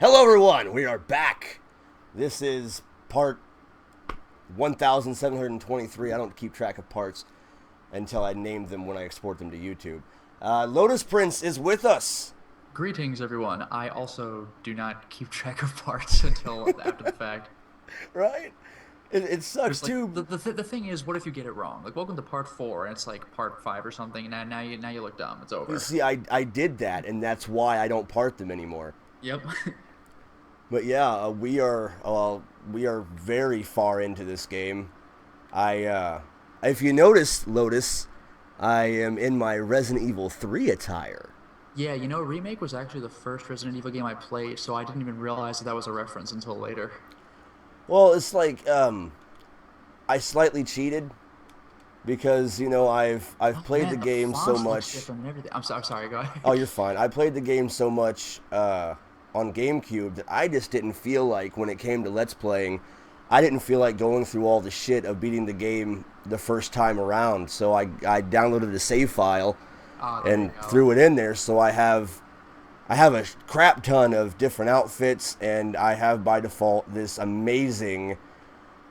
Hello everyone, we are back. This is part 1723. I don't keep track of parts until I name them when I export them to YouTube. Lotus Prince is with us. Greetings, everyone. I also do not keep track of parts until after the fact. Right? It sucks Because like too. the thing is, what if you get it wrong? Like, welcome to part 4, and it's like part 5 or something. And now you look dumb. It's You over. see, I did that, and that's why I don't part them anymore. Yep. But yeah, we are very far into this game. If you notice, Lotus, I am in my Resident Evil 3 attire. Yeah, Remake was actually the first Resident Evil game I played, so I didn't even realize that was a reference until later. Well, it's like I slightly cheated because I've Oh played the man, the game so fonts looks much. different and everything. I'm sorry, go Oh, ahead. you're fine. I played the game so much on GameCube that I just didn't feel like when it came to Let's Playing, I didn't feel like going through all the shit of beating the game the first time around. So I downloaded a save file Ah, there you and go. threw it in there. So I have a crap ton of different outfits, and I have by default this amazing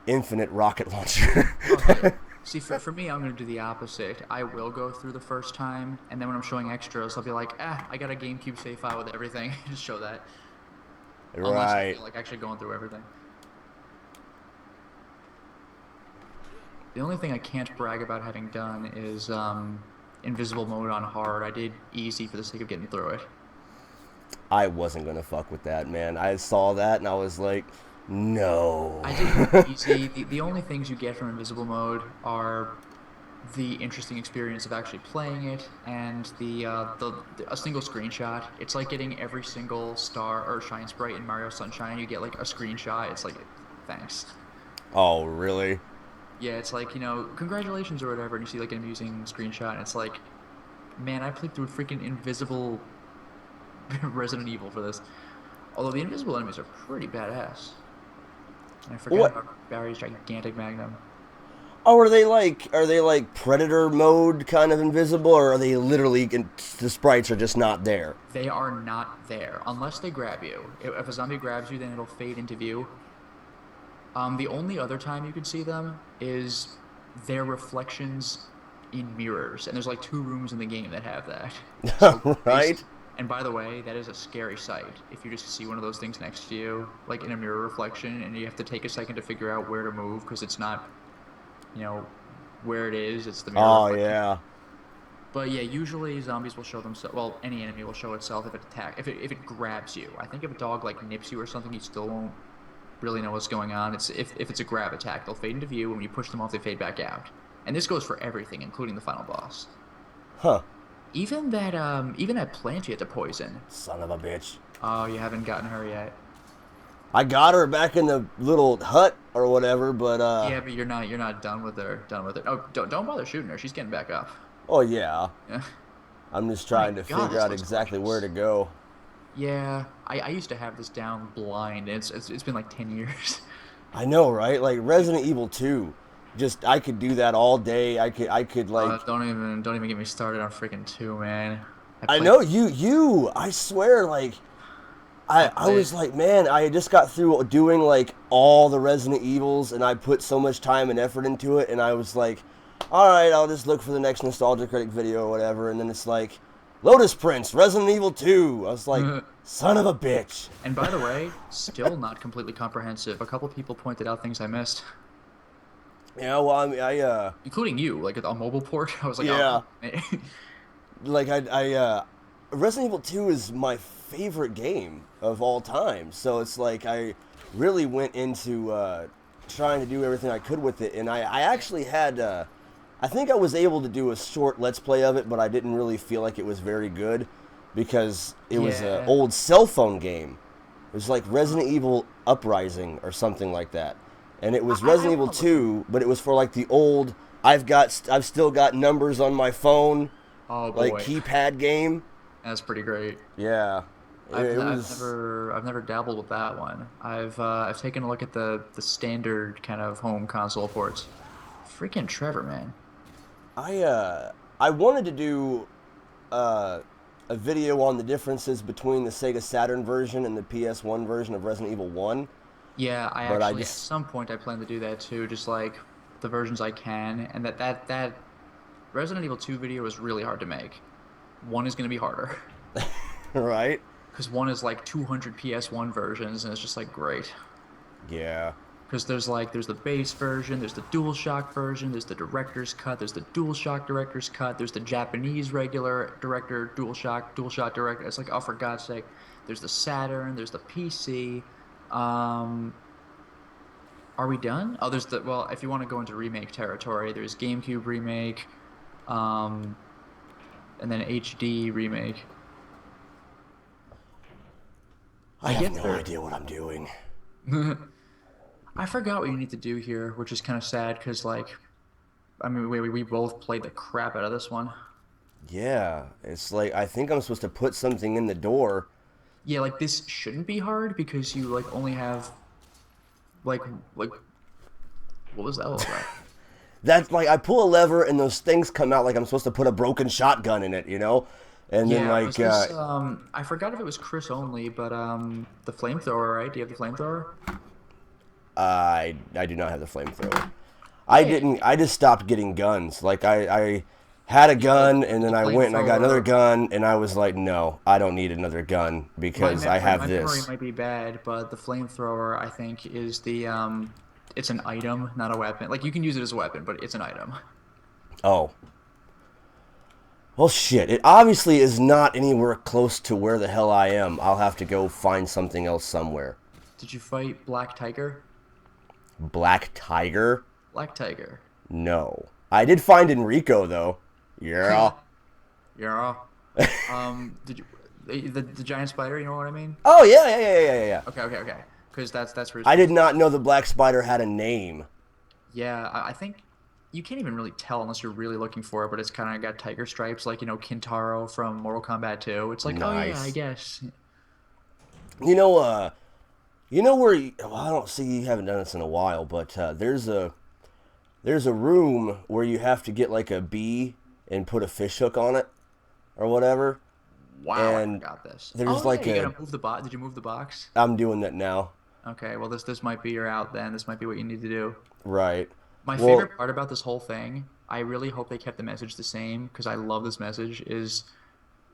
infinite rocket launcher. Okay. See, for me, I'm going to do the opposite. I will go through the first time, and then when I'm showing extras, I'll be like, I got a GameCube save file with everything. Just show that. Unless I Right. feel like actually going through everything. The only thing I can't brag about having done is invisible mode on hard. I did easy for the sake of getting through it. I wasn't gonna fuck with that, man. I saw that and I was like, no. I did easy. The only things you get from invisible mode are the interesting experience of actually playing it and a single screenshot. It's like getting every single star or shine sprite in Mario Sunshine. You get like a screenshot. It's like, thanks. Oh, really? Yeah, it's like, congratulations or whatever, and you see like an amusing screenshot, and it's like, man, I played through freaking invisible Resident Evil for this. Although the invisible enemies are pretty badass. And I forgot What? about Barry's gigantic magnum. Oh, are they like Predator mode kind of invisible, or are they literally the sprites are just not there? They are not there unless they grab you. If a zombie grabs you, then it'll fade into view. The only other time you can see them is their reflections in mirrors, and there's like 2 rooms in the game that have that. So Right? and by the way, that is a scary sight. If you just see one of those things next to you, like in a mirror reflection, and you have to take a second to figure out where to move because it's not, you know, where it is. It's the mirror Oh reflection. yeah. But yeah, usually zombies will show themselves. Well, any enemy will show itself if it grabs you. I think if a dog like nips you or something, you still won't really know what's going on. It's if it's a grab attack, they'll fade into view. When you push them off, they fade back out. And this goes for everything, including the final boss. Huh. Even that plant you had to poison. Son of a bitch. Oh, you haven't gotten her yet. I got her back in the little hut or whatever, but Yeah, but you're not done with her. Done with it. Oh, don't bother shooting her. She's getting back up. oh yeah. Yeah. I'm just My trying to God, figure this out looks exactly where gorgeous. to go. Yeah, I used to have this down blind. It's been like 10 years. I know, right? Like Resident Evil 2. Just I could do that all day. I could like Don't even get me started on freaking 2, man. I I played know you I swear like I I played was like, man, I just got through doing like all the Resident Evils and I put so much time and effort into it and I was like, all right, I'll just look for the next nostalgia critic video or whatever and then it's like Lotus Prince, Resident Evil 2. I was like, son of a bitch. And by the way, still not completely comprehensive. A couple people pointed out things I missed, Yeah, well, I mean, including you, like a mobile port. I was like, oh yeah, come on. like Resident Evil 2 is my favorite game of all time. So it's like I really went into trying to do everything I could with it, and I actually had I think I was able to do a short let's play of it, but I didn't really feel like it was very good because it was an Yeah. old cell phone game. It was like Resident Evil Uprising or something like that, and it was I Resident Evil want to look into. 2, but it was for like the old. I've still got numbers on my phone, Oh like boy, keypad game. that's pretty great. Yeah, it I've was. never dabbled with that one. I've taken a look at the standard kind of home console ports. Freaking Trevor, man. I wanted to do uh a video on the differences between the Sega Saturn version and the PS1 version of Resident Evil 1. Yeah, I But I actually at just some point I plan to do that too, just like the versions I can, and that Resident Evil 2 video is really hard to make. One is going to be harder right? because one is like 200 PS1 versions, and it's just like great. Yeah. Because there's the base version, there's the DualShock version, there's the director's cut, there's the DualShock director's cut, there's the Japanese regular director DualShock director. It's like, oh, for God's sake. There's the Saturn, there's the PC. Um, are we done? Oh, there's the, well, if you want to go into remake territory, there's GameCube remake, um, and then HD remake. I have no idea what I'm doing. I forgot what you need to do here, which is kind of sad because, like, I mean, we both played the crap out of this one. Yeah, it's like I think I'm supposed to put something in the door. Yeah, like this shouldn't be hard because you like only have like what was that all about? That's like I pull a lever and those things come out like I'm supposed to put a broken shotgun in it, you know? And then Yeah, like was this, I forgot if it was Chris only, but the flamethrower, right? Do you have the flamethrower? I do not have the flamethrower. I didn't. I just stopped getting guns. Like I had a gun and then I went and I got another gun and I was like, no, I don't need another gun because I have my this. memory might be bad, but the flamethrower I think is the it's an item, not a weapon. Like you can use it as a weapon, but it's an item. Oh. Well, shit. It obviously is not anywhere close to where the hell I am. I'll have to go find something else somewhere. Did you fight Black Tiger? Black Tiger? Black Tiger. No. I did find Enrico, though. Yeah. Yeah. Did you the giant spider? You know what I mean? Oh, yeah. Okay. Because that's where. I did not know the black spider had a name. Yeah, I think you can't even really tell unless you're really looking for it, but it's kind of got tiger stripes, like Kintaro from Mortal Kombat 2. It's like, nice. Oh yeah, I guess. You know where? Well, I don't see you haven't done this in a while, but there's a room where you have to get like a bee and put a fish hook on it, or whatever. Wow, and I got this. There's like you gotta move the box. Did you move the box? I'm doing that now. Okay, well this might be your out then. This might be what you need to do. Right. My favorite part about this whole thing, I really hope they kept the message the same because I love this message, is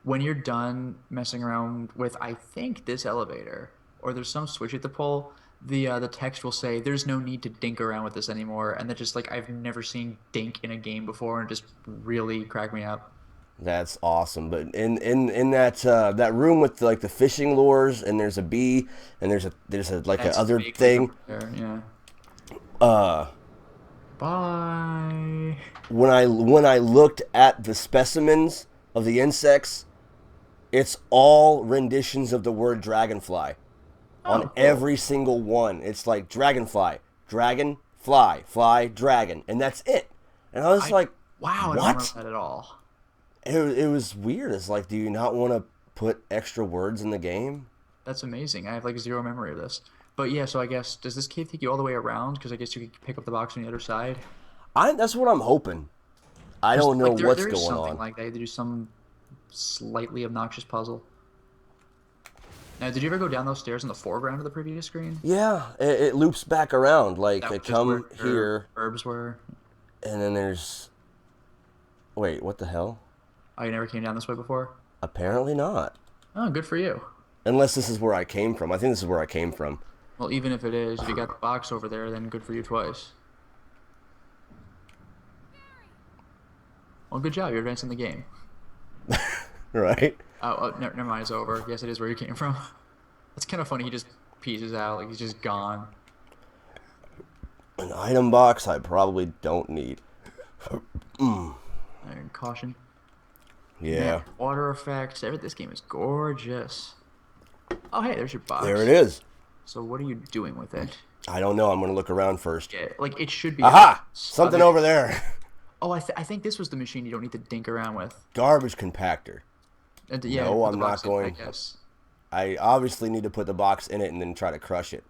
when you're done messing around with, I think, this elevator, or there's some switch at the pull, the text will say, there's no need to dink around with this anymore. And that just, like, I've never seen dink in a game before, and it just really cracked me up. That's awesome. But in that room with like the fishing lures, and there's a bee, and there's a like a other thing. Yeah. Bye. When I looked at the specimens of the insects, it's all renditions of the word dragonfly on every single one. It's like dragonfly, dragon, fly, dragon, and that's it. And I was like, wow, what? I don't remember that at all. It was weird. It's like, do you not want to put extra words in the game? That's amazing. I have like zero memory of this. But yeah, so I guess, does this cave take you all the way around? Because I guess you could pick up the box on the other side. That's what I'm hoping. I don't know what's there is going something on. like that. They do some slightly obnoxious puzzle. Now, did you ever go down those stairs in the foreground of the previous screen? Yeah, it loops back around. Like, That I was just come where here, herbs were. and then there's... Wait, what the hell? Oh, you never came down this way before? Apparently not. Oh, good for you. Unless this is where I came from. I think this is where I came from. Well, even if it is, if you got the box over there, then good for you twice. Well, good job. You're advancing the game. Right? Oh, never mind. It's over. Yes, it is where you came from. It's kind of funny. He just pieces out. Like, he's just gone. An item box I probably don't need. And caution. Yeah. Man, water effects. This game is gorgeous. Oh, hey, there's your box. There it is. So what are you doing with it? I don't know. I'm going to look around first. Yeah, like, it should be... Aha! Something over there. Oh, I think this was the machine you don't need to dink around with. Garbage compactor. Yeah, no, I'm not going... I guess. I obviously need to put the box in it and then try to crush it.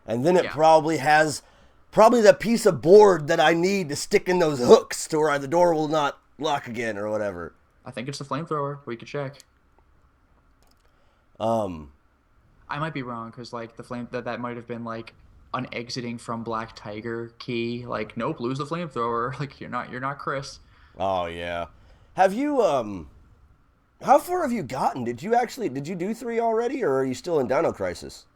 And then it probably has... Probably the piece of board that I need to stick in those hooks to where the door will not lock again or whatever. I think it's the flamethrower. We could check. Um, I might be wrong because like the flame that might have been like an exiting from Black Tiger key. Like, nope, lose the flamethrower. Like you're not Chris. oh yeah. Have you how far have you gotten? Did you do 3 already, or are you still in Dino Crisis?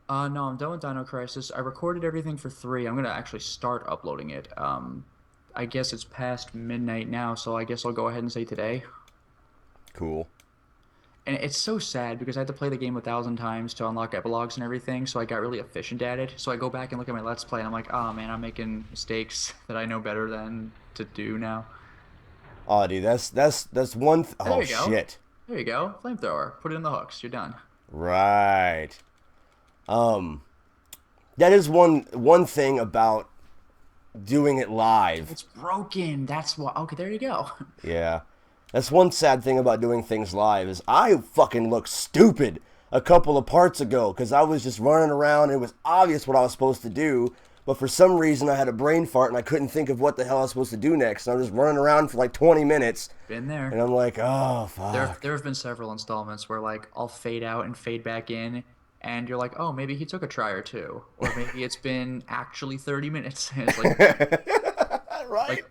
No, I'm done with Dino Crisis. I recorded everything for 3. I'm gonna actually start uploading it. I guess it's past midnight now, so I guess I'll go ahead and say today. Cool. And it's so sad because I had to play the game 1,000 times to unlock epilogues and everything, so I got really efficient at it. So I go back and look at my Let's Play, and I'm like, oh man, I'm making mistakes that I know better than to do now. Oh, dude, that's There oh you go. shit. There you go. Flamethrower. Put it in the hooks. You're done. Right. Um, that is one thing about doing it live. It's broken. That's why. Okay, there you go. Yeah. That's one sad thing about doing things live is I fucking looked stupid a couple of parts ago because I was just running around and it was obvious what I was supposed to do, but for some reason I had a brain fart and I couldn't think of what the hell I was supposed to do next. And I was just running around for like 20 minutes Been and there. I'm like, oh There, fuck. there have been several installments where like I'll fade out and fade back in, and you're like, oh, maybe he took a try or two, or maybe it's been actually 30 minutes. And it's Right?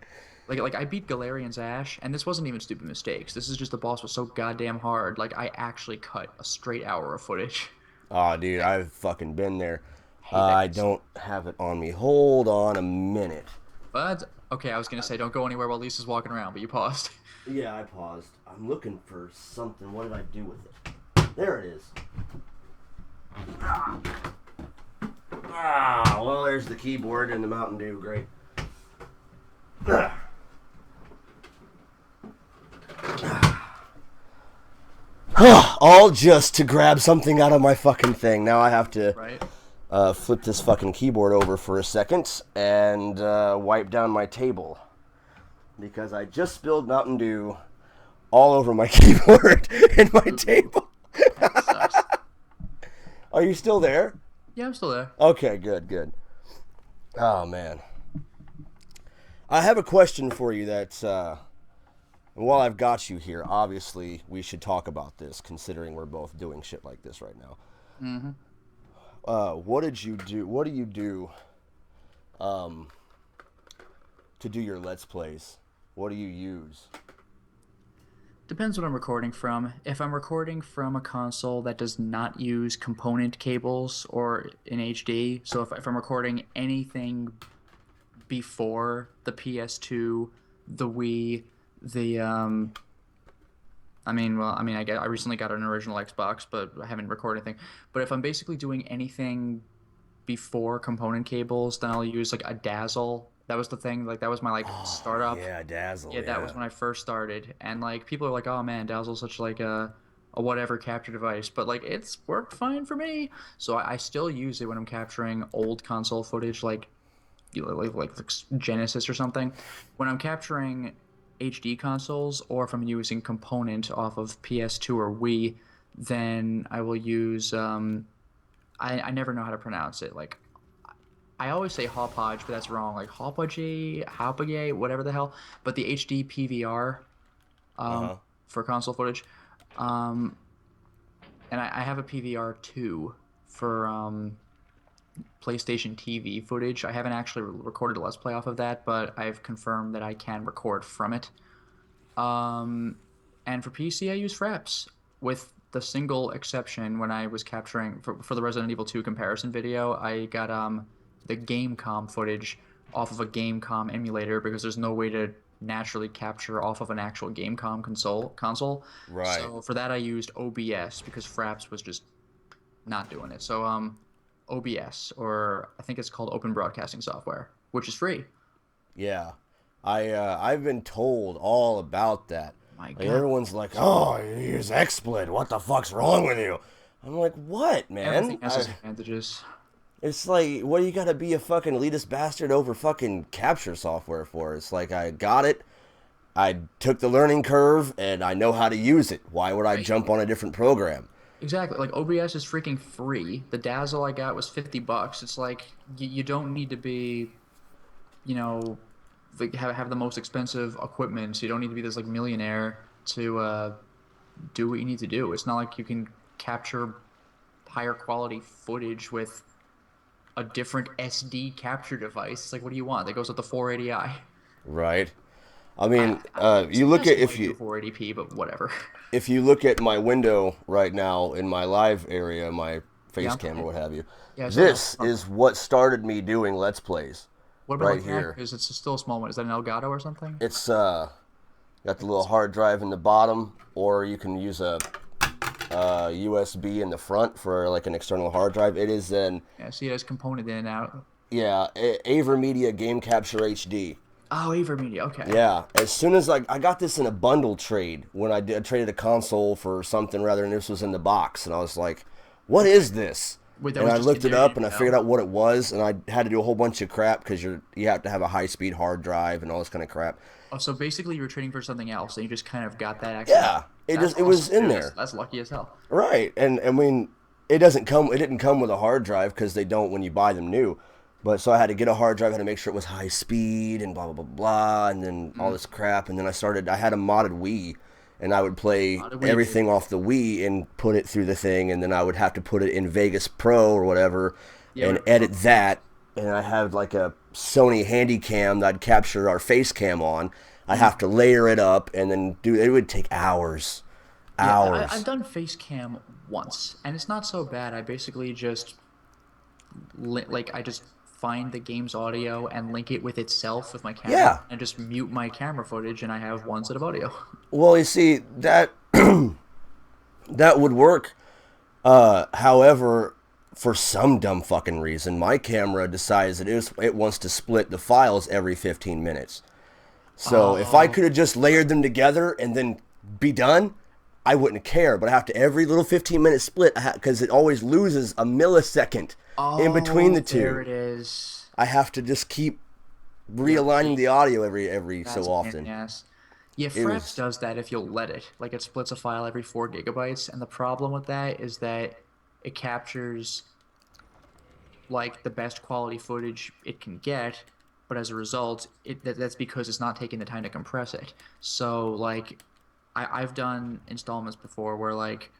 like, like I beat Galarian's Ash, and this wasn't even stupid mistakes. This is just the boss was so goddamn hard. Like I actually cut a straight hour of footage. Oh, dude, I've fucking been there. Hate that I kind of stuff. don't have it on me. Hold on a minute. But okay, I was gonna say don't go anywhere while Lisa's walking around, but you paused. Yeah, I paused. I'm looking for something. What did I do with it? There it is. Well, there's the keyboard and the Mountain Dew. Great. All just to grab something out of my fucking thing. Now I have to Right? flip this fucking keyboard over for a second and wipe down my table. Because I just spilled Mountain Dew all over my keyboard and my table. That sucks. Are you still there? Yeah, I'm still there. Okay, good, good. Oh, man. I have a question for you that, while I've got you here, obviously we should talk about this, considering we're both doing shit like this right now. What did you do? What do you do to do your Let's Plays? What do you use? Depends what I'm recording from. If I'm recording from a console that does not use component cables or in HD, so if I'm recording anything before the PS2, the Wii, the I recently got an original Xbox, but I haven't recorded anything. But if I'm basically doing anything before component cables, then I'll use like a Dazzle. That was the thing. Like that was my like startup. Yeah, Dazzle. Yeah, that was when I first started, and like people are like, "Oh man, Dazzle's such like a whatever capture device," but like it's worked fine for me. So I still use it when I'm capturing old console footage, like like Genesis or something. When I'm capturing HD consoles, or if I'm using component off of PS2 or Wii, then I will use I never know how to pronounce it. Like I always say Hauppauge, but that's wrong. Like Hauppauge, whatever the hell. But the HD PVR Uh huh. for console footage, um, and I have a PVR 2 for PlayStation TV footage. I haven't actually recorded a Let's Play off of that, but I've confirmed that I can record from it. Um, and for PC, I use Fraps, with the single exception when I was capturing for the Resident Evil 2 comparison video. I got the Gamecom footage off of a Gamecom emulator because there's no way to naturally capture off of an actual Gamecom console. Right. So for that, I used OBS because Fraps was just not doing it. So OBS, or I think it's called Open Broadcasting Software, which is free. Yeah. I've been told all about that. My Like, God. everyone's like, "Oh, you use XSplit. What the fuck's wrong with you?" I'm like, "What, Everything man?" has its advantages. It's like, what do you got to be a fucking elitist bastard over fucking capture software for? It's like, I got it. I took the learning curve and I know how to use it. Why would I Right. jump on a different program? Exactly. Like OBS is freaking free. The Dazzle I got was $50. It's like you don't need to be, you know, like have the most expensive equipment. So you don't need to be this like millionaire to do what you need to do. It's not like you can capture higher quality footage with a different SD capture device. It's like, what do you want? That goes with the 480i. Right. I mean, you look Sometimes at I if want to do you 480p, but whatever. if you look at my window right now in my live area, my face Yeah, cam or what have you, yeah, I saw that. this is what started me doing Let's Plays What am I right looking at? here. Because it's still a small one. Is that an Elgato or something? It's got the little hard drive in the bottom, or you can use a USB in the front for like an external hard drive. It is an Yeah, see it has component in and out. AverMedia Game Capture HD. Oh, AverMedia. Okay. Yeah, as soon as I got this in a bundle trade when I traded a console for something rather than this was in the box, and I was like, "What is this?" Wait, that And was I just in looked it there. You up didn't and I know? figured out what it was, and I had to do a whole bunch of crap because you have to have a high speed hard drive and all this kind of crap. Oh, so basically you were trading for something else, and you just kind of got that accident. Yeah, it That's just it was awesome, in dude. there. That's lucky as hell. Right, and I mean, it didn't come with a hard drive because they don't when you buy them new. But so I had to get a hard drive, had to make sure it was high speed and blah blah blah blah, and then all this crap, and then I had a modded Wii, and I would play How did we do? everything off the Wii and put it through the thing, and then I would have to put it in Vegas Pro or whatever, Yeah, and whatever. edit that, and I had like a Sony Handycam that I'd capture our face cam on. I'd have to layer it up and then do it would take hours, Yeah, I've hours. done face cam once, and it's not so bad. I basically just like I just find the game's audio and link it with itself with my camera, Yeah. and just mute my camera footage, and I have one set of audio. Well, you see that would work. However, for some dumb fucking reason, my camera decides it wants to split the files every 15 minutes. So if I Oh, could have just layered them together and then be done, I wouldn't care. But I have to every little 15-minute split because it always loses a millisecond in between the there two. it is. I have to just keep Yeah, realigning the audio every so that's a pain in often. the ass. Yeah, It Fraps was does that if you'll let it. Like it splits a file every 4 GB, and the problem with that is that it captures like the best quality footage it can get, but as a result, that's because it's not taking the time to compress it. So like, I've done installments before where like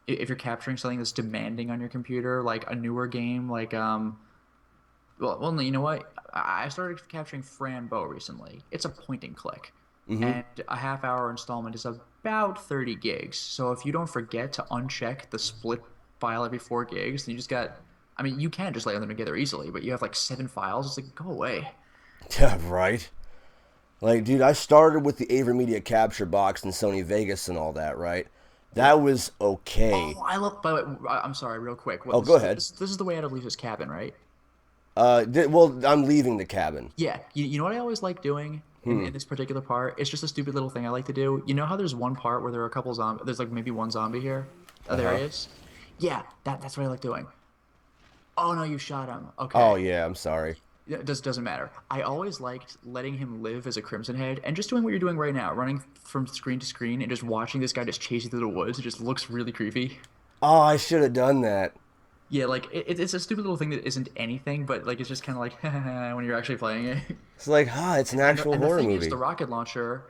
if you're capturing something that's demanding on your computer, like a newer game, like well, you know what? I started capturing Frambo recently. It's a point and click, and a half-hour installment is about 30 gigs. So if you don't forget to uncheck the split file every 4 gigs, then you just got. I mean, you can just layer them together easily, but you have like 7 files. It's like go away. yeah, right. Like, dude, I started with the AverMedia capture box and Sony Vegas and all that, right? Yeah. That was okay. Oh, I love. By the way, I'm sorry, real quick. What Oh, this go is ahead. this is the way out of Lisa's cabin, right? Well, I'm leaving the cabin. Yeah. You know what I always like doing in this particular part? It's just a stupid little thing I like to do. You know how there's one part where there are a couple zombies. There's like maybe one zombie here. Oh, Uh there huh. he is. Yeah, that's what I like doing. Oh no, you shot him. Oh Okay. yeah, I'm sorry. It doesn't matter. I always liked letting him live as a Crimson Head and just doing what you're doing right now, running from screen to screen and just watching this guy just chase you through the woods. It just looks really creepy. Oh, I should have done that. Yeah, like it's a stupid little thing that isn't anything, but like it's just kind of like when you're actually playing it. It's like, it's an actual And the horror thing is, the movie. rocket launcher,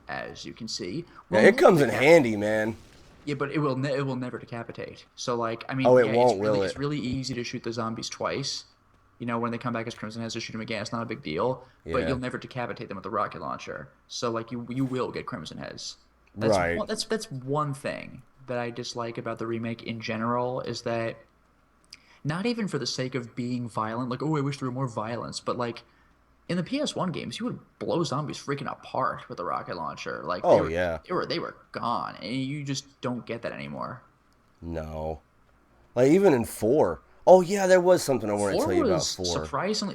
as you can see, Yeah, will it never comes in decapitate. handy, man. Yeah, but it will never decapitate. So like, I Oh, mean, it yeah, won't, will it's it? really easy to shoot the zombies twice. You know, when they come back as Crimson Heads to shoot them again, it's not a big deal. But Yeah. you'll never decapitate them with the rocket launcher. So like, you will get Crimson Heads. Right. That's one thing that I dislike about the remake in general is that not even for the sake of being violent, like, oh, I wish there were more violence, but like in the PS1 games, you would blow zombies freaking apart with a rocket launcher. Like Oh yeah. they were gone, and you just don't get that anymore. No. Like even in four. Oh yeah, there was something I wanted to tell you about four.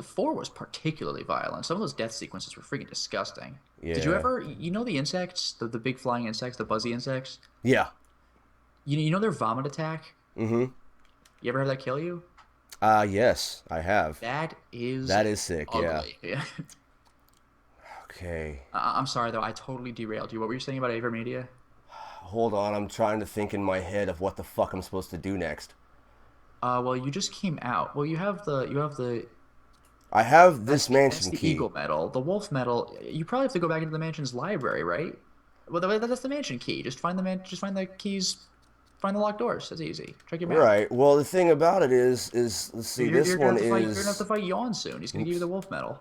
Four was particularly violent. Some of those death sequences were freaking disgusting. Did you Yeah. ever, you know, the insects, the big flying insects, the buzzy insects? Yeah. You know their vomit attack? Mm-hmm. You ever have that kill you? Yes, I have. That is That is sick. Yeah. ugly. Yeah. Okay. I'm sorry though, I totally derailed you. What were you saying about Avermedia? Hold on, I'm trying to think in my head of what the fuck I'm supposed to do next. Well, you just came out. Well, you have the I have this that's mansion the key. eagle medal, the wolf medal. You probably have to go back into the mansion's library, right? Well, that's the mansion key. Just find the keys find the locked doors. That's easy. Check your map. Right. Well, the thing about it is let's see. This You're gonna one have to fight. You're gonna have to is. fight Yawn soon. He's gonna give you the Oops. wolf medal.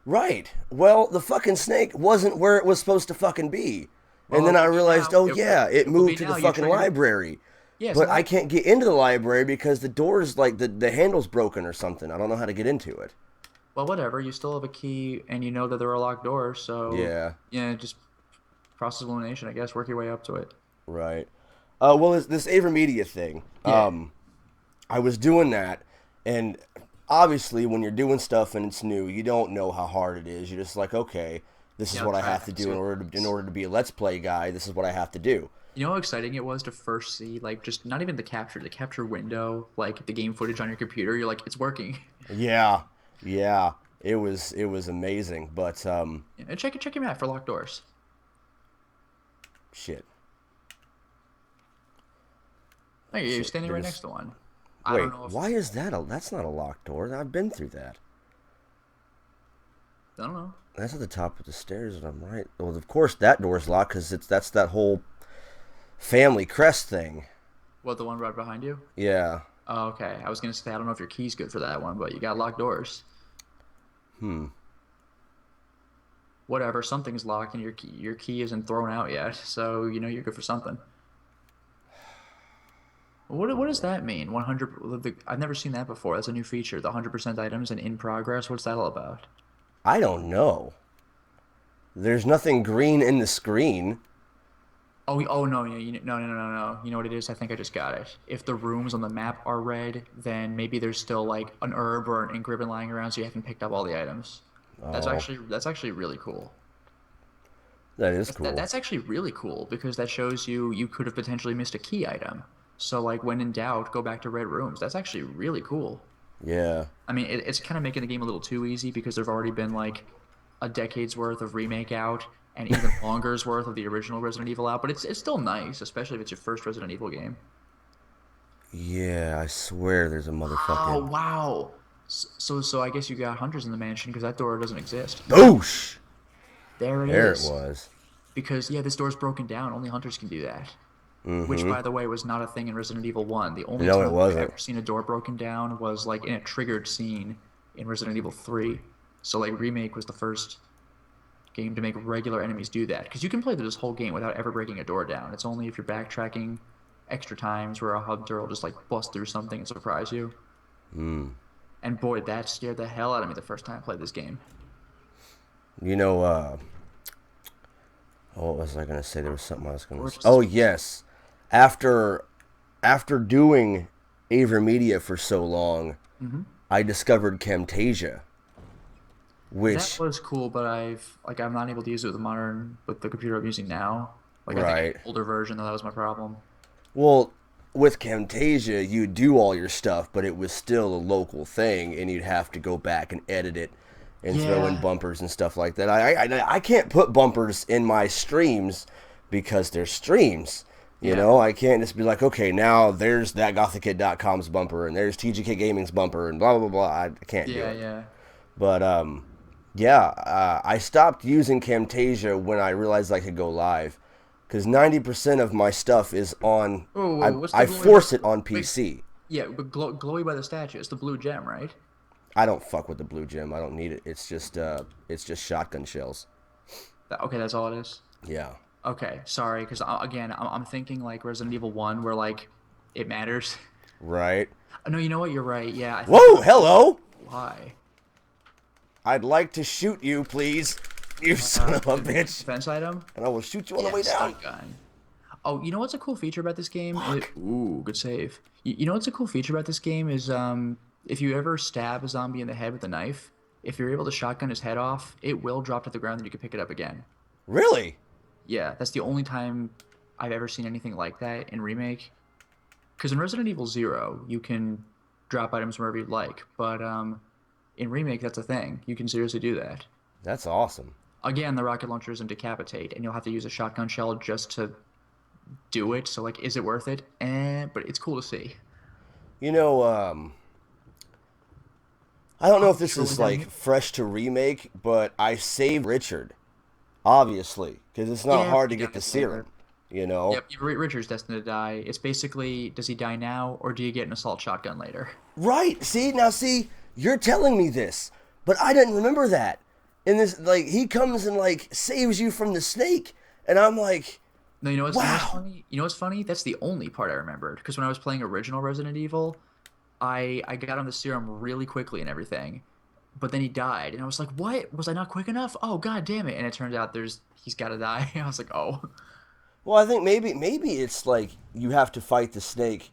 Right. Well, the fucking snake wasn't where it was supposed to fucking be. And Well, then it I will be realized, now. oh yeah, it It will be moved to the now. You fucking triggered it. library. Yeah. So But I that. can't get into the library because the door's like the handle's broken or something. I don't know how to get into it. Well, whatever. You still have a key, and you know that there are locked doors. So Yeah. yeah, just process elimination. I guess work your way up to it. Right. Well, this Avermedia thing. Yeah. I was doing that, and obviously, when you're doing stuff and it's new, you don't know how hard it is. You're just like, okay, this is Yeah. I'll what I try have it. to See do what in happens. order to be a Let's Play guy. This is what I have to do. You know how exciting it was to first see, like, just not even the capture window, like the game footage on your computer. You're like, it's working. Yeah, yeah, it was amazing, but And check your map for locked doors. shit, Oh, you're shit. standing right next to one. I don't Wait, know if why is that that's not a locked door? I've been through that. I don't know. That's at the top of the stairs, and I'm right. Well, of course that door's locked because that's that whole family crest thing. What, the one right behind you? Yeah. Oh, okay. I was gonna say I don't know if your key's good for that one, but you got locked doors. Hmm. Whatever, something's locked and your key isn't thrown out yet, so you know you're good for something. What does that mean? 100. I've never seen that before. That's a new feature. The 100% items and in progress. What's that all about? I don't know. There's nothing green in the screen. Oh no, yeah, no. You know what it is? I think I just got it. If the rooms on the map are red, then maybe there's still like an herb or an ink ribbon lying around, so you haven't picked up all the items. Oh, That's actually really cool. that is cool. That's actually really cool because that shows you could have potentially missed a key item. So like when in doubt, go back to red rooms. That's actually really cool. Yeah. I mean, it's kind of making the game a little too easy because there've already been like a decade's worth of remake out and even longer's worth of the original Resident Evil out. But it's still nice, especially if it's your first Resident Evil game. Yeah, I swear there's a Oh motherfucking wow! So I guess you got hunters in the mansion because that door doesn't exist. boosh. There it There it is. was. Because yeah, this door's broken down. Only hunters can do that. Which, Mm-hmm. by the way, was not a thing in Resident Evil 1. The only No, it time I've wasn't. ever seen a door broken down was like in a triggered scene in Resident Evil 3. So like Remake was the first game to make regular enemies do that. Because you can play this whole game without ever breaking a door down. It's only if you're backtracking extra times where a hunter will just like bust through something and surprise you. And boy, that scared the hell out of me the first time I played this game. You know, what was I gonna say? There was something I was gonna Or say. just Oh yes, after doing Avermedia for so long, I discovered Camtasia, that which was cool, but I'm not able to use it with the computer I'm using now. Like I think I right. had an older version, though that was my problem. Well, with Camtasia, you do all your stuff, but it was still a local thing, and you'd have to go back and edit it and throw in Yeah. bumpers and stuff like that. I can't put bumpers in my streams because they're streams. You Yeah. know, I can't just be like, okay, now there's that gothickid.com's bumper, and there's TGKGaming's bumper, and blah, blah, blah. I can't do Yeah, it. yeah. But, I stopped using Camtasia when I realized I could go live. Because 90% of my stuff is on... Oh, what's the I glowy force it by- on wait, PC. yeah, but glowy by the statue. It's the blue gem, right? I don't fuck with the blue gem. I don't need it. It's just shotgun shells. Okay, that's all it is. Yeah. Okay, sorry, because again, I'm thinking like Resident Evil 1, where like it matters. Right. No, you know what? You're right. Yeah. I think Whoa, hello! why? I'd like to shoot you, please. You son of a bitch. Defense item? And I will shoot you on the Yeah, way down. stun gun. Oh, you know what's a cool feature about this game? Ooh, good save. You know what's a cool feature about this game is if you ever stab a zombie in the head with a knife, if you're able to shotgun his head off, it will drop to the ground and you can pick it up again. Really? Yeah, that's the only time I've ever seen anything like that in Remake. Because in Resident Evil 0, you can drop items wherever you'd like, but in Remake, that's a thing. You can seriously do that. That's awesome. Again, the rocket launcher doesn't decapitate, and you'll have to use a shotgun shell just to do it. So, like, is it worth it? But it's cool to see. You know, I don't know if this Truly is down like here? fresh to remake, but I saved Richard, obviously, because it's not Yeah, hard to you get got the to save her. serum. you know? Yep, Richard's destined to die. It's basically, does he die now, or do you get an assault shotgun later? Right. See, you're telling me this, but I didn't remember that. In this, like, he comes and, like, saves you from the snake, and I'm like, No, you know what's wow. funny? You know what's funny? That's the only part I remembered. Because when I was playing original Resident Evil, I got on the serum really quickly and everything, but then he died, and I was like, "What? Was I not quick enough? Oh god damn it!" And it turns out he's got to die. I was like, "Oh, Well, I think maybe it's like you have to fight the snake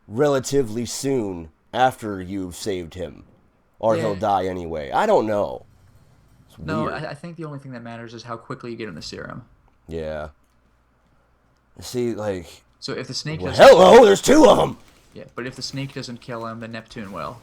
relatively soon after you've saved him, or he'll yeah." die anyway. I don't know. It's No, weird. I think the only thing that matters is how quickly you get in the serum. Yeah. See, like, So if the snake well, doesn't kill hello, him, there's two of them. yeah, but if the snake doesn't kill him, then Neptune will.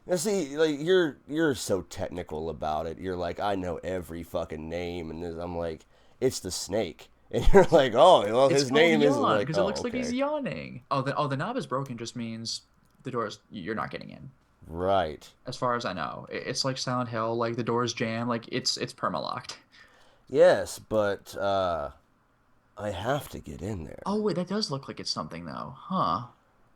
Now, see, like you're so technical about it. You're like, I know every fucking name, and I'm like, it's the snake, and you're like, oh, well, It's his called name is yawn like, because it oh, looks like he's okay, yawning. The knob is broken just means the doors you're not getting in. right, As far as I know, it's like Silent Hill. Like the doors jam. Like it's perma-locked. yes, but I have to get in there. Oh wait, that does look like it's something though, huh?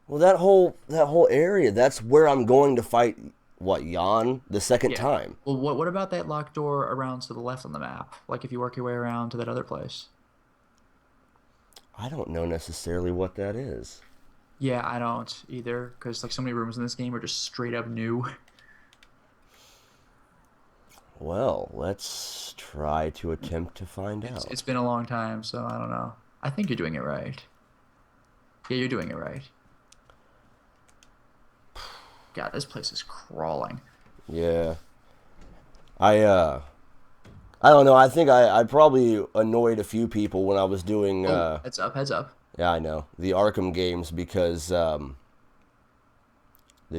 Well, that whole area, that's where I'm going to fight. What, Jan the second Yeah. time? Well, what about that locked door around to the left on the map? Like if you work your way around to that other place. I don't know necessarily what that is. Yeah, I don't either, because like so many rooms in this game are just straight up new. Well, let's try to attempt to find It's out. been a long time, so I don't know. I think you're doing it right. Yeah, you're doing it right. God, this place is crawling. Yeah, I I don't know. I think I probably annoyed a few people when I was doing Oh, heads up, heads up. yeah, I know, the Arkham games because the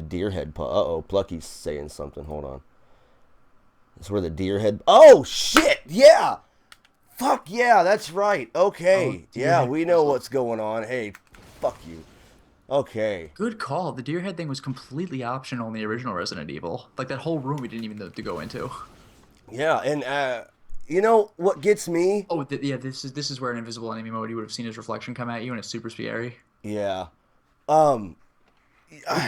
deer head uh-oh, Plucky's saying something. Hold on. That's where the deer head. Oh shit. Yeah. Fuck yeah, that's right. Oh, Okay. deer Yeah, head we know puzzle. what's going on. Hey, fuck you. Okay. Good call. The deer head thing was completely optional in the original Resident Evil. Like that whole room we didn't even know to go into. Yeah, and you know what gets me? Oh, yeah. This is where in invisible enemy mode you would have seen his reflection come at you, and it's super scary. Yeah. Um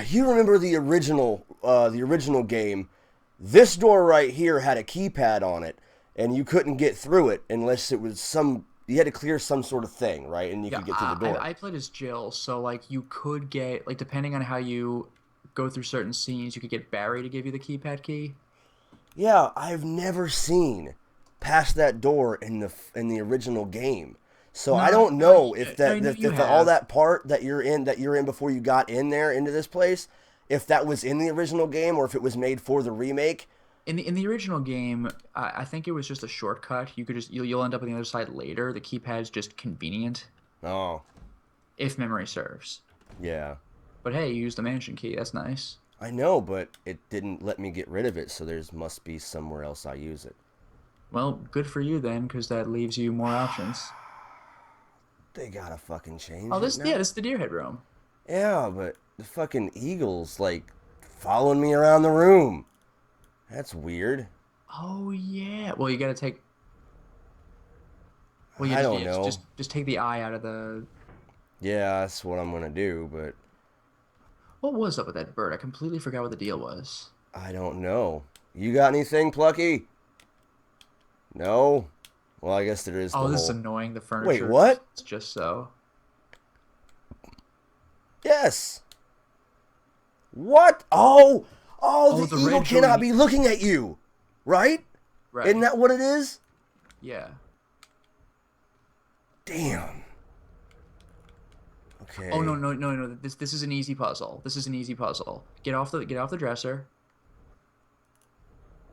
you remember the original game? This door right here had a keypad on it, and you couldn't get through it unless it was some. You had to clear some sort of thing, right? And you Yeah, could get through the door. I played as Jill, so like you could get like depending on how you go through certain scenes, you could get Barry to give you the keypad key. Yeah, I've never seen past that door in the original game, so I No, don't no, know if no, that no, you if all have. that part that you're in before you got in there into this place, if that was in the original game or if it was made for the remake. In the original game, I think it was just a shortcut. You could just you'll end up on the other side later. The keypad's just convenient Oh, if memory serves. yeah. But hey, you used the mansion key. That's nice. I know, but it didn't let me get rid of it, so there's must be somewhere else I use it. Well, good for you then, because that leaves you more options. They gotta fucking Oh, change it this now. is the deer head room. Yeah, but the fucking eagles like following me around the room. That's weird. Oh yeah. Well, you gotta take. Well, I don't yeah, just know. just take the eye out of the. Yeah, that's what I'm gonna do, but What was up with that bird? I completely forgot what the deal was. I don't know. You got anything, Plucky? No? Well, I guess there is Oh, the this is whole. annoying. The Wait, furniture what? it's just so. Yes. What? Oh, oh, Oh, the the eagle red cannot showing. be looking at you, right? Isn't Right. that what it is? Yeah. Damn. Oh no Okay. no no no! This is an easy puzzle. This is an easy puzzle. Get off the dresser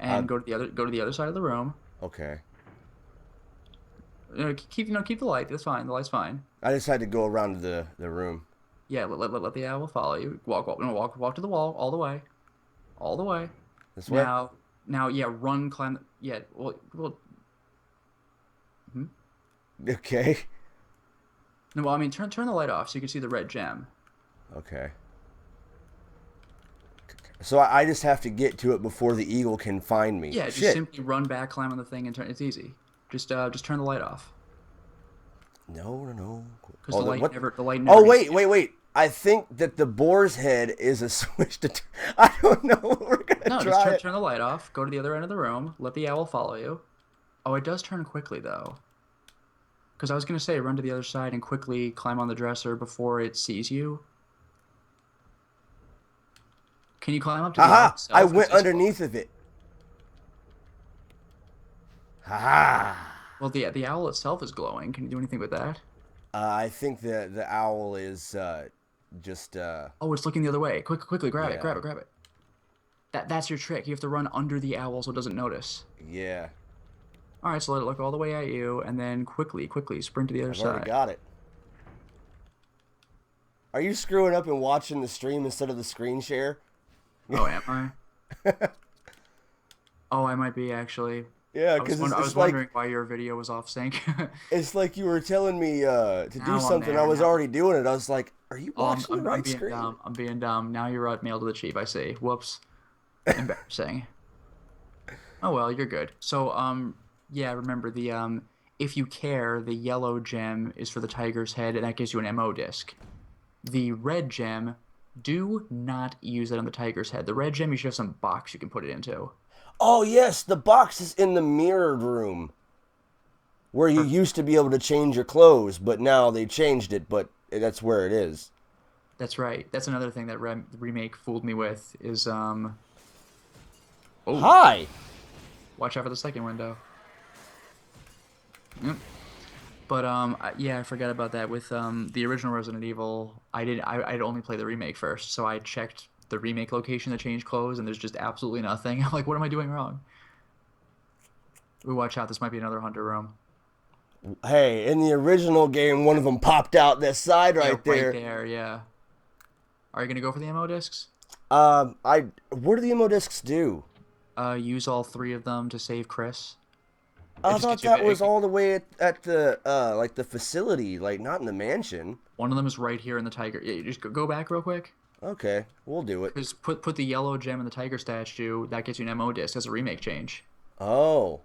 I. and go to the other side of the room. Okay. Keep the light. That's fine. The light's fine. I just had to go around to the room. Yeah. Let the owl follow you. Walk to the wall all the way, all the way. This way? Now yeah. Run climb. Yeah. Well. Hmm? Okay. No. Well, I mean turn the light off so you can see the red gem. Okay. So I just have to get to it before the eagle can find me. Yeah. Just Shit. simply run back, climb on the thing, and turn. It's easy. Just turn the light off. No. Because Oh, the light Oh, never gets to you. wait. I think that the boar's head is a switch to. I don't know. We're gonna No, just try it. turn the light off. Go to the other end of the room. Let the owl follow you. Oh, it does turn quickly though. Because I was gonna say run to the other side and quickly climb on the dresser before it sees you. Can you climb up to the owl Haha! I itself? went underneath of it. Haha! Well, the owl itself is glowing. Can you do anything with that? I think the owl is just Oh, it's looking the other way. Quickly, grab it, yeah, grab it. That's your trick. You have to run under the owl so it doesn't notice. yeah. All right, so let it look all the way at you, and then quickly sprint to the other I've already side. got it. Are you screwing up and watching the stream instead of the screen share? Oh, am I? Oh, I might be actually. Yeah, I was, because I was it's like wondering why your video was off sync. it's like you were telling me to do Now I'm something. I there. was Now. already doing it. I was like, "Are you Oh, watching the I'm right being screen?" dumb. I'm being dumb. Now you're mail to the chief. I see. Whoops. Embarrassing. Oh well, you're good. So yeah, remember the if you care, the yellow gem is for the tiger's head, and that gives you an MO disc. The red gem, do not use it on the tiger's head. The red gem, you should have some box you can put it into. Oh yes, the box is in the mirrored room where you Perfect. used to be able to change your clothes, but now they changed it. But that's where it is. That's right. That's another thing that remake fooled me with is oh, Hi. watch out for the second window. Yep. But yeah, I forgot about that. With the original Resident Evil, I'd only play the remake first, so I checked the remake location to change clothes, and there's just absolutely nothing. I'm like, what am I doing wrong? Ooh, watch out! This might be another hunter room. Hey, in the original game, one of them popped out that side Yeah, right right there. there. Yeah. Are you gonna go for the ammo discs? What do the ammo discs do? Use all three of them to save Chris. It I just thought gets you that was big. all the way at the like the facility, like not in the mansion. One of them is right here in the tiger. Yeah, you just go back real quick. Okay, we'll do it. Just put the yellow gem in the tiger statue. That gets you an MO disc as a remake change. Oh,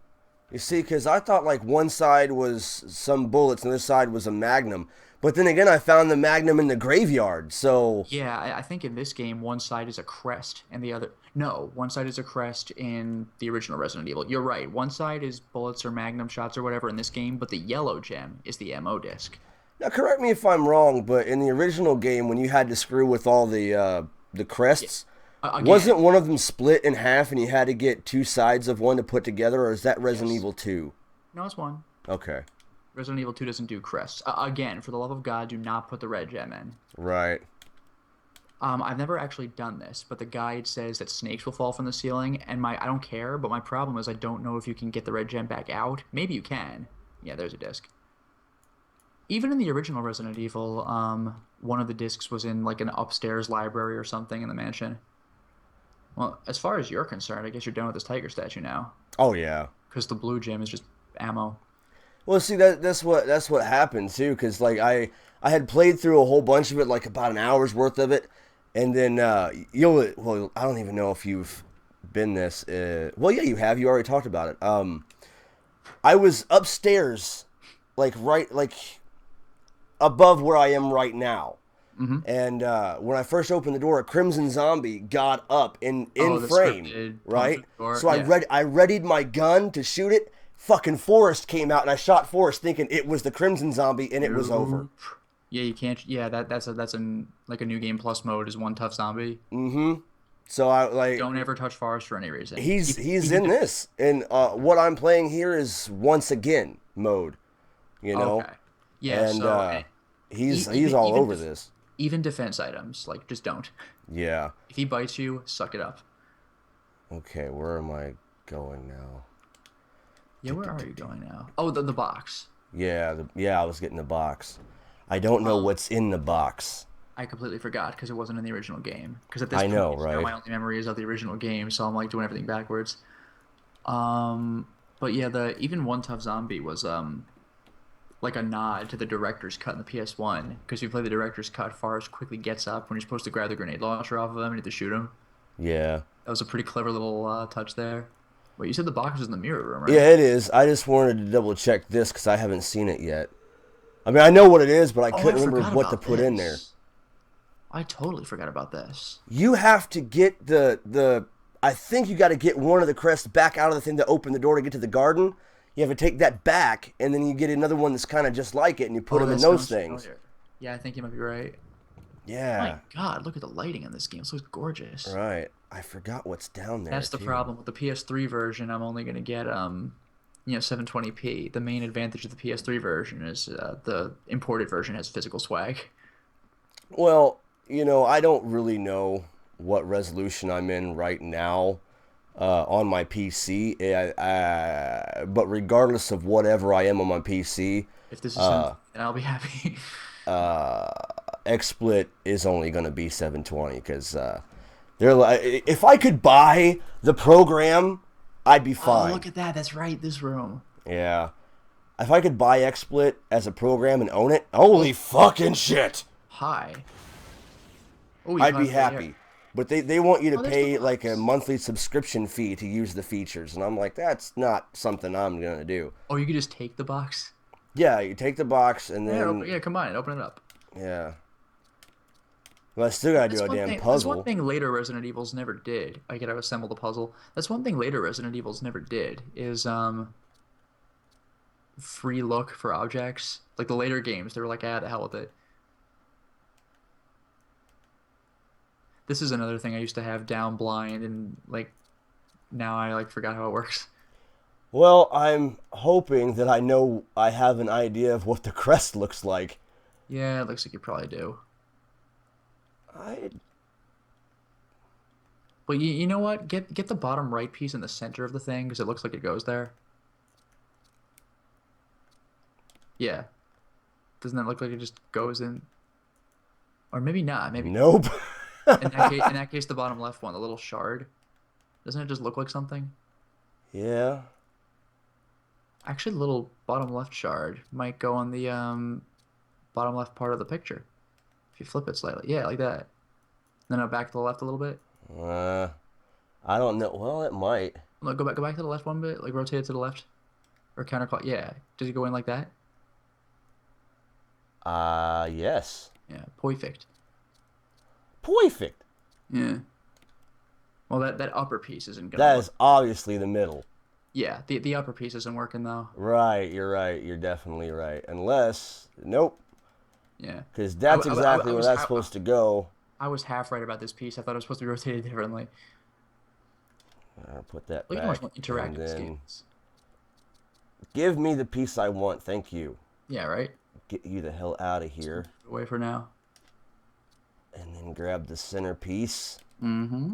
you see, because I thought like one side was some bullets and the other side was a magnum. But then again, I found the magnum in the graveyard. So, Yeah, I think in this game one side is a crest and the other no, one side is a crest in the original Resident Evil. You're right. One side is bullets or magnum shots or whatever in this game, but the yellow gem is the MO disc. now correct me if I'm wrong, but in the original game, when you had to screw with all the Yeah. crests, wasn't Again, one of them split in half and you had to get two sides of one to put together, or is that Resident yes. Evil 2? No, it's one. Okay, Resident Evil 2 doesn't do crests. Again, for the love of God, do not put the red gem in. right. I've never actually done this, but the guide says that snakes will fall from the ceiling, and I don't care, but my problem is I don't know if you can get the red gem back out. Maybe you can. Yeah, there's a disc. Even in the original Resident Evil, one of the discs was in like an upstairs library or something in the mansion. Well, as far as you're concerned, I guess you're done with this tiger statue now, Oh yeah. because the blue gem is just ammo. Well, see that's what happened too, because like I had played through a whole bunch of it, like about an hour's worth of it, and then I don't even know if you've been this. Well, yeah, you have. You already talked about it. I was upstairs, like above where I am right now. Mm-hmm. And when I first opened the door, a crimson zombie got up in The frame, scripted right? punch door, So yeah. I readied my gun to shoot it. Fucking Forrest came out, and I shot Forrest, thinking it was the crimson zombie, and it was over. Yeah, you can't. Yeah, that's like a new game plus mode is one tough zombie. Mm-hmm. So I like Don't ever touch Forrest for any reason. he's Even in this, and what I'm playing here is once again mode, you know, Okay. Yeah. and So he's even, all even over def- this. even defense items, like just don't. Yeah. If he bites you, suck it up. Okay, where am I going now? Yeah, where are you going now? Oh, the box. Yeah, I was getting the box. I don't know what's in the box. I completely forgot because it wasn't in the original game. Because at this I point, know, now right? my only memory is of the original game, so I'm like doing everything backwards. But yeah, the even One Tough Zombie was like a nod to the director's cut in the PS1. Because you play the director's cut, Forrest quickly gets up when you're supposed to grab the grenade launcher off of him and you have to shoot him. Yeah. That was a pretty clever little touch there. Wait, you said the box was in the mirror room, right? Yeah, it is. I just wanted to double check this because I haven't seen it yet. I mean, I know what it is, but I Oh, I couldn't remember forgot what to about put in there. this. I totally forgot about this. You have to get the. I think you got to get one of the crests back out of the thing to open the door to get to the garden. You have to take that back, and then you get another one that's kind of just like it, and you put Oh, them that in those sounds things. familiar. Yeah, I think you might be right. My Yeah, God, look at the lighting in this game. This looks gorgeous. right. I forgot what's down there That's the too. problem with the PS3 version. I'm only gonna get 720p. The main advantage of the PS3 version is the imported version has physical swag. Well, I don't really know what resolution I'm in right now on my PC. But regardless of whatever I am on my PC, If this is 720, then I'll be happy. XSplit is only going to be 720 because they're like, if I could buy the program, I'd be Oh, fine. look at that. That's right. This room. Yeah, if I could buy XSplit as a program and own it, holy fucking shit! Hi. Oh, you I'd be climbed right happy. here. But they want you to Oh, there's the pay like a box. monthly subscription fee to use the features. And I'm like, that's not something I'm going to do. Oh, you could just take the box. Yeah, you take the box and Yeah, then, yeah. Combine it. Open it up. yeah. But I still got to do That's a one damn thing. That's one puzzle. thing later Resident Evils never did. I gotta assemble the puzzle. That's one thing later Resident Evils never did is free look for objects. Like the later games, they were like, ah, the hell with it. This is another thing I used to have down blind, and like now I like forgot how it works. Well, I'm hoping that I have an idea of what the crest looks like. Yeah, it looks like you probably do. I But you know what? Get the bottom right piece in the center of the thing because it looks like it goes there. Yeah. Doesn't that look like it just goes in? Or maybe not. Maybe Nope. in that case, the bottom left one, the little shard, doesn't it just look like something? Yeah. Actually, the little bottom left shard might go on the bottom left part of the picture if you flip it slightly. Yeah, like that. Then back to the left a little bit. Uh, I don't know. Well, it might. Look, go back to the left one bit. Like rotate it to the left or counterclock. Yeah. Does it go in like that? Yes. Yeah. Perfect. Perfect. Yeah. Well, that upper piece isn't gonna That work. is obviously the middle. Yeah, the upper piece isn't working though. Right, you're right. You're definitely right. Unless, nope, Yeah. because that's exactly where that's I, supposed to go. I was half right about this piece. I thought it was supposed to be rotated differently. I'll put that Look at how back, much and interactive this game then is. give me the piece I want. Thank you. Yeah, right? Get you the hell out of here, Away for now. and then grab the center piece. Mm-hmm.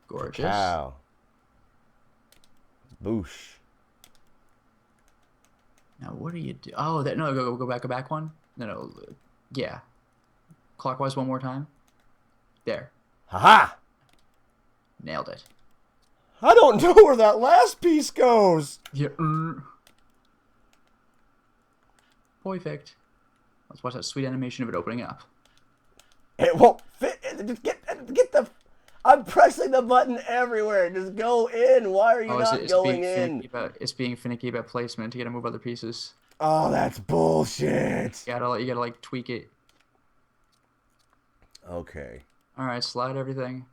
Gorgeous. Cow. Boosh. Now what do you do? Oh, that no, go back one. No, yeah. Clockwise one more time. There, Haha! nailed it. I don't know where that last piece goes. Yeah. Perfect. Let's watch that sweet animation of it opening up. It won't fit. Get the. I'm pressing the button everywhere. Just go in. Why are you not going in? It's being finicky about placement. You gotta move other pieces. Oh, that's bullshit. You gotta like tweak it. Okay. All right, slide everything.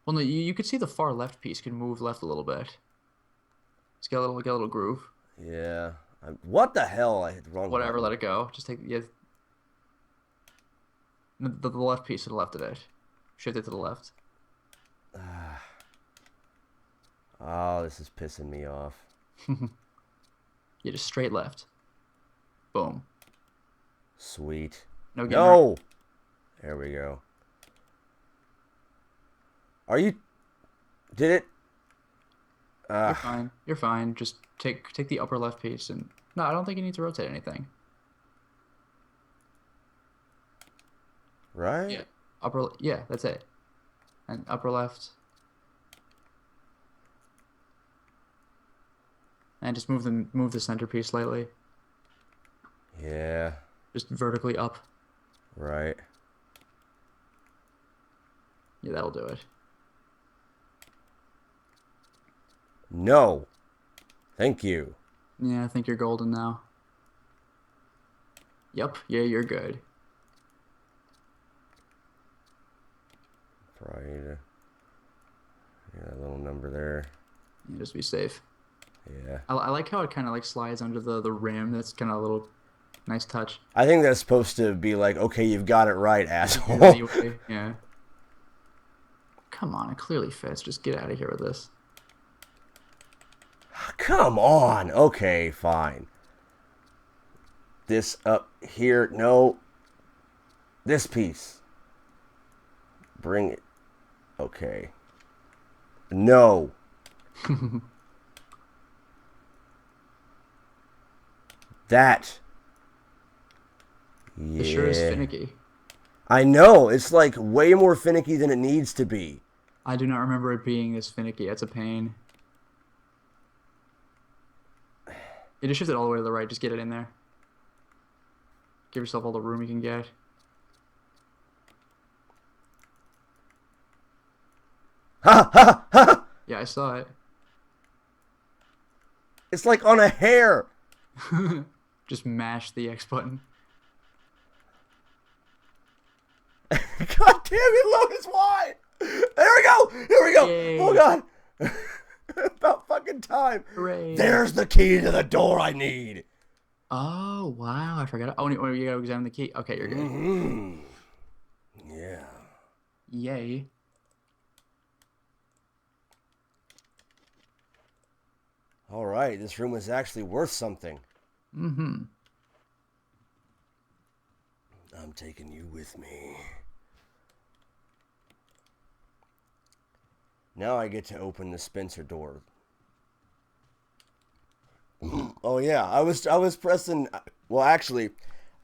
Well, no, you could see the far left piece can move left a little bit. It's got a little groove. Yeah. What the hell? I hit the wrong Whatever, button. let it go. Just take the left piece to the left of it. Shift it to the left. Oh, this is pissing me off. Yeah, just straight left. Boom. Sweet. No getting around. No! There we go. Are you... Did it? You're fine. You're fine. Just take the upper left piece and no, I don't think you need to rotate anything. Right? Yeah. Yeah, that's it. And upper left. And just move the centerpiece slightly. Yeah. Just vertically up. Right. Yeah, that'll do it. No. Thank you. Yeah, I think you're golden now. Yep. Yeah, you're good. Probably, yeah, a little number there. Yeah, just be safe. Yeah. I like how it kind of like slides under the rim. That's kind of a little nice touch. I think that's supposed to be like, okay, you've got it right, You do asshole. anyway. Yeah. Come on, it clearly fits. Just get out of here with this. Come on. Okay, fine. This up here. No. This piece. Bring it. Okay. No. That. It sure is Yeah. finicky. I know. It's like way more finicky than it needs to be. I do not remember it being this finicky. That's a pain. You just shift it all the way to the right. Just get it in there. Give yourself all the room you can get. Ha ha ha! Yeah, I saw it. It's like on a hair. Just mash the X button. God damn it, Lotus, why? There we go. Here we go. Yay. Oh, God. About fucking time. Hooray. There's the key to the door I need. Oh, wow. I forgot. Oh, you gotta examine the key. Okay, you're good. Mm-hmm. Yeah. Yay. All right. This room is actually worth something. Mm-hmm. I'm taking you with me. Now I get to open the Spencer door. Oh yeah, I was pressing. Well, actually,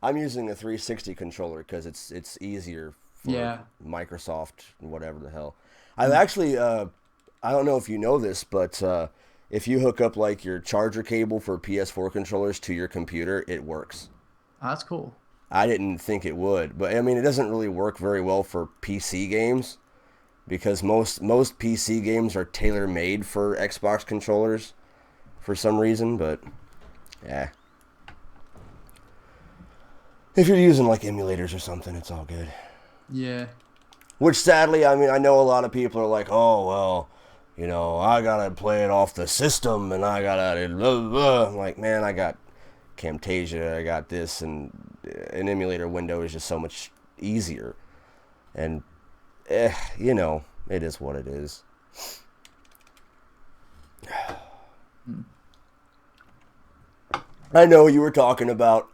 I'm using a 360 controller because it's easier for Microsoft and whatever the hell. I've actually I don't know if you know this, but if you hook up like your charger cable for PS4 controllers to your computer, it works. Oh, that's cool. I didn't think it would, but I mean, it doesn't really work very well for PC games because most PC games are tailor-made for Xbox controllers for some reason, but yeah. If you're using like emulators or something, it's all good. Yeah. Which sadly, I mean, I know a lot of people are like, oh, well, you know, I gotta play it off the system and I gotta blah, blah. I'm like, man, I got Camtasia, I got this, and an emulator window is just so much easier. And, you know, it is what it is. I know you were talking about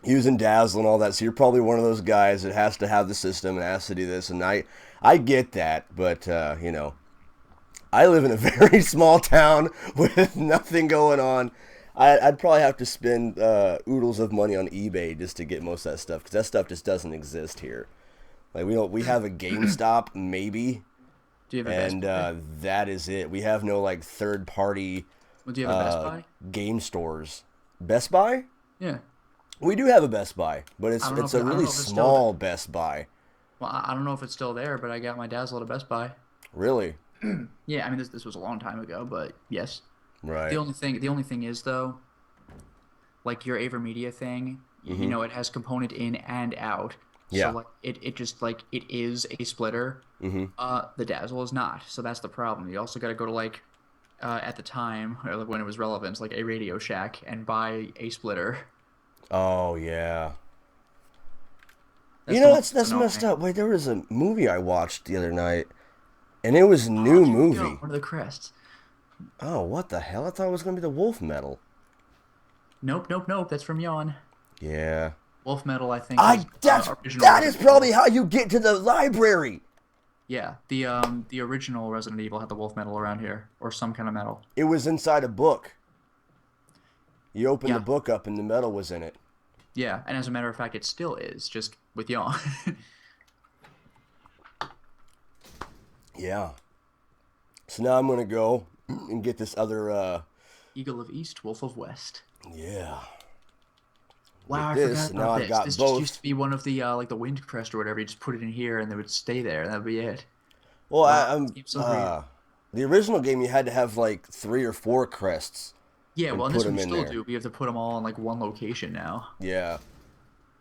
using Dazzle and all that, so you're probably one of those guys that has to have the system and has to do this, and I get that, but, you know, I live in a very small town with nothing going on. I'd probably have to spend oodles of money on eBay just to get most of that stuff, because that stuff just doesn't exist here. Like, we have a GameStop, maybe, Do you have a Best Buy? that is it. We have no, like, third-party Well, do you have a Best Buy? game stores. Best Buy? Yeah. We do have a Best Buy, but I don't know it's if a I don't really know if it's still small Best Buy. Well, I don't know if it's still there, but I got my Dazzle at a Best Buy. Really? Yeah, I mean this was a long time ago, but yes. Right. The only thing is though, like your AverMedia thing, you know, it has component in and out. Yeah. So like it just like it is a splitter. The Dazzle is not. So that's the problem. You also got to go to like at the time or like when it was relevant, like a Radio Shack and buy a splitter. Oh, yeah. That's You the know, one that's annoying. messed up. Wait, there was a movie I watched the other night, and it was a new There we movie. go, one of the crests. Oh, what the hell? I thought it was going to be the Wolf Metal. Nope. That's from Yawn. Yeah. Wolf Metal, I think. Is, original That is Resident probably Evil. how you get to the library. Yeah, the original Resident Evil had the wolf metal around here, or some kind of metal. It was inside a book. You opened Yeah. the book up and the metal was in it. Yeah, and as a matter of fact, it still is, just with Yawn. Yeah. So now I'm going to go and get this other, Eagle of East, Wolf of West. yeah. Wow, I Get this, forgot now about I've this. got This both. just used to be one of the like the wind crest or whatever. You just put it in here and they would stay there, and that'd be it. Well, Wow, I'm, seems so weird. the original game you had to have like 3 or 4 crests Yeah, and well, in put this one them you in still there. do, but you have to put them all in like one location now. Yeah.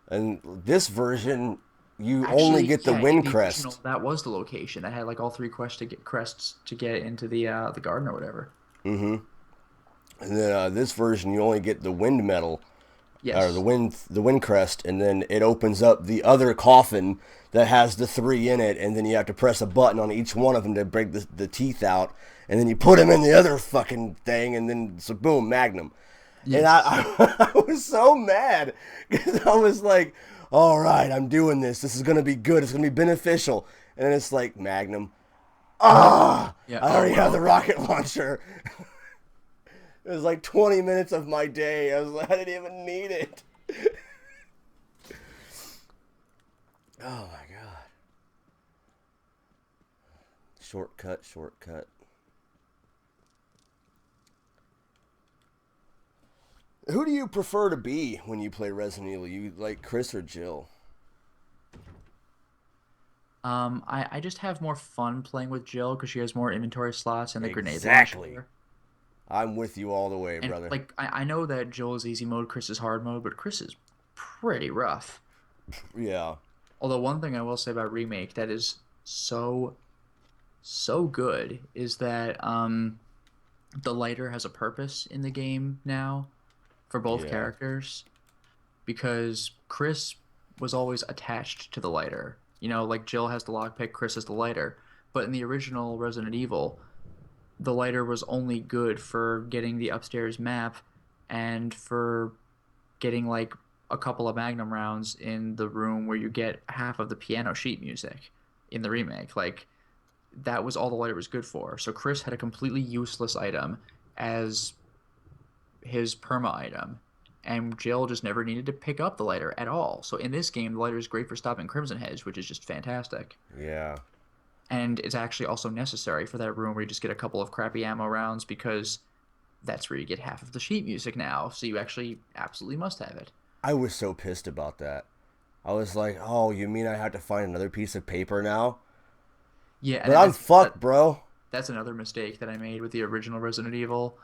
And this version, you only Actually, get the yeah, in wind the original, crest. that was the location. That had like all three crests to get into the garden or whatever. Mm-hmm. And then this version, you only get the wind medal, or Yes. the wind crest, and then it opens up the other coffin that has the three in it, and then you have to press a button on each one of them to break the teeth out, and then you put them in the other fucking thing, and then so boom, magnum. And Yes. I was so mad because I was like, all right, I'm doing this. This is going to be good. It's going to be beneficial. And then it's like, Magnum. Ah, Yeah. I Oh already have well. the rocket launcher. It was like 20 minutes of my day. I was like, I didn't even need it. Oh my god. Shortcut, shortcut. Who do you prefer to be when you play Resident Evil? You like Chris or Jill? I just have more fun playing with Jill because she has more inventory slots and the grenade Exactly. launcher. I'm with you all the way, And brother. like I know that Jill is easy mode, Chris is hard mode, but Chris is pretty rough. Yeah. Although one thing I will say about Remake that is so good is that the lighter has a purpose in the game now for both Yeah. characters because Chris was always attached to the lighter. You know, like Jill has the lockpick, Chris has the lighter. But in the original Resident Evil, the lighter was only good for getting the upstairs map and for getting like a couple of magnum rounds in the room where you get half of the piano sheet music in the remake. Like that was all the lighter was good for. So Chris had a completely useless item as his perma item, and Jill just never needed to pick up the lighter at all. So in this game, the lighter is great for stopping Crimson Heads, which is just fantastic. Yeah. And it's actually also necessary for that room where you just get a couple of crappy ammo rounds because that's where you get half of the sheet music now. So you actually absolutely must have it. I was so pissed about that. I was like, oh, you mean I have to find another piece of paper now? Yeah, But and I'm fucked, bro. that's another mistake that I made with the original Resident Evil.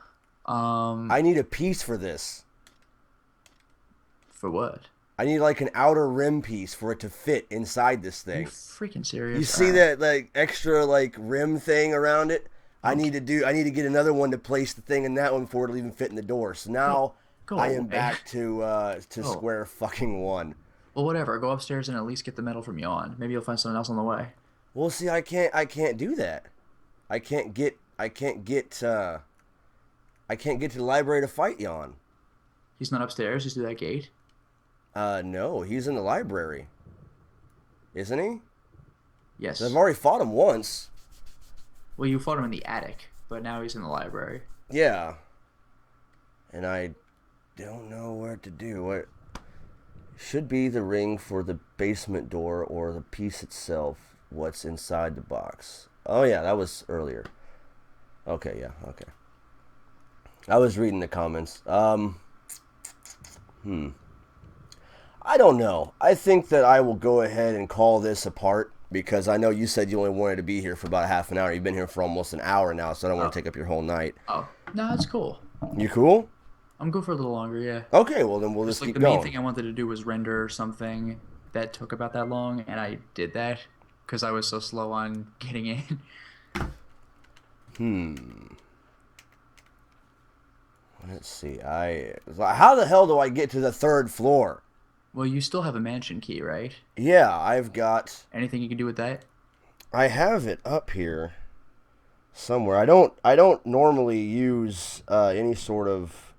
I need a piece for this. For what? I need like an outer rim piece for it to fit inside this Are you thing. freaking You serious? All see right. that like extra like rim thing around it? I Oh, need to get another one to place the thing in that one before it'll even fit in the door. So go now go I am away. back to Oh, square fucking one. well, whatever. Go upstairs and at least get the medal from Yawn. Maybe you'll find something else on the way. Well, see, I can't do that. I can't get to the library to fight Yon. He's not upstairs. He's through that gate. No, he's in the library, isn't he? 'Cause I've Yes. already fought him once. Well, you fought him in the attic, but now he's in the library. Yeah, and I don't know where to do. What should be the ring for the basement door or the piece itself? What's inside the box? Oh yeah, that was earlier. Okay, yeah, okay. I was reading the comments. I don't know. I think that I will go ahead and call this apart because I know you said you only wanted to be here for about half an hour. You've been here for almost an hour now, so I don't want Oh, to take up your whole night. oh, no, that's cool. You cool? I'm good for a little longer. Yeah. Okay, well then we'll Just just like keep the main going. thing I wanted to do was render something that took about that long, and I did that because I was so slow on getting in. Let's see. How the hell do I get to the third floor? Well, you still have a mansion key, right? Yeah, I've got. Anything you can do with that? I have it up here somewhere. I don't normally use any sort of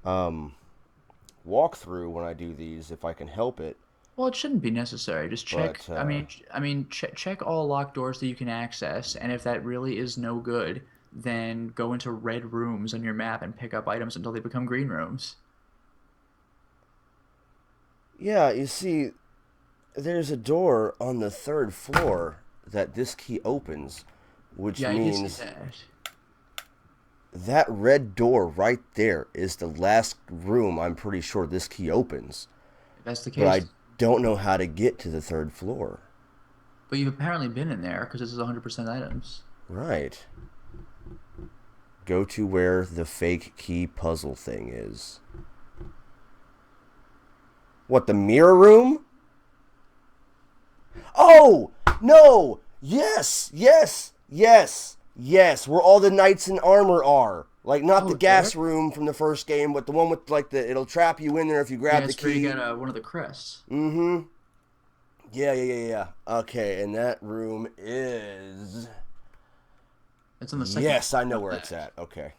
walkthrough when I do these if I can help it. Well, it shouldn't be necessary. Just check. But Check all locked doors that you can access, and if that really is no good, then go into red rooms on your map and pick up items until they become green rooms. yeah, you see, there's a door on the third floor that this key opens, which Yeah, I can see means that. that red door right there is the last room I'm pretty sure this key opens. If that's the But I case, don't know how to get to the third floor. but you've apparently been in there because this is 100% items. Right. Go to where the fake key puzzle thing is. What, the mirror room? Oh! No! Yes! Yes! Yes! Yes! Where all the knights in armor are. Like, not the gas room from the first game, but the one with, like, it'll trap you in there if you grab the key. Yeah, it's where you got one of the crests. Mm-hmm. Yeah. Okay, and that room is... It's on the second. Yes, I know where it's at. Okay.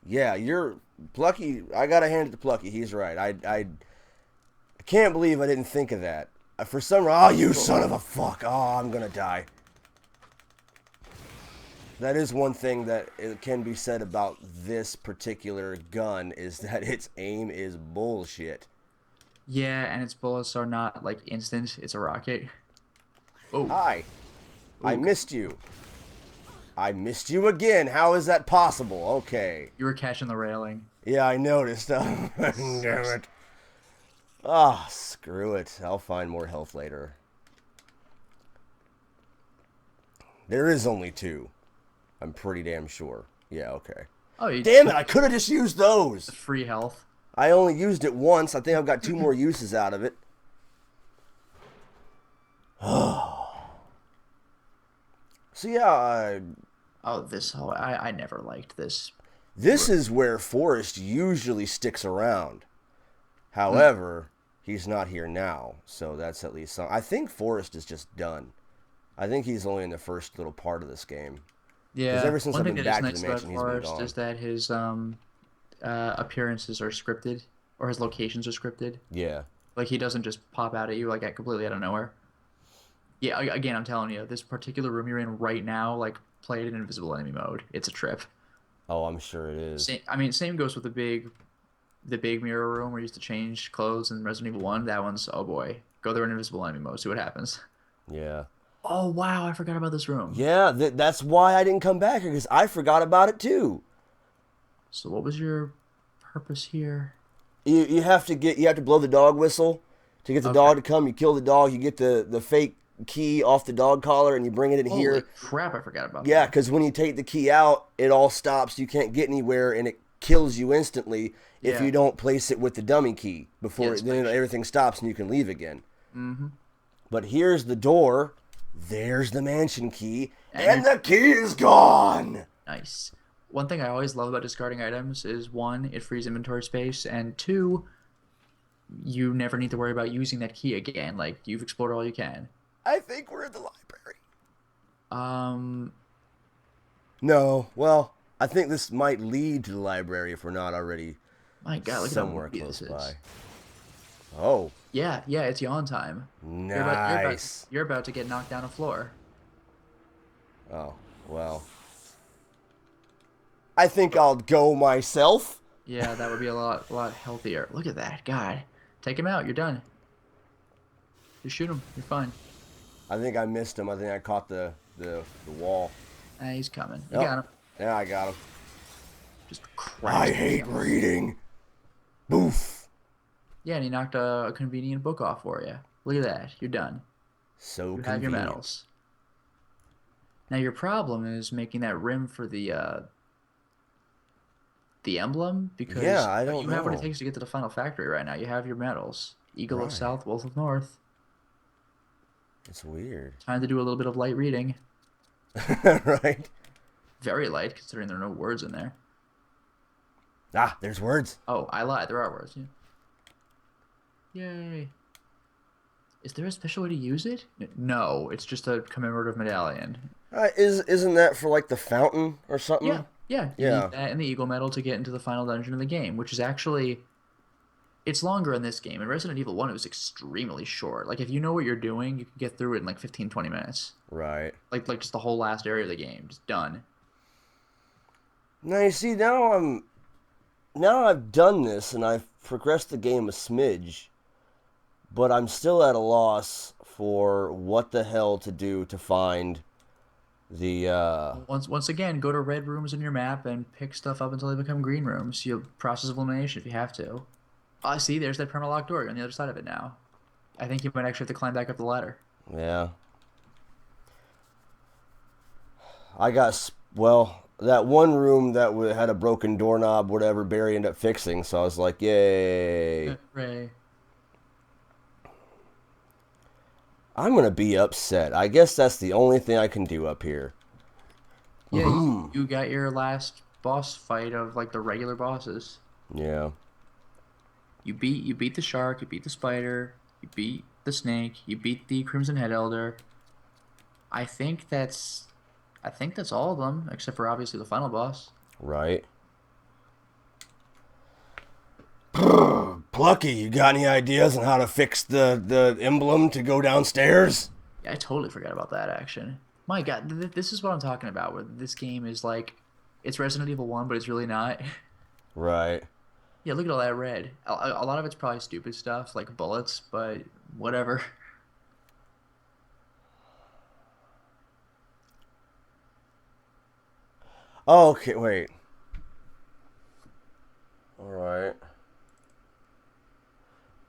Yeah, you're... Plucky, I gotta hand it to Plucky. He's right. I can't believe I didn't think of that. For some reason... Oh, you son of a fuck. Oh, I'm gonna die. That is one thing that it can be said about this particular gun, is that its aim is bullshit. Yeah, and its bullets are not, like, instant. It's a rocket. Oh. Hi. I missed you. I missed you again. How is that possible? Okay. You were catching the railing. Yeah, I noticed. Damn it. Ah, screw it. I'll find more health later. There is only 2. I'm pretty damn sure. Yeah, okay. Oh, you damn it, I could have just used those. Free health. I only used it once. I think I've got 2 more uses out of it. So yeah, I never liked this. This is where Forrest usually sticks around. However, he's not here now, so that's at least some. I think Forrest is just done. I think he's only in the first little part of this game. Yeah, ever since one I've thing been that is back to nice the about mansion, he's been Forrest gone. is that his appearances are scripted, or his locations are scripted. Yeah. Like, he doesn't just pop out at you, like, completely out of nowhere. Yeah, again, I'm telling you, this particular room you're in right now, like, play it in invisible enemy mode. It's a trip. Oh, I'm sure it is. Same goes with the big mirror room where you used to change clothes in Resident Evil 1. That one's, oh boy. Go there in invisible enemy mode, see what happens. Yeah. Oh, wow, I forgot about this room. Yeah, that's why I didn't come back here, because I forgot about it too. So what was your purpose here? You have to blow the dog whistle to get the dog to come. You kill the dog, you get the fake key off the dog collar, and you bring it in here. Holy crap, I forgot about that. Yeah, because when you take the key out, it all stops. You can't get anywhere, and it kills you instantly if you don't place it with the dummy key before then everything stops and you can leave again. Mm-hmm. But here's the door. There's the mansion key, and the key is gone. Nice. One thing I always love about discarding items is, 1, it frees inventory space, and 2, you never need to worry about using that key again. Like, you've explored all you can. I think we're in the library. No. Well, I think this might lead to the library if we're not already my God, look somewhere at how close this by. is. Oh. Yeah, it's yawn time. Nice. You're about to get knocked down a floor. Oh, well. I think I'll go myself. Yeah, that would be a lot healthier. Look at that. God. Take him out. You're done. Just shoot him. You're fine. I think I missed him. I think I caught the wall. He's coming. You got him. Yeah, I got him. Just crap. I hate reading. Boof. Yeah, and he knocked a convenient book off for you. Look at that. You're done. So you convenient. have your medals. Now your problem is making that rim for the emblem, because you have what it takes to get to the final factory right now. You have your medals. Eagle of South, Wolf of North. It's weird. Time to do a little bit of light reading. Right? Very light, considering there are no words in there. Ah, there's words. Oh, I lied. There are words. Yeah. Yay. Is there a special way to use it? No, it's just a commemorative medallion. Isn't that for, like, the fountain or something? Yeah. You need that and the Eagle Medal to get into the final dungeon of the game, which is actually... It's longer in this game. In Resident Evil 1, it was extremely short. Like, if you know what you're doing, you can get through it in, like, 15, 20 minutes. Right. Like just the whole last area of the game. Just done. Now, you see, now I've done this, and I've progressed the game a smidge, but I'm still at a loss for what the hell to do to find the, Once again, go to red rooms in your map and pick stuff up until they become green rooms. You'll process of elimination if you have to. See, there's that perma-locked door. You're on the other side of it now. I think you might actually have to climb back up the ladder. Yeah. I got... Well, that one room that had a broken doorknob, whatever, Barry ended up fixing. So I was like, yay. Ray. I'm going to be upset. I guess that's the only thing I can do up here. Yeah, you got your last boss fight of like the regular bosses. Yeah. You beat the shark, you beat the spider, you beat the snake, you beat the Crimson Head Elder. I think that's I think that's all of them, except for obviously the final boss. Right. Plucky, you got any ideas on how to fix the emblem to go downstairs? Yeah, I totally forgot about that action. My God, this is what I'm talking about. Where this game is like, it's Resident Evil 1, but it's really not. Right. Yeah, look at all that red. A lot of it's probably stupid stuff like bullets, but whatever. Oh, okay, wait. All right.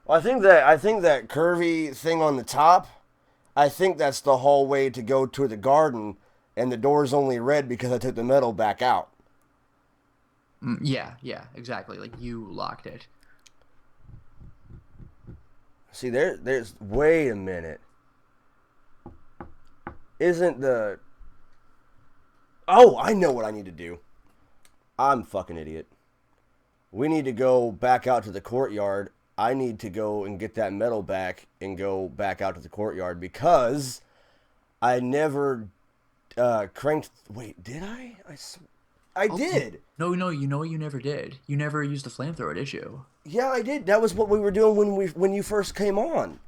Well, I think that curvy thing on the top, I think that's the hallway to go to the garden, and the door's only red because I took the metal back out. Yeah, exactly. Like you locked it. See, there's. Wait a minute. Isn't the. Oh, I know what I need to do. I'm a fucking idiot. We need to go back out to the courtyard. I need to go and get that metal back and go back out to the courtyard because I never cranked. Wait, did I? I Oh, did. no, you know what you never did? You never used the flamethrower, did you? Yeah, I did. That was what we were doing when you first came on.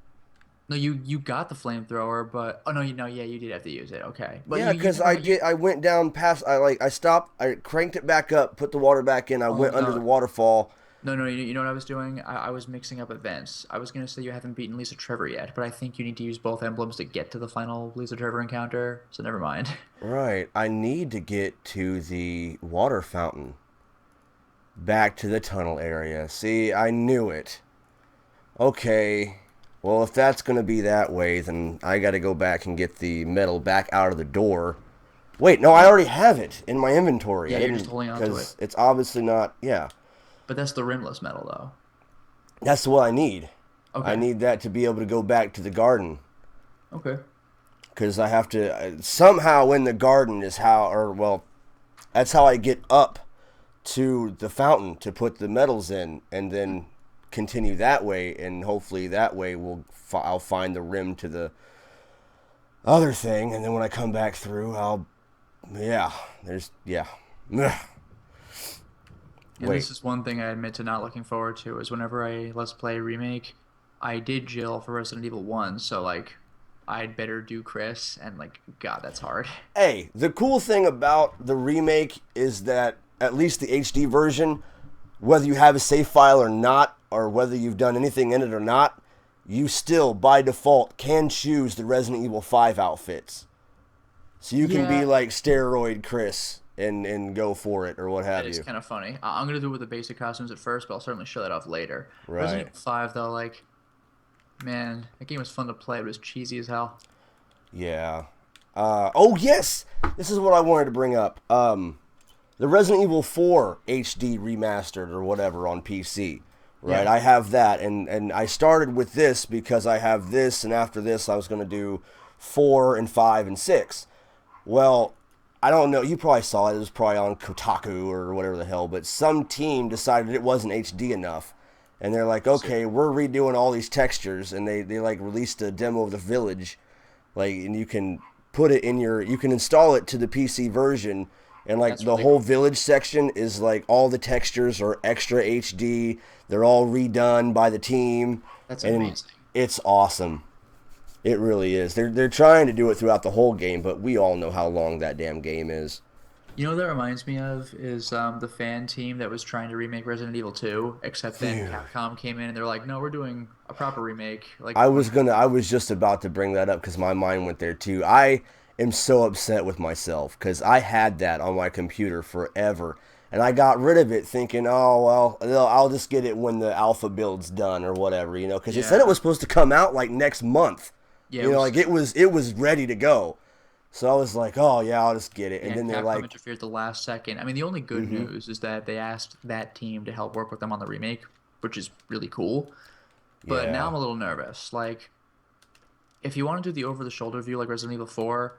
No, you got the flamethrower, but oh no, yeah, you did have to use it. Okay, but Yeah, because I did. I went down past. I stopped. I cranked it back up. Put the water back in. I Oh went under the no, waterfall. no, you know what I was doing? I was mixing up events. I was gonna say you haven't beaten Lisa Trevor yet, but I think you need to use both emblems to get to the final Lisa Trevor encounter. So never mind. Right. I need to get to the water fountain. Back to the tunnel area. See, I knew it. Okay. Well, if that's going to be that way, then I got to go back and get the metal back out of the door. Wait, no, I already have it in my inventory. Yeah, I you're didn't just holding on to because it. it's obviously not. Yeah, But that's the rimless metal, though. that's what I need. I Okay. need that to be able to go back to the garden Okay. because I have to somehow in the garden is how, or well, that's how I get up to the fountain to put the metals in, and then continue that way, and hopefully that way I'll find the rim to the other thing, and then when I come back through, yeah. Ugh. And Wait, this is one thing I admit to not looking forward to is whenever I Let's Play remake, I did Jill for Resident Evil 1, so like I'd better do Chris and like God, that's hard. hey, the cool thing about the remake is that at least the HD version, whether you have a save file or not, or whether you've done anything in it or not, you still, by default, can choose the Resident Evil 5 outfits. So you can be Yeah, like steroid Chris and go for it or what that have is you. kind of funny. I'm gonna do it with the basic costumes at first, but I'll certainly show that off later. Resident Right. Evil 5 though, like man, that game was fun to play, but it was cheesy as hell. Yeah. Oh, yes! This is what I wanted to bring up. The Resident Evil 4 HD remastered or whatever on PC. Right? Yeah. I have that, and I started with this because I have this, and after this I was going to do 4 and 5 and 6. Well, I don't know. You probably saw it. It was probably on Kotaku or whatever the hell. But some team decided it wasn't HD enough. And they're like, okay, we're redoing all these textures. And they like released a demo of the village. Like, and you can put it in you can install it to the PC version. And like That's the really whole cool. village section is like all the textures are extra HD. They're all redone by the team. That's And amazing. it's awesome. It really is. They're trying to do it throughout the whole game, but we all know how long that damn game is. You know what that reminds me of is the fan team that was trying to remake Resident Evil 2, except then Phew. Capcom came in and they're like, no, we're doing a proper remake. Like, I was just about to bring that up because my mind went there too. I am so upset with myself because I had that on my computer forever, and I got rid of it thinking, oh well, I'll just get it when the alpha build's done or whatever, because it said it yeah, was supposed to come out like next month. yeah, it Like was it was ready to go. So I was like, oh yeah, I'll just get it. And Yeah, then they're Capcom like, interfered at the last second. I mean, the only good mm-hmm, news is that they asked that team to help work with them on the remake, which is really cool. But now yeah. I'm a little nervous. Like, if you want to do the over-the-shoulder view like Resident Evil 4,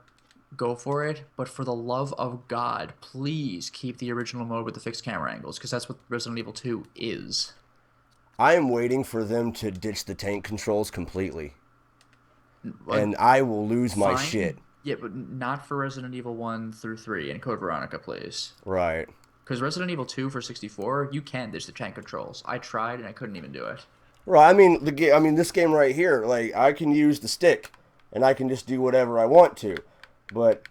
go for it. But for the love of God, please keep the original mode with the fixed camera angles, because that's what Resident Evil 2 is. I am waiting for them to ditch the tank controls completely, Like, and I will lose my shit. fine, yeah, but not for Resident Evil 1 through 3 and Code Veronica, please. Right. Because Resident Evil 2 for 64, you can ditch the tank controls. I tried and I couldn't even do it. Right. I mean, I mean, this game right here, like, I can use the stick, and I can just do whatever I want to. But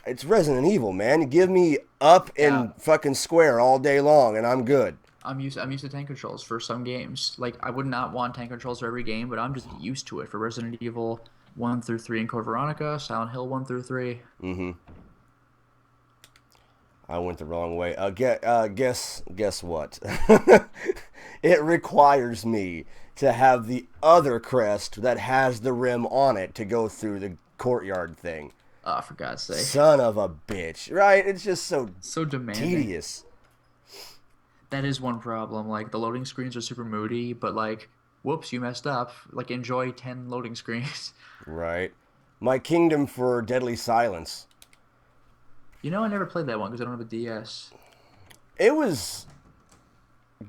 it's Resident Evil, man. Give me up Yeah, and fucking square all day long, and I'm good. I'm used to tank controls for some games. Like, I would not want tank controls for every game, but I'm just used to it for Resident Evil 1 through 3 and Code Veronica, Silent Hill 1 through 3. Mm-hmm. I went the wrong way. Guess what? It requires me to have the other crest that has the rim on it to go through the courtyard thing. Oh, for God's sake. Son of a bitch. Right? It's just so So demanding. tedious. That is one problem. Like, the loading screens are super moody, but like, whoops, you messed up. Like, enjoy 10 loading screens. Right. My kingdom for Deadly Silence. You know, I never played that one because I don't have a DS. It was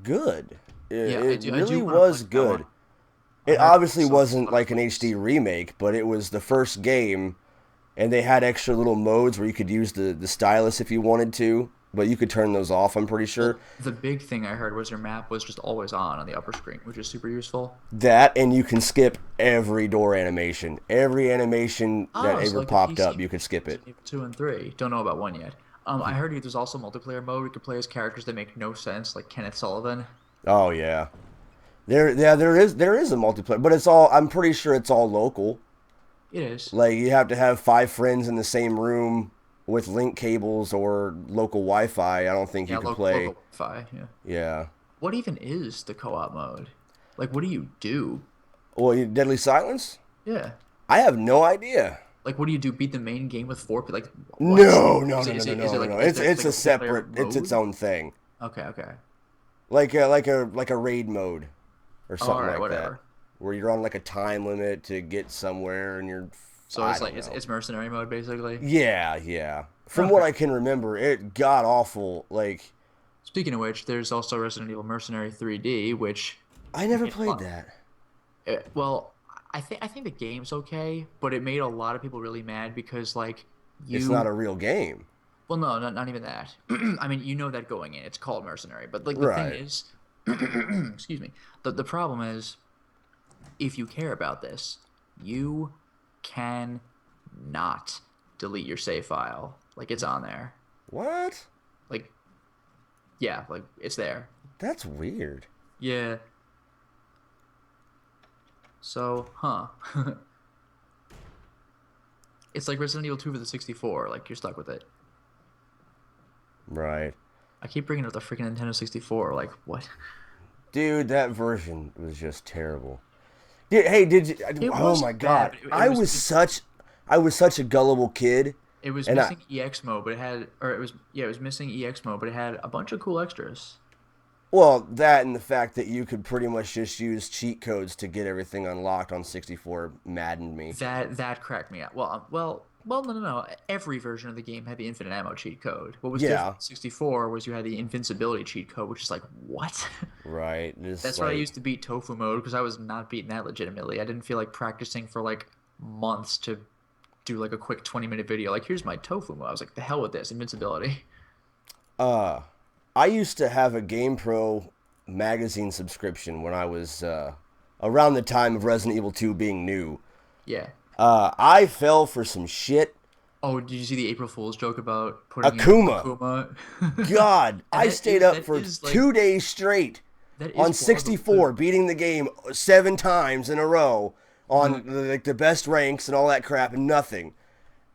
good. Yeah, It I really do want to was play that good. one. I It heard obviously so wasn't lot of like an HD praise. remake, but it was the first game, and they had extra little modes where you could use the stylus if you wanted to, but you could turn those off, I'm pretty sure. Well, the big thing I heard was your map was just always on the upper screen, which is super useful. That, and you can skip every door animation. Every animation that Oh, so ever like the popped up, PC you could skip it. Resident Evil 2 and 3. Don't know about 1 yet. I heard there's also multiplayer mode. We could play as characters that make no sense, like Kenneth Sullivan. Oh yeah. There is a multiplayer, but it's all, I'm pretty sure it's all local. It is. Like, you have to have 5 friends in the same room with link cables or local Wi-Fi. I don't think Yeah, you could local, play. local Wi-Fi. Yeah. Yeah. What even is the co-op mode? Like, what do you do? Well, Deadly Silence? Yeah. I have no idea. Like, what do you do? Beat the main game with 4 people? Like, what? No, no, Is no, it, no, is no, it, is no, it no, like, no. is there, It's like a a multiplayer separate. It's its mode? own thing. Okay, okay. Like a raid mode or Oh, something all right, like that, whatever. where you're on like a time limit to get somewhere, and you're. So I it's don't like know. it's mercenary mode basically. Yeah, yeah. From what Okay. I can remember, it got awful. Like, Speaking of which, there's also Resident Evil Mercenary 3D, which I never made a played lot. that. Well, I think the game's okay, but it made a lot of people really mad because like It's not you, a real game. well, no, not even that. I mean, you know that going in, it's called Mercenary, but like the thing Right. is, excuse me, the problem is, if you care about this, you can not delete your save file. Like it's on there. What? Like yeah, like it's there. That's weird. Yeah. So, huh. It's like Resident Evil 2 for the 64. Like, you're stuck with it. Right. I keep bringing up the freaking Nintendo 64. Like, what? Dude, that version was just terrible. Hey, did you? It Oh was my bad, God, but I was such a gullible kid, it was and I missing EX mode, but it had, or it was missing EX mode, but it had a bunch of cool extras. well, that and the fact that you could pretty much just use cheat codes to get everything unlocked on 64 maddened me. That cracked me up. No. Every version of the game had the infinite ammo cheat code. What was Yeah, different in 64 was you had the invincibility cheat code, which is like, what? right. Just That's why I used to beat Tofu mode because I was not beating that legitimately. I didn't feel like practicing for like months to do like a quick 20-minute video. Like, here's my Tofu mode. I was like, the hell with this invincibility. uh, I used to have a GamePro magazine subscription when I was around the time of Resident Evil 2 being new. Yeah. I fell for some shit. Oh, did you see the April Fool's joke about putting in Akuma. Akuma? God, And I stayed up that for is like 2 days straight that on is plausible 64, too. beating the game 7 times in a row on Mhm. like the best ranks and all that crap, and nothing.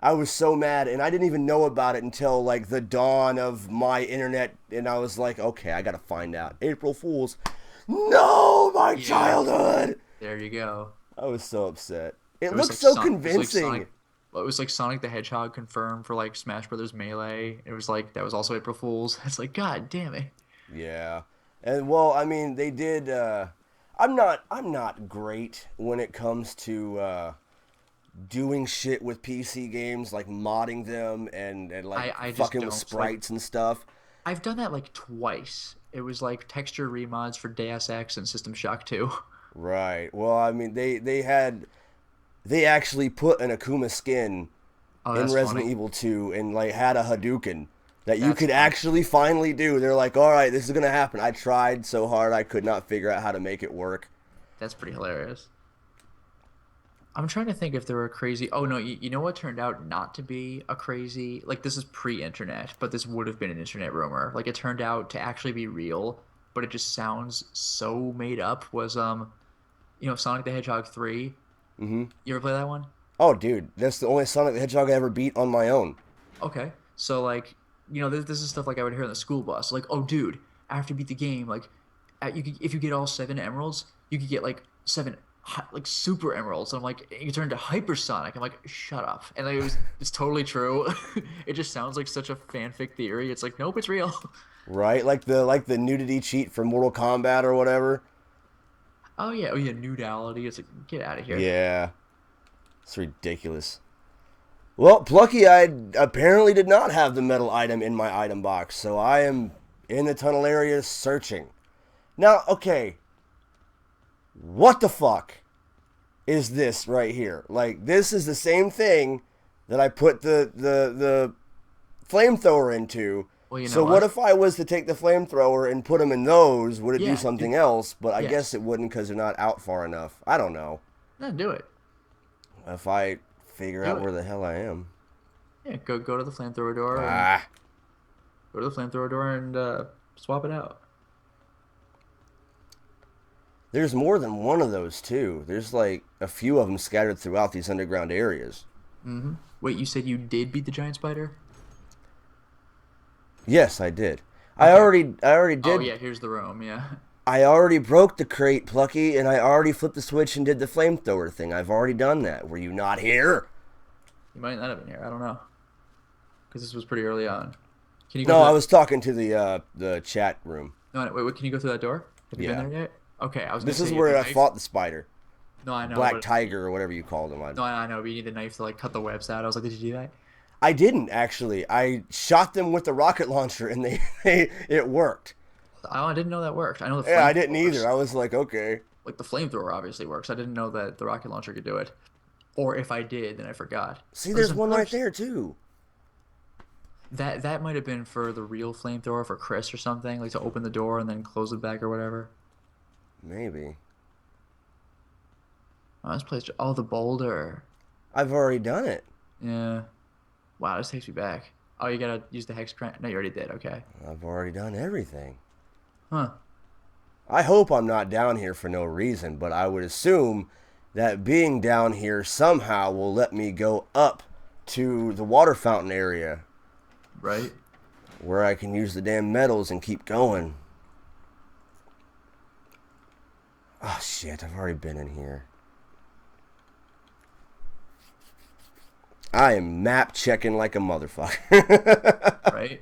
I was so mad, and I didn't even know about it until like the dawn of my internet, and I was like, okay, I gotta find out. April Fools. No, my Yeah. childhood. There you go. I was so upset. It It was looked like so Son- it was like convincing. Sonic. it was like Sonic the Hedgehog confirmed for like Smash Brothers Melee. It was like that was also April Fool's. It's like God damn it. Yeah. And well, I mean, they did I'm not great when it comes to doing shit with PC games, like modding them and like I just fucking with don't like. sprites and stuff. I've done that like twice. It was like texture remods for Deus Ex and System Shock 2. Right. Well, I mean, they actually put an Akuma skin Oh, in that's Resident funny. Evil 2 and like had a Hadouken that you That's could funny. actually finally do. They're like, "All right, this is going to happen." I tried so hard I could not figure out how to make it work. That's pretty hilarious. I'm trying to think if there were crazy. Oh no, you know what turned out not to be a crazy. Like this is pre-internet, but this would have been an internet rumor. Like it turned out to actually be real, but it just sounds so made up. Was Sonic the Hedgehog 3. Mhm. You ever play that one? Oh, dude, that's the only Sonic the Hedgehog I ever beat on my own. Okay. So like, this is stuff like I would hear on the school bus. Like, oh, dude, after you beat the game, like, if you get all 7 emeralds, you could get like seven like super emeralds. And I'm like, you turn to hypersonic. I'm like, shut up. And like, it's totally true. It just sounds like such a fanfic theory. It's like, nope, it's real. Right? Like the nudity cheat from Mortal Kombat or whatever. Oh yeah, nudality. It's like, get out of here. Yeah. It's ridiculous. Well, Plucky, I apparently did not have the metal item in my item box, so I am in the tunnel area searching. Now, okay, what the fuck is this right here? Like, this is the same thing that I put the flamethrower into. Well, you know So what what? if I was to take the flamethrower and put them in those? Would it do Yeah, something else? But I guess yes. it wouldn't because they're not out far enough. I don't know. No, do it. If I figure Do out it. where the hell I am. Yeah, go to the flamethrower door and Ah. go to the flamethrower door and swap it out. There's more than one of those too. There's like a few of them scattered throughout these underground areas. Mm-hmm. Wait, you said you did beat the giant spider? Yes, I did. Okay. I already Oh did. yeah, here's the room. Yeah. I already broke the crate, Plucky, and I already flipped the switch and did the flamethrower thing. I've already done that. Were you not here? You might not have been here. I don't know. Because this was pretty early on. Can you go No, through I that? was talking to the chat room. No, wait. Can you go through that door? Have you been Yeah. there yet? Okay, I was gonna This is say you have where the I knife. fought the spider, No, I know, black but tiger or whatever you called him. no, I know, but you need the knife to like cut the webs out. I was like, did you do that? I didn't actually. I shot them with the rocket launcher and it worked. Oh, I didn't know that worked. I know the Yeah, I didn't either. flamethrowers. I was like, okay. Like the flamethrower obviously works. I didn't know that the rocket launcher could do it. Or if I did, then I forgot. See, There's there's some one right others. there too. That might have been for the real flamethrower for Chris or something, like to open the door and then close it back or whatever. Maybe. Oh, this place. Oh, the boulder. I've already done it. Yeah. Wow, this takes me back. Oh, you gotta use the hex crank. No, you already did. Okay. I've already done everything. Huh. I hope I'm not down here for no reason, but I would assume that being down here somehow will let me go up to the water fountain area Right. where I can use the damn metals and keep going. Oh shit, I've already been in here. I am map checking like a motherfucker. Right.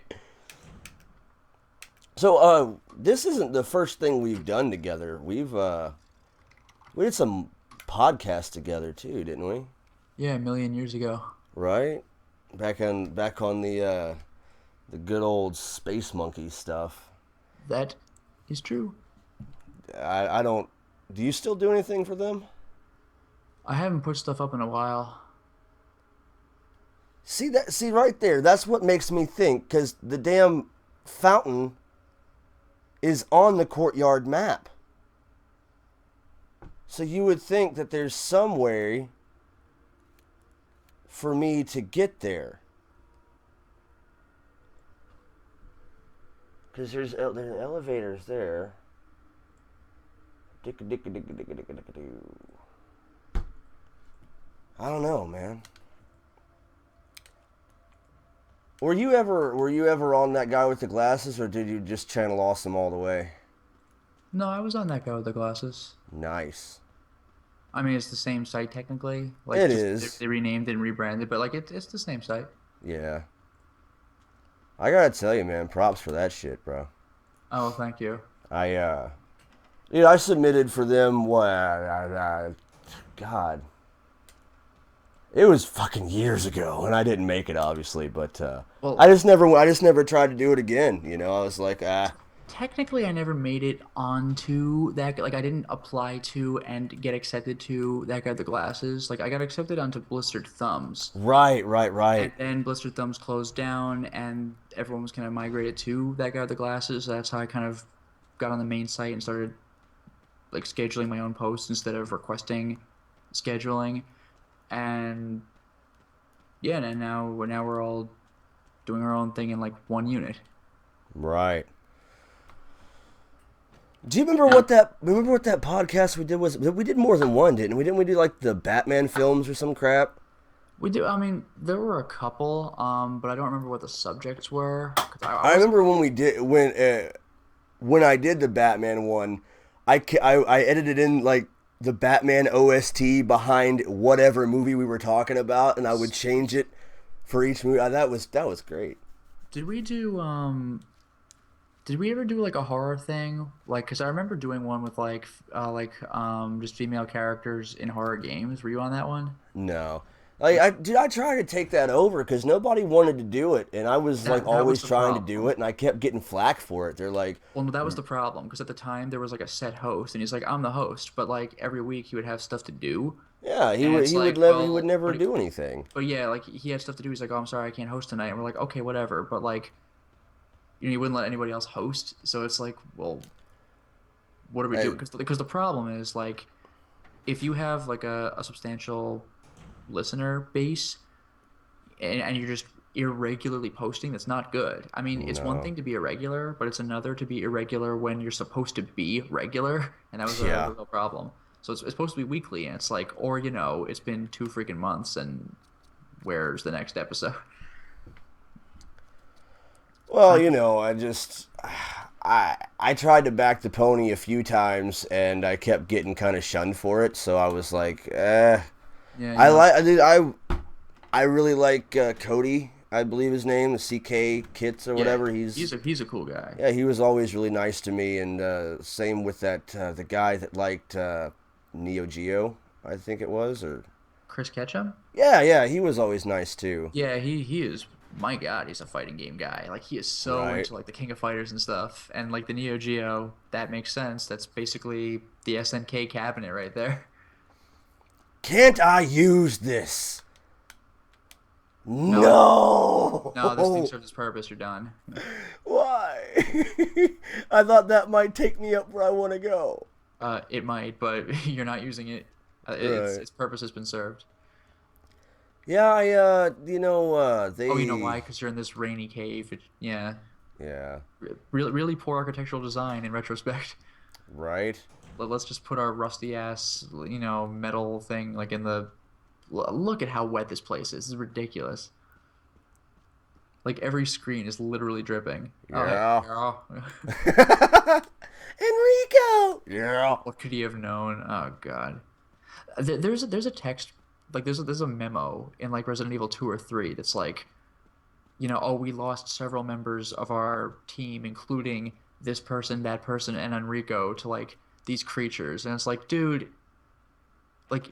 So, this isn't the first thing we've done together. We did some podcasts together too, didn't we? Yeah, a million years ago. Right? Back on the good old Space Monkey stuff. That is true. I don't. Do you still do anything for them? I haven't put stuff up in a while. See right there. That's what makes me think, because the damn fountain is on the courtyard map. So you would think that there's some way for me to get there. Because there's elevators there. I don't know, man. Were you ever on that guy with the glasses, or did you just channel awesome all the way? No, I was on that guy with the glasses. Nice. I mean, it's the same site technically. Like, It just is. they renamed and rebranded, but like it's the same site. Yeah. I gotta tell you, man, props for that shit, bro. Oh, thank you. I I submitted for them. What? God, it was fucking years ago, and I didn't make it, obviously. But Well, I just never tried to do it again. You know, I was like, technically, I never made it onto that. Like, I didn't apply to and get accepted to that guy with the glasses. Like, I got accepted onto Blistered Thumbs, right, right, and right, then Blistered Thumbs closed down, and everyone was kind of migrated to that guy with the glasses. So that's how I kind of got on the main site and started like scheduling my own posts instead of requesting scheduling. And yeah, and now we're all doing our own thing in like one unit. right. Do you remember Now, what that podcast we did was? We did more than one, didn't we? Didn't we do like the Batman films or some crap? we do. I mean, there were a couple, but I don't remember what the subjects were because I I wasn't. remember when I did the Batman one, I edited in like the Batman OST behind whatever movie we were talking about, and I would change it for each movie. That was great. Did we do? Did we ever do like a horror thing? Like, because I remember doing one with just female characters in horror games. Were you on that one? No, like I tried to take that over because nobody wanted to do it, and I was like That was always the trying to do problem. it, and I kept getting flack for it. They're like, Well, no, that was the problem because at the time there was like a set host, and he's like, "I'm the host," but like every week he would have stuff to do, yeah, and it's like, he would well, never do anything. but yeah, like he had stuff to do. He's like, "Oh, I'm sorry, I can't host tonight." And we're like, "Okay, whatever," but like, he wouldn't let anybody else host, so it's like, well, what are we doing? I, Because the problem is like, if you have like a substantial listener base and you're just irregularly posting, that's not good. I mean, it's one no, thing to be irregular, but it's another to be irregular when you're supposed to be regular, and that was yeah. a real problem. So it's supposed to be weekly, and it's like, or it's been 2 freaking months, and where's the next episode? Well, I you mean, know, I tried to back the pony a few times and I kept getting kind of shunned for it, so I was like, yeah, I like I really like Cody, I believe his name, the CK Kits or yeah, whatever. He's he's a cool guy. yeah, he was always really nice to me, and same with that the guy that liked Neo Geo, I think it was, or Chris Ketchum? yeah, yeah, he was always nice too. Yeah, he is. My God, he's a fighting game guy. Like he is so Right. into like the King of Fighters and stuff, and like the Neo Geo. That makes sense. That's basically the SNK cabinet right there. Can't I use this? No, No. no, this thing serves its purpose. You're done. Why? I thought that might take me up where I want to go. It might, but you're not using it. Right. Its purpose has been served. Yeah, you know, Oh, you know they, why? Because you're in this rainy cave. Yeah, yeah, really, really poor architectural design in retrospect. right. Let's just put our rusty ass, metal thing like in the. Look at how wet this place is. This is ridiculous. Like every screen is literally dripping. Oh, hey, Yeah. yeah. Enrico. Yeah. What could he have known? Oh God. There's a text like there's a memo in like Resident Evil 2 or 3 that's like, oh, we lost several members of our team, including this person, that person, and Enrico to like these creatures, and it's like, dude, like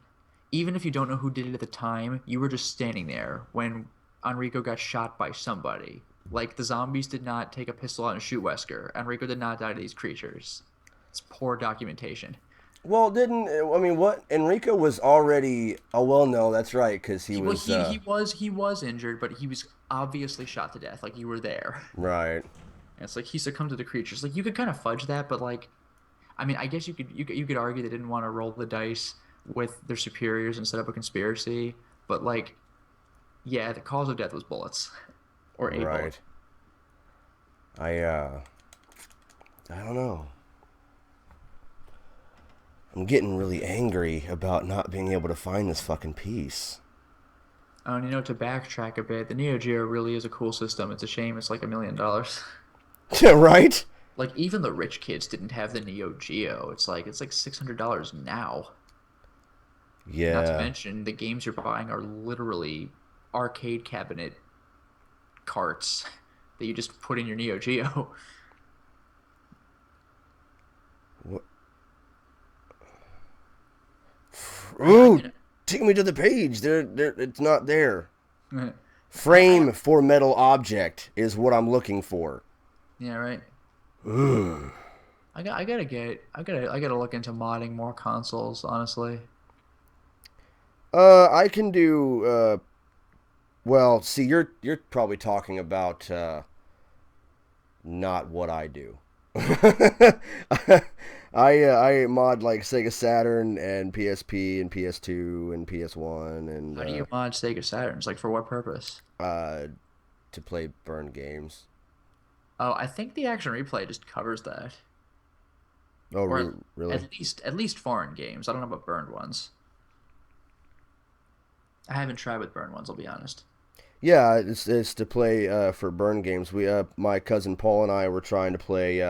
even if you don't know who did it at the time, you were just standing there when Enrico got shot by somebody. Like the zombies did not take a pistol out and shoot Wesker. Enrico did not die to these creatures. It's poor documentation. Well, didn't I mean what? Enrico was already. Oh well, no, that's right, because he He well, was. he was injured, but he was obviously shot to death. Like you were there. Right. And it's like he succumbed to the creatures. Like you could kind of fudge that, but like, I mean, I guess you could argue they didn't want to roll the dice with their superiors and set up a conspiracy. But like, yeah, the cause of death was bullets, or a bullet. Right. I don't know. I'm getting really angry about not being able to find this fucking piece. And to backtrack a bit, the Neo Geo really is a cool system. It's a shame it's like $1 million. Yeah, right? Like even the rich kids didn't have the Neo Geo. It's like $600 now. Not to Yeah. mention, the games you're buying are literally arcade cabinet carts that you just put in your Neo Geo. What? I Ooh, can. take me to the page. It's not there. I Frame for metal object is what I'm looking for. yeah, right. I gotta look into modding more consoles, honestly. I can do. Well, see, you're probably talking about not what I do. I mod like Sega Saturn and PSP and PS2 and PS1 and How do you mod Sega Saturns? Like for what purpose? uh, to play burn games. Oh, I think the Action Replay just covers that. Oh, Or really? at least foreign games. I don't know about burned ones. I haven't tried with burned ones, I'll be honest. Yeah, it's to play for burn games. We my cousin Paul and I were trying to play.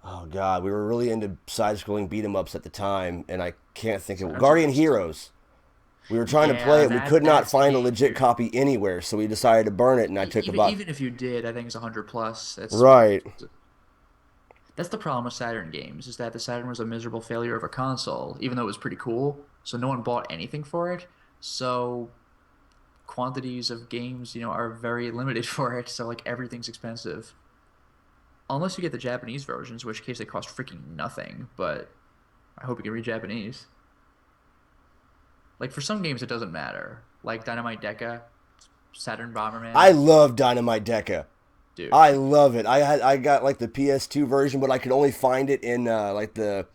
Oh God, we were really into side-scrolling beat 'em ups at the time, and I can't think of Saturns are Guardian just Heroes. We were trying to play yeah, it. We could not that's the find a game legit here. copy anywhere, so we decided to burn it. And I took about Even if you did, I think it's 100 plus. right. That's the problem with Saturn games, is that the Saturn was a miserable failure of a console, even though it was pretty cool. So no one bought anything for it. So quantities of games, are very limited for it. So like everything's expensive. Unless you get the Japanese versions, in which case they cost freaking nothing. But I hope you can read Japanese. Like for some games, it doesn't matter. Like Dynamite Deca, Saturn I Bomberman, love Dynamite Deca. dude. I love it. I got like the PS2 version, but I could only find it in like the.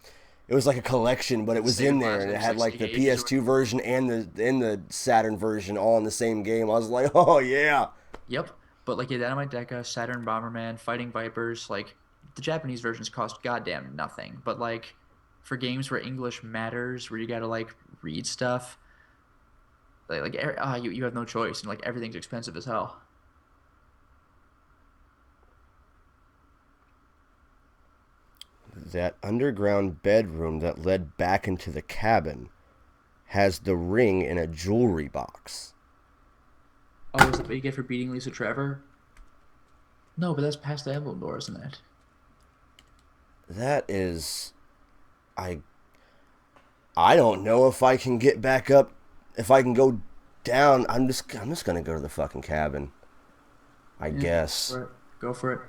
It was like a collection, but it was Sega in there, and Classic, it just had like like Sega the Ages or PS2 version and the Saturn version all in the same game. I was like, oh yeah. Yep. But like yeah, Dynamite Deca, Saturn Bomberman, Fighting Vipers, like the Japanese versions cost goddamn nothing. But like for games where English matters, where you gotta like read stuff, you have no choice, and like everything's expensive as hell. That underground bedroom that led back into the cabin has the ring in a jewelry box. Oh, is that what you get for beating Lisa Trevor? No, but that's past the Emblem door, isn't it? That is, I I don't know if I can get back up. If I can go down, I'm just gonna go to the fucking cabin. I Yeah, guess. for it. Go for it.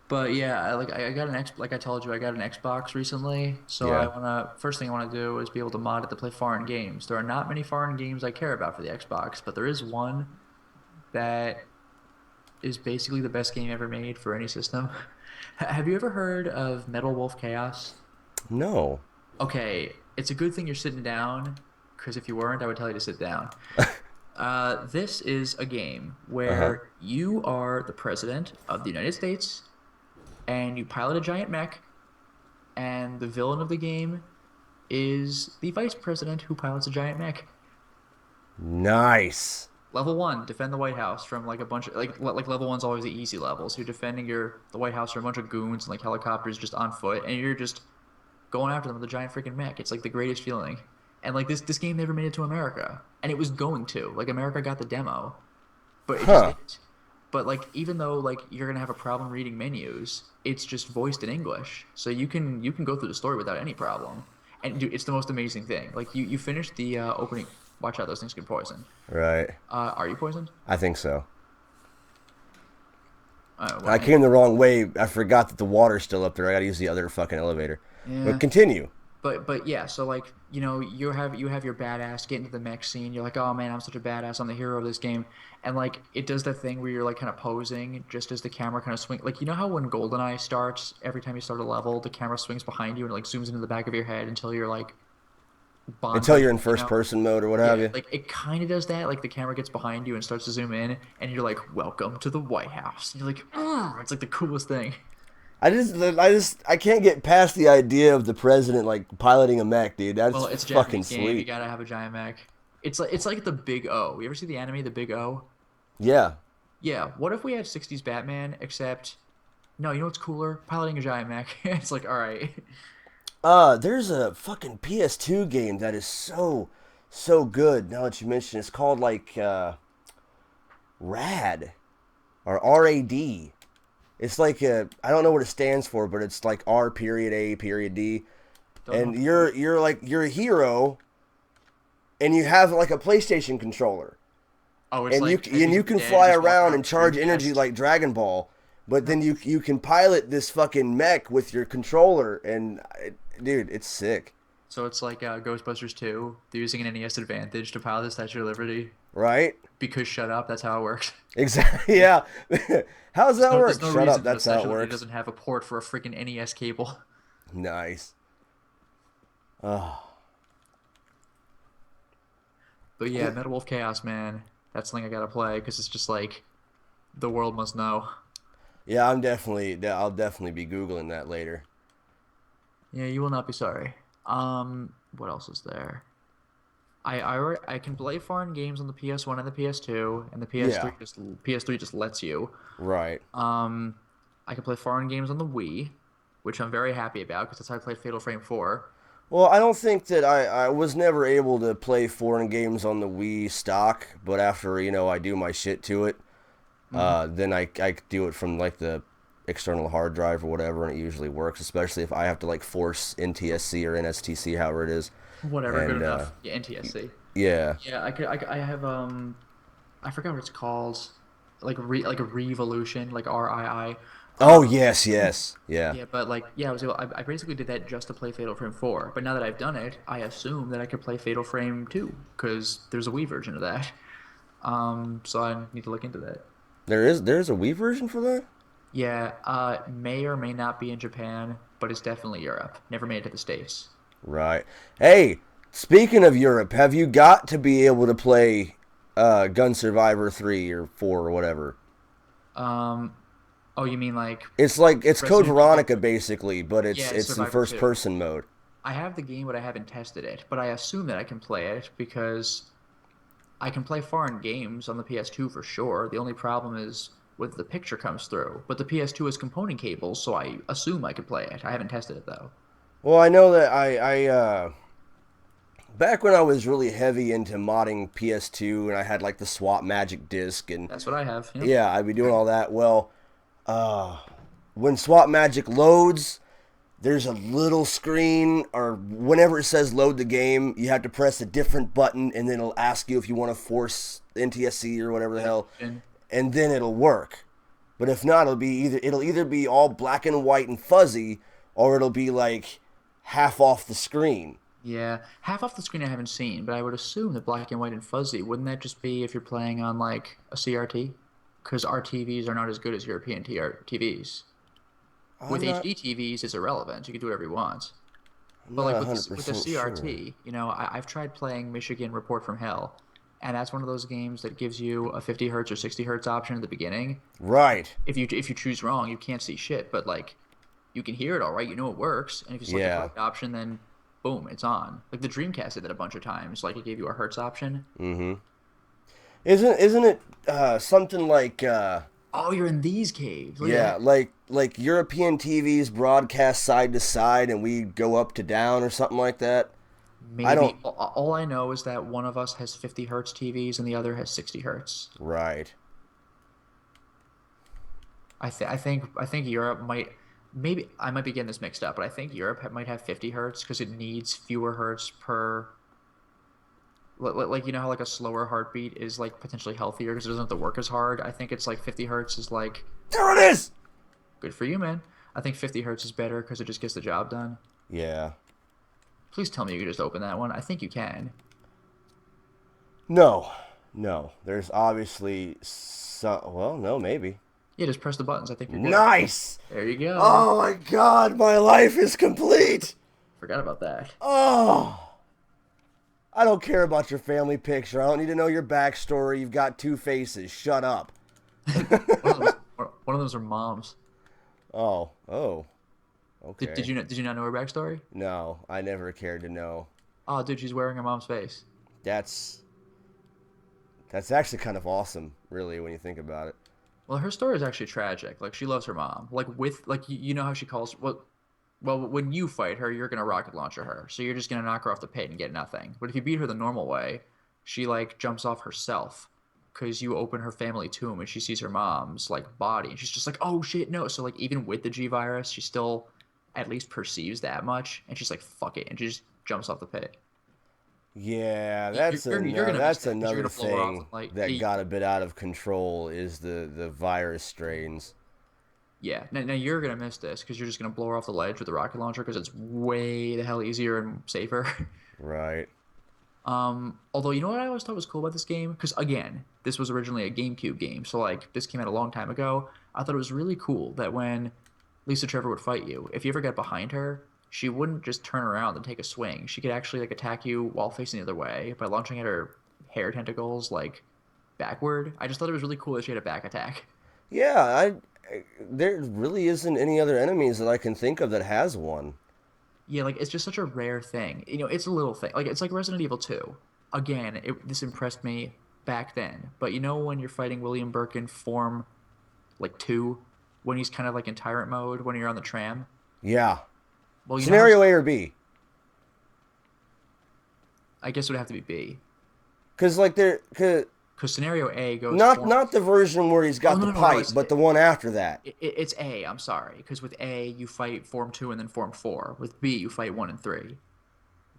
But yeah, I got an X like I told you, I got an Xbox recently, so I Yeah. wanna first thing I wanna do is be able to mod it to play foreign games. There are not many foreign games I care about for the Xbox, but there is one that is basically the best game ever made for any system. Have you ever heard of Metal Wolf Chaos? No. Okay, it's a good thing you're sitting down, because if you weren't, I would tell you to sit down. This is a game Uh huh. where you are the president of the United States and you pilot a giant mech, and the villain of the game is the vice president who pilots a giant mech. Nice. Level one, defend the White House from like a bunch of like level one's always the easy level. So you're defending the White House from a bunch of goons and like helicopters just on foot, and you're just going after them with a giant freaking mech. It's like the greatest feeling. And like this game never made it to America, and it was going to. Like America got the demo, but it just Huh. didn't. But like even though like you're gonna have a problem reading menus, it's just voiced in English, so you can go through the story without any problem. And dude, it's the most amazing thing. Like you finish the opening. Watch out, those things can poison. Right. Are you poisoned? I think so. Well, I came the wrong way. I forgot that the water's still up there. I gotta use the other fucking elevator. But yeah. continue. But yeah, so like you have your badass get into the mech scene. You're like, oh man, I'm such a badass. I'm the hero of this game, and like it does that thing where you're like kind of posing just as the camera kind of swing. Like you know how when GoldenEye starts, every time you start a level, the camera swings behind you and it like zooms into the back of your head until you're like Until bonded. you're in first person mode or what have Yeah, you. like it kind of does that. Like the camera gets behind you and starts to zoom in, and you're like, welcome to the White House. And you're like, it's like the coolest thing. I can't get past the idea of the president like piloting a mech, dude. That's Well, it's a fucking Japanese game. You sweet. gotta have a giant mech. It's like the Big O. You ever see the anime The Big O? Yeah. Yeah. What if we had 60s Batman, except no, you know what's cooler? Piloting a giant mech. It's like, all right. There's a fucking PS2 game that is so good. Now that you mention it, it's called like Rad or RAD. It's like I don't know what it stands for, but it's like R period A period D, Don't know. and you're a hero, and you have like a PlayStation controller, Oh, it's and like you your can dad fly just walk around around and with charge a energy Dreamcast. like Dragon Ball, but then you can pilot this fucking mech with your controller, and dude, it's sick, So it's like Ghostbusters 2. They're using an NES Advantage to pilot the Statue of Liberty. right? Because shut up, that's how it works. Exactly. Yeah. How does that There's work? no Shut up. reason the That's how Statue it of Liberty works. doesn't have a port for a freaking NES cable. Nice. Oh, But yeah, Metal Wolf Chaos, man, that's something I gotta play because it's just like the world must know. yeah. I'll definitely be googling that later. Yeah, you will not be sorry. What else is there? I can play foreign games on the PS1 and the PS2, and the Yeah. PS3 just lets you. Right. Um, I can play foreign games on the Wii, which I'm very happy about because that's how I played Fatal Frame 4. Well, I don't think that I was never able to play foreign games on the Wii stock, but after I do my shit to it, Hmm. then I do it from like the external hard drive or whatever, and it usually works. Especially if I have to like force NTSC or NSTC, however it is, Whatever, good and enough. Yeah, NTSC. yeah. Yeah, I have I forgot what it's called, like a Revolution, like RII. Oh Um, yes, yes, yeah. yeah, but like yeah, I basically did that just to play Fatal Frame 4. But now that I've done it, I assume that I could play Fatal Frame 2 because there's a Wii version of that. So I need to look into that. There's a Wii version for that. Yeah, may or may not be in Japan, but it's definitely Europe. Never made it to the States. Right. Hey, speaking of Europe, have you got to be able to play Gun Survivor 3 or 4 or whatever? Um, oh, you mean like It's Code Resident Evil? Veronica basically, but Yeah, it's in Survivor first 2. person mode. I have the game, but I haven't tested it. But I assume that I can play it because I can play foreign games on the PS2 for sure. The only problem is whether the picture comes through. But the PS2 has component cables, so I assume I could play it. I haven't tested it though. Well, I know that I back when I was really heavy into modding PS2 and I had like the Swap Magic disc and That's what I have. Yep. yeah, I'd be doing all that. Well, uh when Swap Magic loads, there's a little screen, or whenever it says load the game, you have to press a different button, and then it'll ask you if you want to force NTSC or whatever the hell, and then it'll work. But if not, it'll either be all black and white and fuzzy, or it'll be like half off the screen. Yeah, half off the screen I haven't seen, but I would assume that black and white and fuzzy, wouldn't that just be if you're playing on like a CRT? Because our TVs are not as good as European TVs. With I'm not HD TVs, it's irrelevant. You can do whatever you want. I'm But not like with the 100% sure. CRT, I've tried playing Michigan Report from Hell, and that's one of those games that gives you a 50 hertz or 60 hertz option at the beginning. Right. If you choose wrong, you can't see shit, but like you can hear it all right. You know it works, and if you select the Yeah. correct option, then boom, it's on. Like the Dreamcast did that a bunch of times. Like it gave you a hertz option. Mm-hmm. Isn't it something like Oh, you're in these caves. Look at yeah, that. like European TVs broadcast side to side and we go up to down or something like that? I don't. Maybe all I know is that one of us has 50 hertz TVs and the other has 60 hertz. Right. I think Europe might, maybe I might be getting this mixed up, but I think Europe might have 50 hertz because it needs fewer hertz per, like you know how like a slower heartbeat is like potentially healthier because it doesn't have to work as hard. I think it's like 50 hertz is like There it is. good for you, man. I think 50 hertz is better because it just gets the job done. Yeah. Please tell me you can just open that one. I think you can. No. No. There's obviously some. Well, no, maybe. Yeah, just press the buttons. I think you're good. Nice. There you go. Oh my God, my life is complete. Forgot about that. Oh. I don't care about your family picture. I don't need to know your backstory. You've got two faces. Shut up. One of those are moms. Oh. Oh. Did Okay. did you not know her backstory? No, I never cared to know. Oh, dude, she's wearing her mom's face. That's that's actually kind of awesome, really, when you think about it. Well, her story is actually tragic. Like she loves her mom. Like with like you know how she calls what Well, when you fight her, you're gonna rocket launcher her, so you're just gonna knock her off the pit and get nothing. But if you beat her the normal way, she like jumps off herself because you open her family tomb and she sees her mom's like body and she's just like, oh shit, no. So like even with the G virus, she still at least perceives that much and she's like, fuck it, and she just jumps off the pit. Yeah, You're gonna miss that's that because you're another gonna blow her off and thing like, that got a bit out of control is the virus strains. yeah. Now you're gonna miss this because you're just gonna blow her off the ledge with the rocket launcher because it's way the hell easier and safer. Right. Although you know what I always thought was cool about this game? Because again, this was originally a GameCube game, so like this came out a long time ago. I thought it was really cool that when Lisa Trevor would fight you, if you ever got behind her, she wouldn't just turn around and take a swing. She could actually like attack you while facing the other way by launching at her hair tentacles like backward. I just thought it was really cool that she had a back attack. Yeah, there really isn't any other enemies that I can think of that has one. Yeah, like it's just such a rare thing. You know, it's a little thing. Like it's like Resident Evil 2. Again, this impressed me back then. But you know when you're fighting William Birkin form like 2 when he's kind of like in tyrant mode when you're on the tram? Yeah. Well, you know how Scenario A or B? I guess it would have to be B. Because like cause Cuz scenario A goes not form. not the version where he's Oh got the no, pipe, but the one after that. it's A, I'm sorry. Because with A you fight form 2 and then form 4. With B you fight 1 and 3.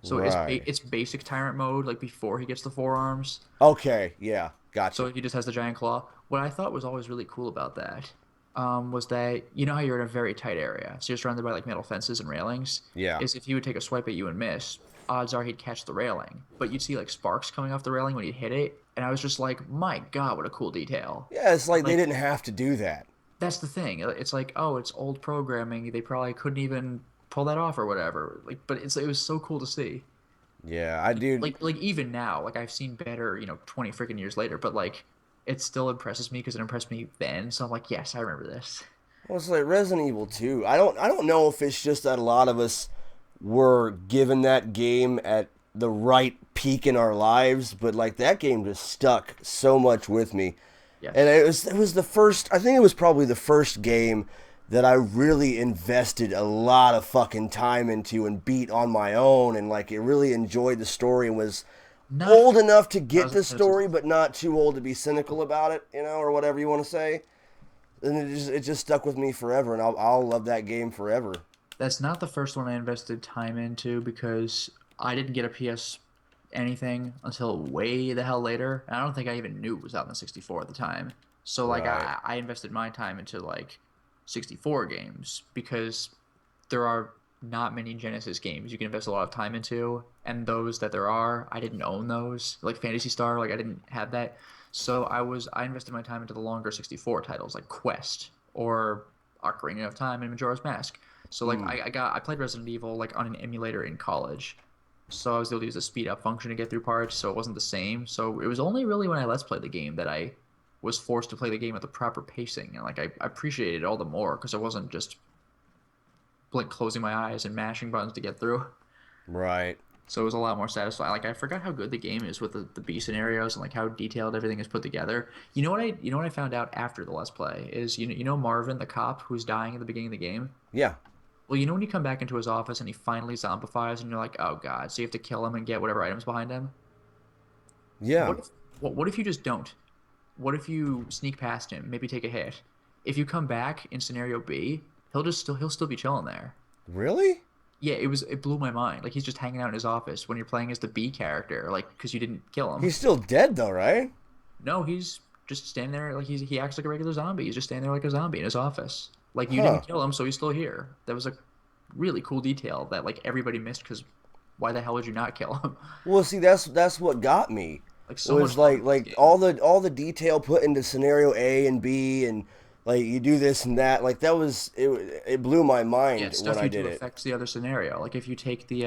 So Right. it's basic tyrant mode like before he gets the forearms. Okay. Yeah. So Gotcha. he just has the giant claw. What I thought was always really cool about that was that you know how you're in a very tight area, so you're surrounded by like metal fences and railings. Yeah. Is if he would take a swipe at you and miss, odds are he'd catch the railing, but you'd see like sparks coming off the railing when he'd hit it, and I was just like, my God, what a cool detail! Yeah. It's like they Like didn't have to do that. that's the thing. It's like, oh, it's old programming. They probably couldn't even pull that off or whatever. Like, but it was so cool to see. Yeah. I do. Like even now, like I've seen better, 20 freaking years later, but like it still impresses me because it impressed me then. So I'm like, yes, I remember this. Well, it's like Resident Evil 2. I don't know if it's just that a lot of us were given that game at the right peak in our lives, but like that game just stuck so much with me. And Yes. it was the first, I think it was probably the first game that I really invested a lot of fucking time into and beat on my own, and like it really enjoyed the story and was Not old enough to that get was, the that was story but not too old to be cynical about it, or whatever you want to say. And it just stuck with me forever, and I'll love that game forever. that's not the first one I invested time into because I didn't get a PS anything until way the hell later. And I don't think I even knew it was out in the 64 at the time. So like Right. I invested my time into like 64 games because there are not many Genesis games you can invest a lot of time into, and those that there are, I didn't own those. Like Phantasy Star, like I didn't have that. So I invested my time into the longer 64 titles like Quest or Ocarina of Time and Majora's Mask. So like Hmm. I played Resident Evil like on an emulator in college. So I was able to use the speed up function to get through parts, so it wasn't the same. So it was only really when I let's play the game that I was forced to play the game at the proper pacing, and like I appreciated it all the more because I wasn't just like closing my eyes and mashing buttons to get through. Right. So it was a lot more satisfying. Like I forgot how good the game is with the B scenarios and like how detailed everything is put together. You know what I found out after the Let's Play is you know Marvin the cop who's dying at the beginning of the game. Yeah. Well, you know when you come back into his office and he finally zombifies and you're like, oh god, so you have to kill him and get whatever items behind him. Yeah. What if what if you just don't? What if you sneak past him, maybe take a hit? If you come back in scenario B, he'll still be chilling there. Really? Yeah, it blew my mind. Like he's just hanging out in his office when you're playing as the B character, like because you didn't kill him. He's still dead though, right? No, he's just standing there like he acts like a regular zombie. He's just standing there like a zombie in his office. Like you didn't Huh. kill him, so he's still here. That was a really cool detail that like everybody missed because why the hell would you not kill him? Well, see, that's what got me. Like It so much was love in this like game. all the detail put into scenario A and B, and like you do this and that. Like that was it blew my Yeah, mind when stuff I you do did it. affects the other scenario. Like if you take the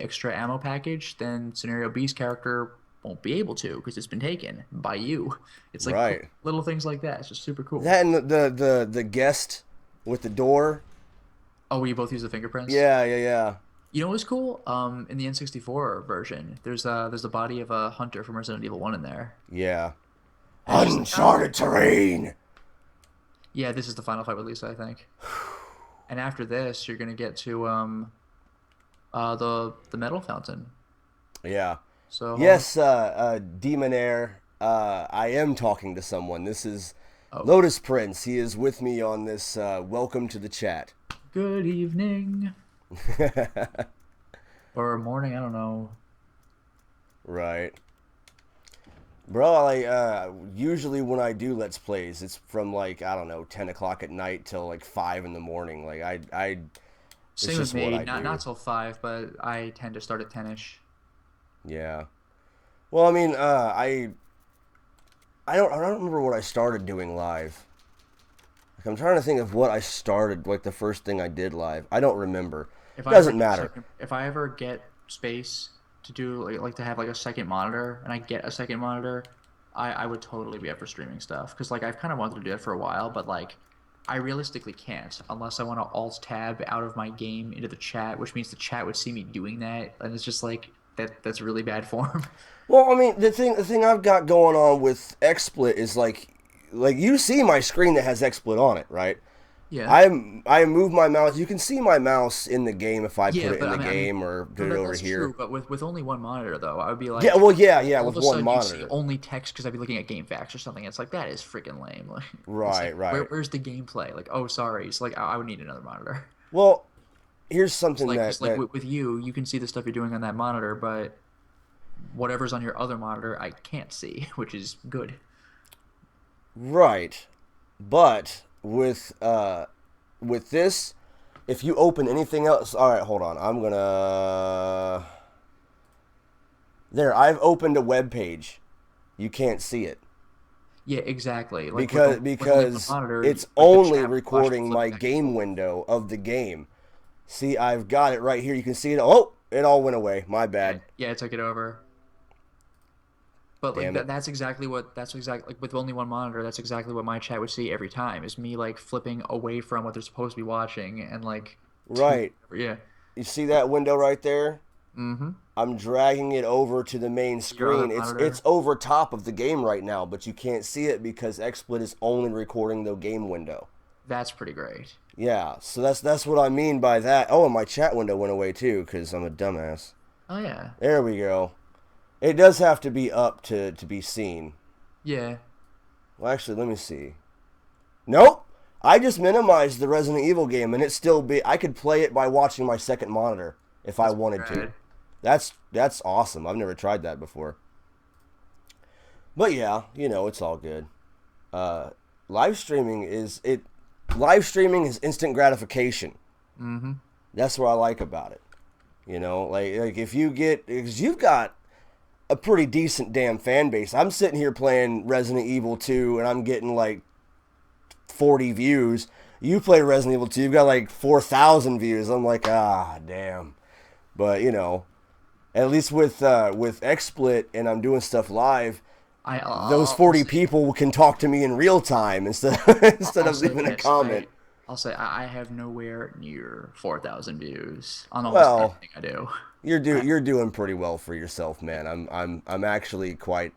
extra ammo package, then scenario B's character won't be able to because it's been taken by you. It's like Right. little things like that. It's just super cool. That and the guest with the door. Oh, we both use the fingerprints. Yeah, yeah, yeah. You know what was cool? In the N64 version, there's the body of a hunter from Resident Evil 1 in there. Yeah. And it's just like, oh, Uncharted terrain. yeah, this is the final fight with Lisa, I think. and after this, you're gonna get to the metal fountain. Yeah. So hold on. Yes, Demonair. I am talking to someone. This is Oh, Lotus Prince. He is with me on this. Welcome to the chat. good evening or morning. I don't know. Right. Bro, usually when I do Let's Plays, it's from like, I don't know, 10 o'clock at night till like 5 in the morning. Like, it's Same with just what me. I Not do. till 5, but I tend to start at 10ish. Yeah. Well, I mean, I don't remember what I started doing live. Like, I'm trying to think of what I started, like the first thing I did live. I don't remember. If I ever Doesn't get a matter. second, if I ever get space to do like to have like a second monitor, and I get a second monitor, I would totally be up for streaming stuff. Because like I've kind of wanted to do it for a while, but like I realistically can't unless I want to alt tab out of my game into the chat, which means the chat would see me doing that, and it's just like that's really bad form. Well, I mean, the thing I've got going on with XSplit is like you see my screen that has XSplit on it, right? Yeah. I move my mouse. You can see my mouse in the game if I put Yeah, it in but the I mean, game or no, put it over that's true. here. But with only one monitor, though, I would be Yeah, like, well, yeah, all with of a one sudden you see monitor. only text because I'd be looking at game facts or something. It's like that is freaking lame. Like, it's like Right, right. where's the gameplay? Like, oh, sorry. It's like I would need another monitor. Well, here's It's something like because like that with you, you can see the stuff you're doing on that monitor, but whatever's on your other monitor, I can't see, which is good. right, but with this, if you open anything else, all right, hold on. I'm gonna there. I've opened a web page. You can't see it. Yeah, exactly. Like because with only one because monitor, it's like the only chat would watch me recording flip my back and game forth. window of the game. See, I've got it right here. You can see it. Oh, it all went away. My Yeah, bad. yeah, I took it over. But like Damn it. that's exactly like with only one monitor, that's exactly what my chat would see every time is me like flipping away from what they're supposed to be watching and like to Right. yeah. You see that window right there? Mm-hmm. I'm dragging it over to the main Your other screen. It's monitor. over top of the game right now, but you can't see it because XSplit is only recording the game window. That's pretty great. Yeah, so that's what I mean by that. Oh, and my chat window went away too because I'm a dumbass. Oh yeah. There we go. It does have to be up to be seen. Yeah. Well, actually, let me see. Nope. I just minimized the Resident Evil game, and it still be. I could play it by watching my second monitor if I That's wanted to. rad. That's awesome. I've never tried that before. But yeah, it's all good. Uh, live streaming is it. Live streaming is instant gratification. Mm-hmm. That's what I like about it. Like if you get, because you've got a pretty decent damn fan base. I'm sitting here playing Resident Evil 2, and I'm getting like 40 views. You play Resident Evil 2, you've got like 4,000 views. I'm like, ah, damn. But at least with XSplit and I'm doing stuff live, those I'll 40 say people can talk to me in real time instead I'll of say leaving a this. comment. I'll say I have nowhere near 4,000 views on almost Well, everything I do. you're doing pretty well for yourself, man. I'm actually quite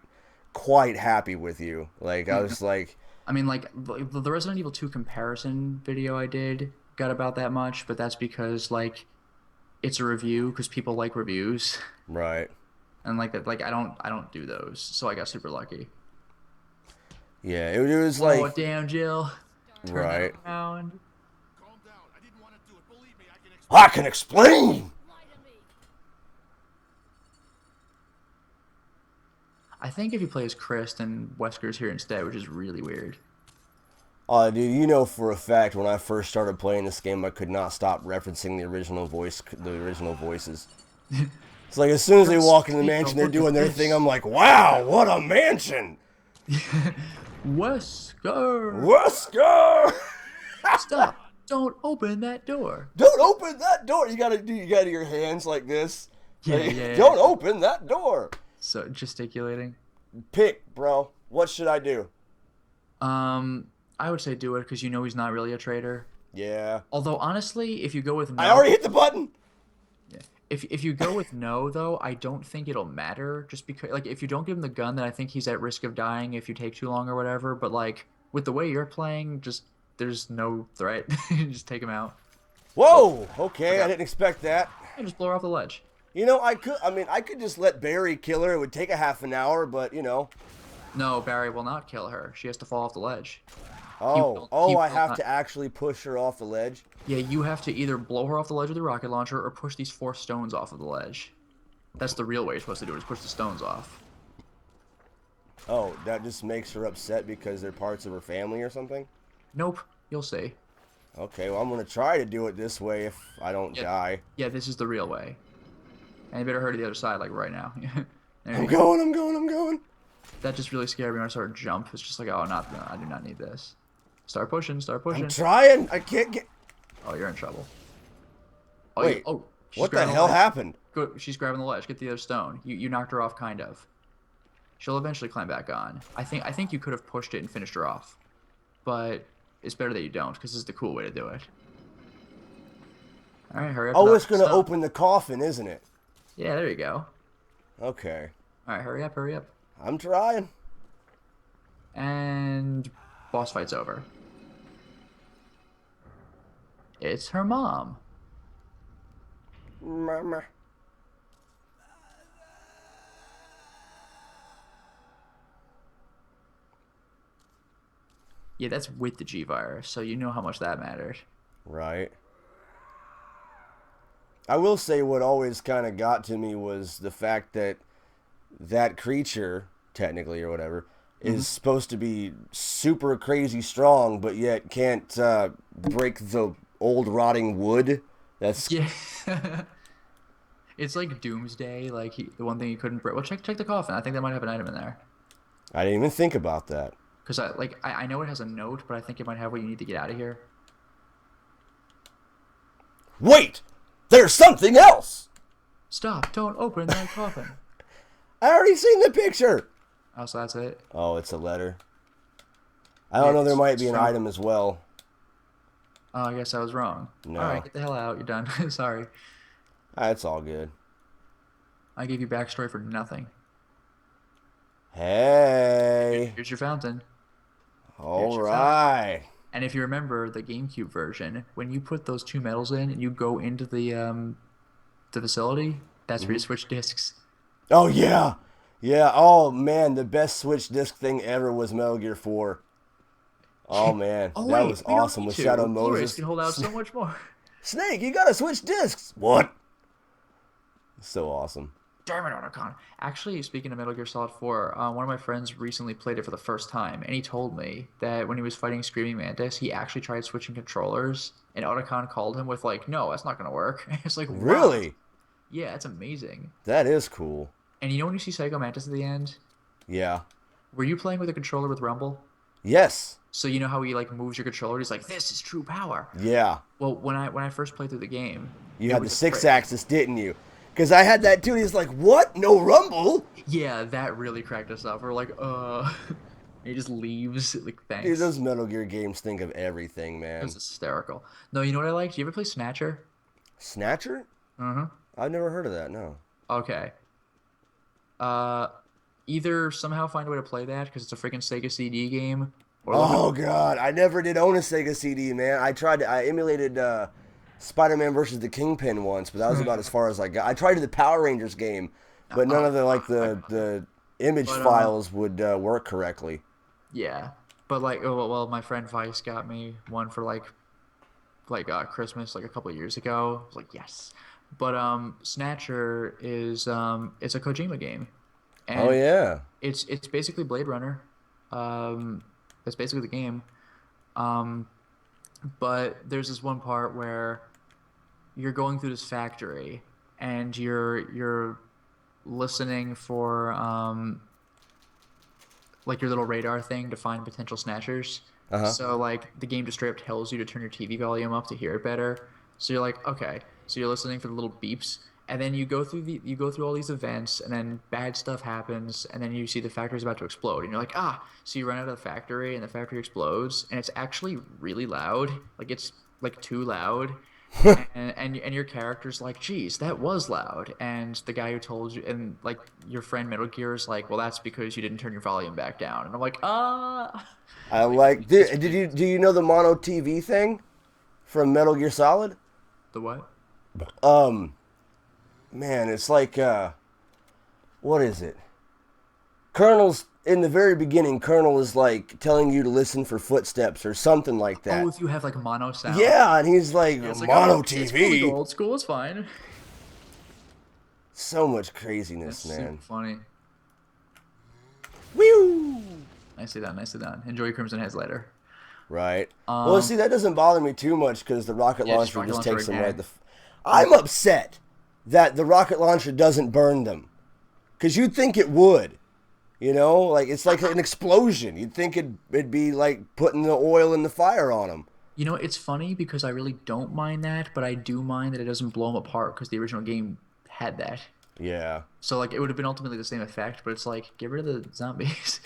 happy with you. Like I was like, I mean, like the Resident Evil 2 comparison video I did got about that much, but that's because like it's a review because people like reviews, right. and like that, like I don't do those, so I got super lucky. Yeah, it was Oh like, damn, Jill, turn that right. around. Calm down. I didn't want to do it. Believe me, I can explain. I can explain. I think if you play as Chris, then Wesker's here instead, which is really weird. Dude, for a fact when I first started playing this game, I could not stop referencing the original voices. It's like as soon as they Chris, walk in the take a mansion, they're look at doing their this. thing. I'm like, wow, what a mansion! Wesker, Wesker! stop! Don't open that door. Don't open that door. You got your hands like this. Yeah, Like, yeah. don't open that door. So gesticulating. Pick, bro. What should I do? I would say do it because you know he's not really a traitor. Yeah. Although honestly, if you go with no, I already hit the button. if you go with no though, I don't think it'll matter. Just because like if you don't give him the gun, then I think he's at risk of dying if you take too long or whatever. But like with the way you're playing, just there's no threat. Just take him out. Whoa! Okay, I didn't expect that. And just blow her off the ledge. You know, I could just let Barry kill her. It would take a half an hour, but, you know. No, Barry will not kill her. She has to fall off the ledge. I have to actually push her off the ledge? Yeah, you have to either blow her off the ledge with the rocket launcher or push these 4 stones off of the ledge. That's the real way you're supposed to do it, is push the stones off. Oh, that just makes her upset because they're parts of her family or something? Nope, you'll see. Okay, well, I'm going to try to do it this way if I don't die. Yeah, this is the real way. And you better hurry to the other side, like, right now. I'm going. That just really scared me when I started to jump. It's just like, oh, no, I do not need this. Start pushing. I'm trying. I can't get... Oh, you're in trouble. Oh, Wait, she's what the grabbing hell ledge. happened? Good, she's grabbing the ledge. Get the other stone. You knocked her off, kind of. She'll eventually climb back on. I think you could have pushed it and finished her off. But it's better that you don't, because this is the cool way to do it. Alright, hurry up. Oh, it's going to open the coffin, isn't it? Yeah, there you go. Okay. Alright, hurry up. I'm trying. And boss fight's over. It's her mom. Mama. Yeah, that's with the G-Virus, so you know how much that mattered. Right. I will say what always kind of got to me was the fact that that creature, technically or whatever, is supposed to be super crazy strong, but yet can't break the old rotting wood. That's Yeah. It's like Doomsday, like the one thing he couldn't break. Well, check the coffin. I think that might have an item in there. I didn't even think about that. Because I know it has a note, but I think it might have what you need to get out of here. Wait! There's something else! Stop! Don't open that coffin. I already seen the picture! Oh, so that's it? Oh, it's a letter. I don't know, there might be an item as well. Oh, I guess I was wrong. No. Alright, get the hell out. You're done. Sorry. It's all good. I gave you backstory for nothing. Hey! Here's your fountain. Alright. And if you remember the GameCube version, when you put those 2 medals in and you go into the facility, that's where you switch discs. Oh, yeah! Yeah, oh, man, the best Switch disc thing ever was Metal Gear 4. Oh, man, that was awesome with Shadow Moses. Blu-rays can hold out so much more. Snake, you gotta switch discs! What? So awesome. Damn it, Otacon. Actually, speaking of Metal Gear Solid 4, one of my friends recently played it for the first time, and he told me that when he was fighting Screaming Mantis, he actually tried switching controllers, and Otacon called him with like, no, that's not going to work. It's like, wow. Really? Yeah, it's amazing. That is cool. And you know when you see Psycho Mantis at the end? Yeah. Were you playing with a controller with Rumble? Yes. So you know how he like moves your controller? He's like, this is true power. Yeah. Well, when I first played through the game... You had the 6-axis, didn't you? Because I had that too, and he's like, what? No Rumble? Yeah, that really cracked us up. We're like, he just leaves. Like, thanks. Dude, those Metal Gear games think of everything, man. It's hysterical. No, you know what I like? Do you ever play Snatcher? Snatcher? Mm-hmm. I've never heard of that, no. Okay. Either somehow find a way to play that, because it's a freaking Sega CD game. Or Oh, God. I never did own a Sega CD, man. I emulated Spider-Man versus the Kingpin once, but that was about as far as I got. I tried the Power Rangers game, but none of the image files would work correctly. Yeah, but like, well, my friend Vice got me one for like Christmas like a couple of years ago. I was like, yes. But Snatcher is it's a Kojima game. And oh yeah. It's basically Blade Runner. That's basically the game. But there's this one part where you're going through this factory and you're listening for like your little radar thing to find potential snatchers. So like the game just straight up tells you to turn your TV volume up to hear it better. So you're like, okay. So you're listening for the little beeps, and then you go through all these events, and then bad stuff happens, and then you see the factory's about to explode, and you're like, ah. So you run out of the factory, and the factory explodes, and it's actually really loud. Like it's like too loud. and your character's like, geez, that was loud. And the guy who told you, and like your friend Metal Gear is like, well, that's because you didn't turn your volume back down. And I'm like, I like. Do you know the mono TV thing from Metal Gear Solid? The what? Man, it's like, what is it? Colonel's, in the very beginning, Colonel is like telling you to listen for footsteps or something like Oh, that. if you have like mono sound. Yeah, and he's like, Yeah, it's like, mono oh, it's cool to go TV. old school. It's fine. So much craziness, That's man. super funny. Woo! Nicely done. Nicely done. Enjoy Crimson Heads later. Right. Well, see, that doesn't bother me too much because the rocket Yeah, launcher rocket just launcher takes them again. right the. I'm upset that the rocket launcher doesn't burn them, because you'd think it would. You know, like it's like an explosion. You'd think it'd be like putting the oil in the fire on them. You know, it's funny because I really don't mind that, but I do mind that it doesn't blow them apart because the original game had that. Yeah. So like it would have been ultimately the same effect, but it's like get rid of the zombies.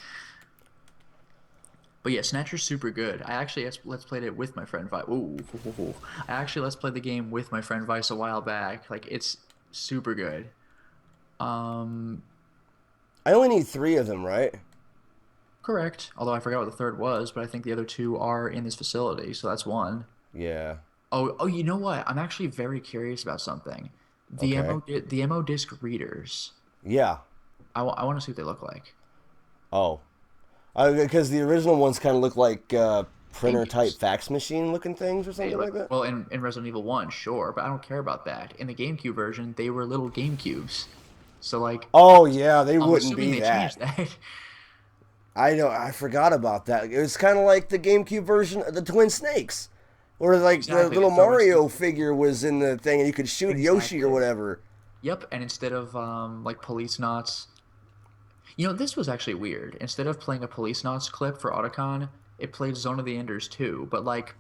But yeah, Snatcher's super good. I actually let's played it with my friend Vice. Ooh, I actually let's play the game with my friend Vice a while back. Like it's super good. I only need 3 of them, right? Correct. Although I forgot what the third was, but I think the other 2 are in this facility, so that's 1. Yeah. Oh, you know what? I'm actually very curious about something. The Okay. the MO disc readers. Yeah. I want to see what they look like. Oh. Because the original ones kind of look like printer type GameCubes. fax machine looking things or Hey, something like that. well, in Resident Evil 1, sure, but I don't care about that. In the GameCube version, they were little GameCubes. So like, Oh yeah, they I'm wouldn't assuming be they that. changed that. I know. I forgot about that. It was kind of like the GameCube version of the Twin Snakes, where like the Exactly. little They throw in Mario figure was in the thing, and you could shoot Yoshi or Exactly. whatever. Yep, and instead of like Police Knots, you know, this was actually weird. Instead of playing a Police Knots clip for Otacon, it played Zone of the Enders too, but like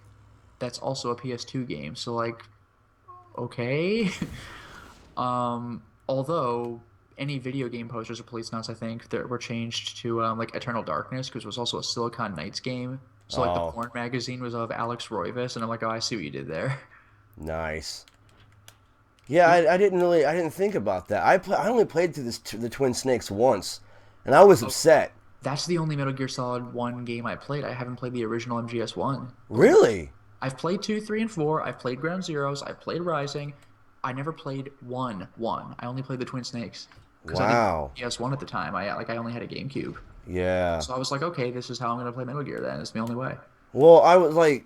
that's also a PS2 game, so like okay. Although any video game posters of Police Knots, I think, that were changed to like Eternal Darkness because it was also a Silicon Knights game. So like the Oh, porn magazine was of Alex Roivas, and I'm like, oh, I see what you did there. nice. Yeah, But I didn't really, I didn't think about that. I only played through the Twin Snakes once, and I was oh, upset. that's the only Metal Gear Solid 1 game I played. I haven't played the original MGS1, believe it or not. Really? I've played 2, 3, and 4. I've played Ground Zeroes. I've played Rising. I never played 1. I only played the Twin Snakes because I didn't have Wow. PS1 at the time. I only had a GameCube. Yeah. So I was like, okay, this is how I'm gonna play Metal Gear. Then it's the only way. Well, I was like,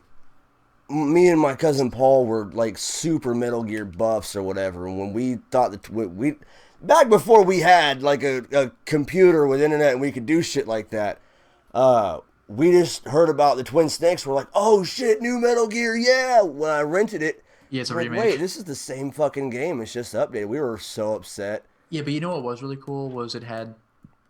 me and my cousin Paul were like super Metal Gear buffs or whatever. And when we thought that we back before we had like a computer with internet and we could do shit like that, we just heard about the Twin Snakes. We're like, oh shit, new Metal Gear, yeah. When I rented it, Yeah, it's a I'm like, wait, remake. this is the same fucking game. It's just updated. We were so upset. Yeah, but you know what was really cool was it had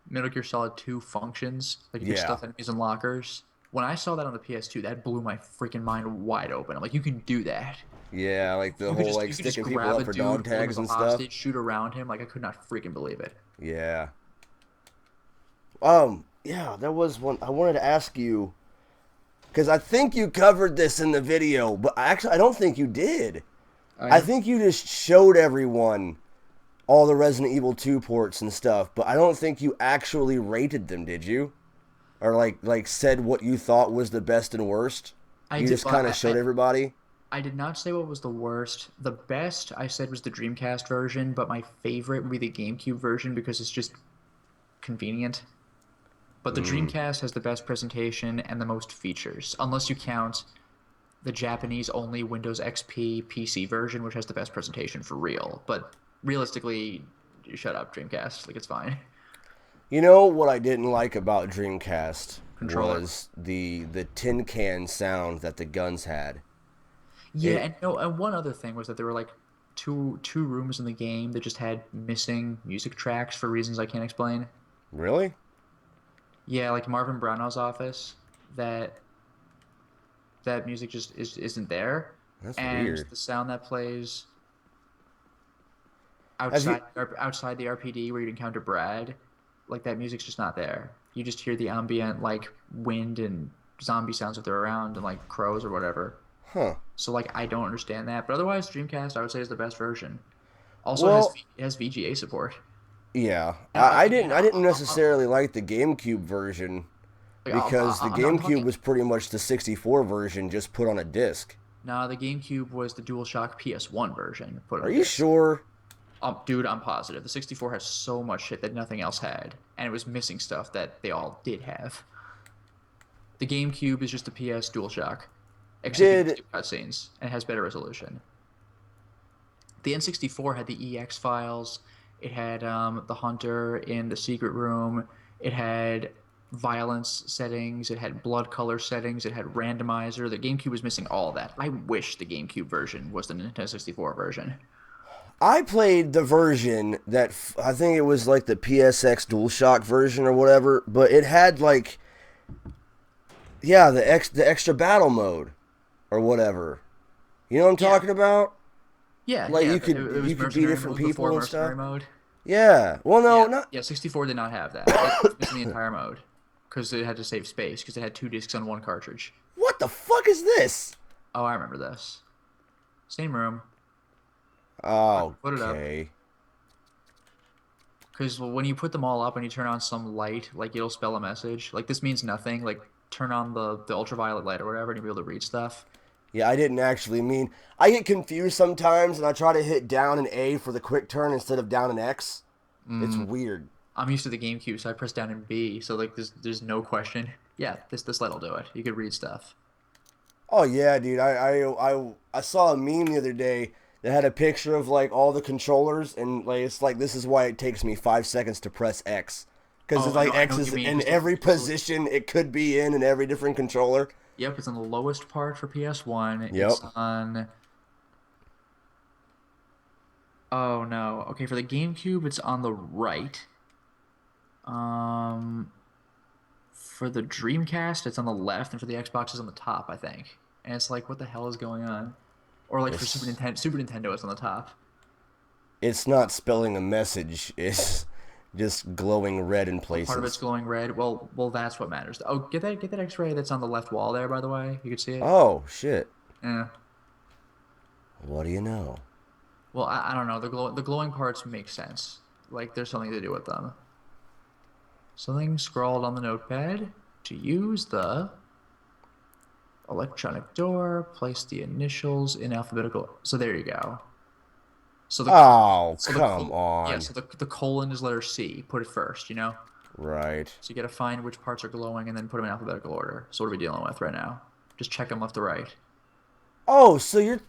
Metal Gear Solid 2 functions. Like you could Yeah, stuff enemies in lockers. When I saw that on the PS2, that blew my freaking mind wide open. I'm like, you can do that. yeah, like the whole like You could just sticking people grab up a for dude, dog hold him tags as a and stuff. hostage, shoot around him. Like I could not freaking believe it. Yeah. Yeah, there was one I wanted to ask you because I think you covered this in the video, but actually I don't think you did. I think you just showed everyone all the Resident Evil 2 ports and stuff, but I don't think you actually rated them, did you? Or like said what you thought was the best and worst? I You did. just kind of showed everybody? I did not say what was the worst. The best I said was the Dreamcast version, but my favorite would be the GameCube version because it's just convenient. But the Dreamcast has the best presentation and the most features, unless you count the Japanese only Windows XP PC version, which has the best presentation for real. But realistically, shut up, Dreamcast. Like it's fine. You know what I didn't like about Dreamcast Controller. was the tin can sound that the guns had. Yeah, It and no, and one other thing was that there were like two rooms in the game that just had missing music tracks for reasons I can't explain. really? Yeah, like Marvin Brownell's office, that that music just isn't there, That's and weird. the sound that plays Have you outside the RPD where you'd encounter Brad, like that music's just not there. You just hear the ambient like wind and zombie sounds if they're around and like crows or whatever. huh. So like I don't understand that, but otherwise Dreamcast I would say is the best version. Also Well, it has VGA support. yeah. And again, I didn't necessarily like the GameCube version because the I'm not GameCube talking. was pretty much the 64 version just put on a disc. Nah, the GameCube was the DualShock PS1 version. Put it Are on you disc. sure? Dude, I'm positive. The 64 has so much shit that nothing else had, and it was missing stuff that they all did have. The GameCube is just a PS DualShock, except you can Did skip cutscenes and it has better resolution. The N64 had the EX files. It had the hunter in the secret room. It had violence settings. It had blood color settings. It had randomizer. The GameCube was missing all of that. I wish the GameCube version was the Nintendo 64 version. I played the version that I think it was like the PSX DualShock version or whatever, but it had like, yeah, the extra battle mode or whatever. You know what I'm talking about? Yeah, Like yeah. you It was could be mercenary different mode before people and stuff. mercenary mode. Yeah. Well, no, Yeah, not. yeah. 64 did not have that. It was missing the entire mode because it had to save space because it had 2 discs on one cartridge. What the fuck is this? Oh, I remember this. Same room. Oh, Put it up. okay. Because when you put them all up and you turn on some light, like it'll spell a message. Like this means nothing. Like turn on the ultraviolet light or whatever, and you'll be able to read stuff. Yeah, I didn't actually mean. I get confused sometimes, and I try to hit down and A for the quick turn instead of down and X. It's weird. I'm used to the GameCube, so I press down and B. So like there's no question. Yeah, this light will do it. You could read stuff. Oh yeah, dude. I saw a meme the other day that had a picture of like all the controllers, and like it's like this is why it takes me 5 seconds to press X, because Oh, it's like I know X what is you mean, in 'cause the every controller- position it could be in every different controller. Yep, it's on the lowest part for PS1. Yep. It's on. Oh no. Okay, for the GameCube, it's on the right. Um, for the Dreamcast, it's on the left, and for the Xbox, it's on the top, I think. And it's like, what the hell is going on? Or like for It's- Super Nintendo, it's on the top. It's not spelling a message. It's just glowing red in Part of it's places. glowing red. Well, that's what matters. Oh, get that X-ray that's on the left wall there, by the way. You can see it. Oh shit! Yeah. What do you know? Well, I don't know. The glowing parts make sense. Like there's something to do with them. Something scrawled on the notepad to use the electronic door. Place the initials in alphabetical. So there you go. So the Oh, so come the, on. Yeah. So the colon is letter C. Put it first. You know. Right. So you got to find which parts are glowing and then put them in alphabetical order. So what are we dealing with right now? Just check them left to right. Oh, so you're.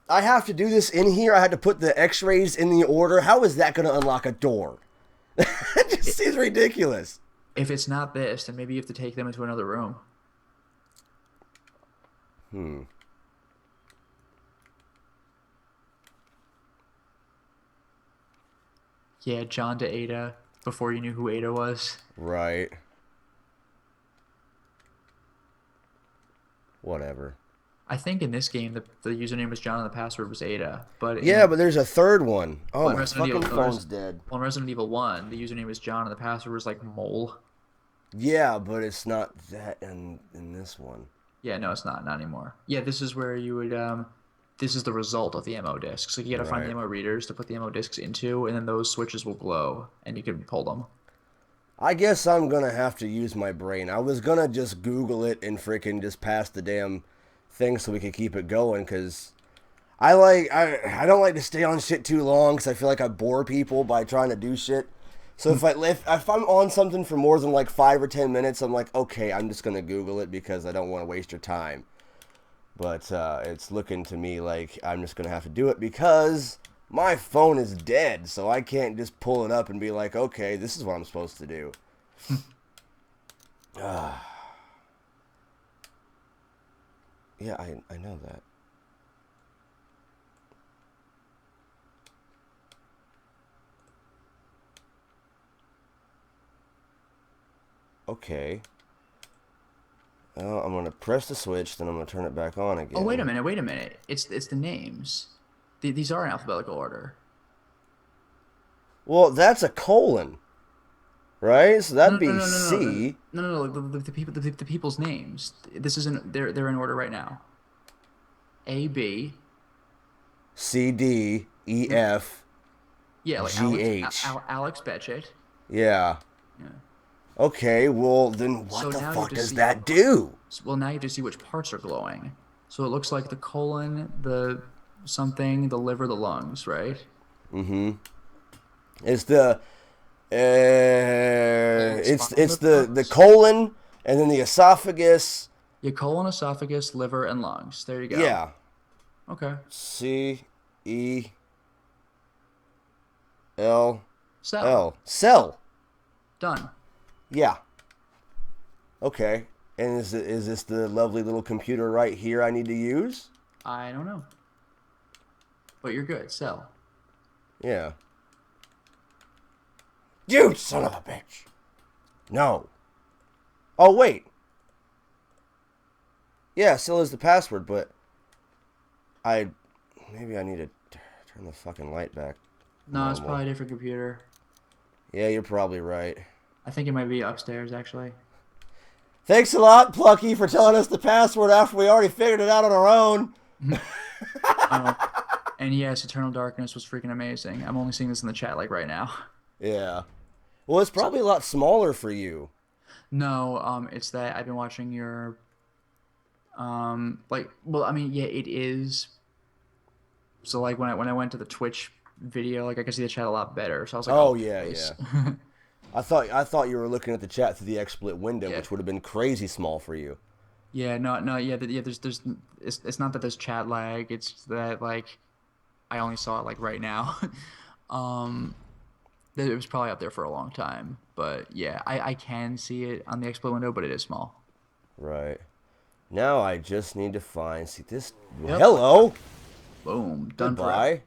I have to do this in here? I had to put the x-rays in the order? How is that going to unlock a door? It just seems ridiculous. If it's not this, then maybe you have to take them into another room. Yeah, John to Ada before you knew who Ada was. Right. Whatever. I think in this game the username was John and the password was Ada. But Yeah, but there's a third one. Oh, in my Resident fucking Evil- phone's dead. on Resident Evil 1, the username was John and the password was like Mole. Yeah, but it's not that in this one. Yeah, no, it's not anymore. Yeah, this is where you would this is the result of the ammo discs. So you gotta find the Right. ammo readers to put the ammo discs into, and then those switches will glow, and you can pull them. I guess I'm gonna have to use my brain. I was gonna just Google it and freaking just pass the damn thing so we could keep it going, because I don't like to stay on shit too long, because I feel like I bore people by trying to do shit. So if I'm on something for more than like 5 or 10 minutes, I'm like, okay, I'm just gonna Google it because I don't want to waste your time. But it's looking to me like I'm just gonna have to do it because my phone is dead, so I can't just pull it up and be like, okay, this is what I'm supposed to do. Yeah, I know that. Okay. Well, I'm going to press the switch, then I'm going to turn it back on again. Oh, wait a minute. It's the names. These are in alphabetical order. Well, that's a colon, right? So that'd be C. No. The people's names. This isn't. They're in order right now. A, B. C, D, E, F. Yeah, like G, H. Alex Betchett. Yeah. Yeah. Okay, well, then what So the now you fuck just does see- that do? Well, now you have to see which parts are glowing. So it looks like the colon, the something, the liver, the lungs, right? Mm-hmm. It's the it's the colon and then the esophagus. Yeah, colon, esophagus, liver, and lungs. There you go. Yeah. Okay. C-E-L-L. Cell. Cell. Done. Yeah. Okay. And is this the lovely little computer right here I need to use? I don't know. But you're good. Cell. Yeah. You son of a bitch. No. Oh, wait. Yeah, still is the password, but maybe I need to turn the fucking light back. No, it's probably a different computer. Yeah, you're probably right. I think it might be upstairs, actually. Thanks a lot, Plucky, for telling us the password after we already figured it out on our own. And yes, Eternal Darkness was freaking amazing. I'm only seeing this in the chat, like, right now. Yeah. Well, it's probably a lot smaller for you. No, it's that I've been watching your... well, I mean, yeah, it is. So, like, when I went to the Twitch video, like, I could see the chat a lot better. So I was like, Oh, yeah, nice. yeah. I thought you were looking at the chat through the XSplit window, Yeah. which would have been crazy small for you. Yeah, no, yeah, there's, it's not that there's chat lag. It's that, like, I only saw it, like, right now. It was probably up there for a long time. But, yeah, I can see it on the XSplit window, but it is small. Right. Now I just need to see this. Yep. Hello. Boom. Done Goodbye. forever.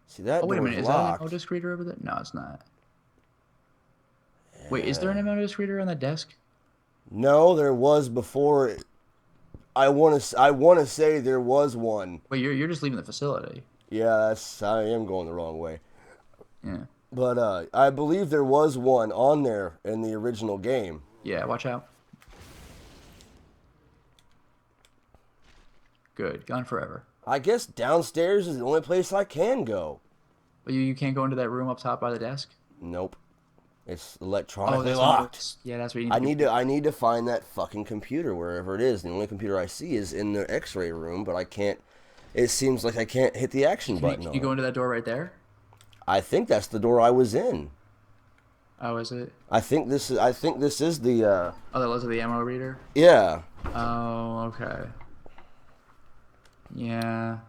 See that Oh, wait a door's minute. Is that locked. an disc reader over there? No, it's not. Wait, is there an disc reader on that desk? No, there was before. I want to say there was one. Wait, you're just leaving the facility. Yeah, I am going the wrong way. Yeah. But I believe there was one on there in the original game. Yeah, watch out. Good. Gone forever. I guess downstairs is the only place I can go. But you can't go into that room up top by the desk? Nope. It's electronically that's locked. Yeah, that's what you need I need to find that fucking computer wherever it is. The only computer I see is in the X-ray room, but I can't. It seems like I can't hit the action button. Can you go into that door right there? I think that's the door I was in. Oh, is it? I think this is the. Oh, that was the ammo reader? Yeah. Oh, okay. Yeah.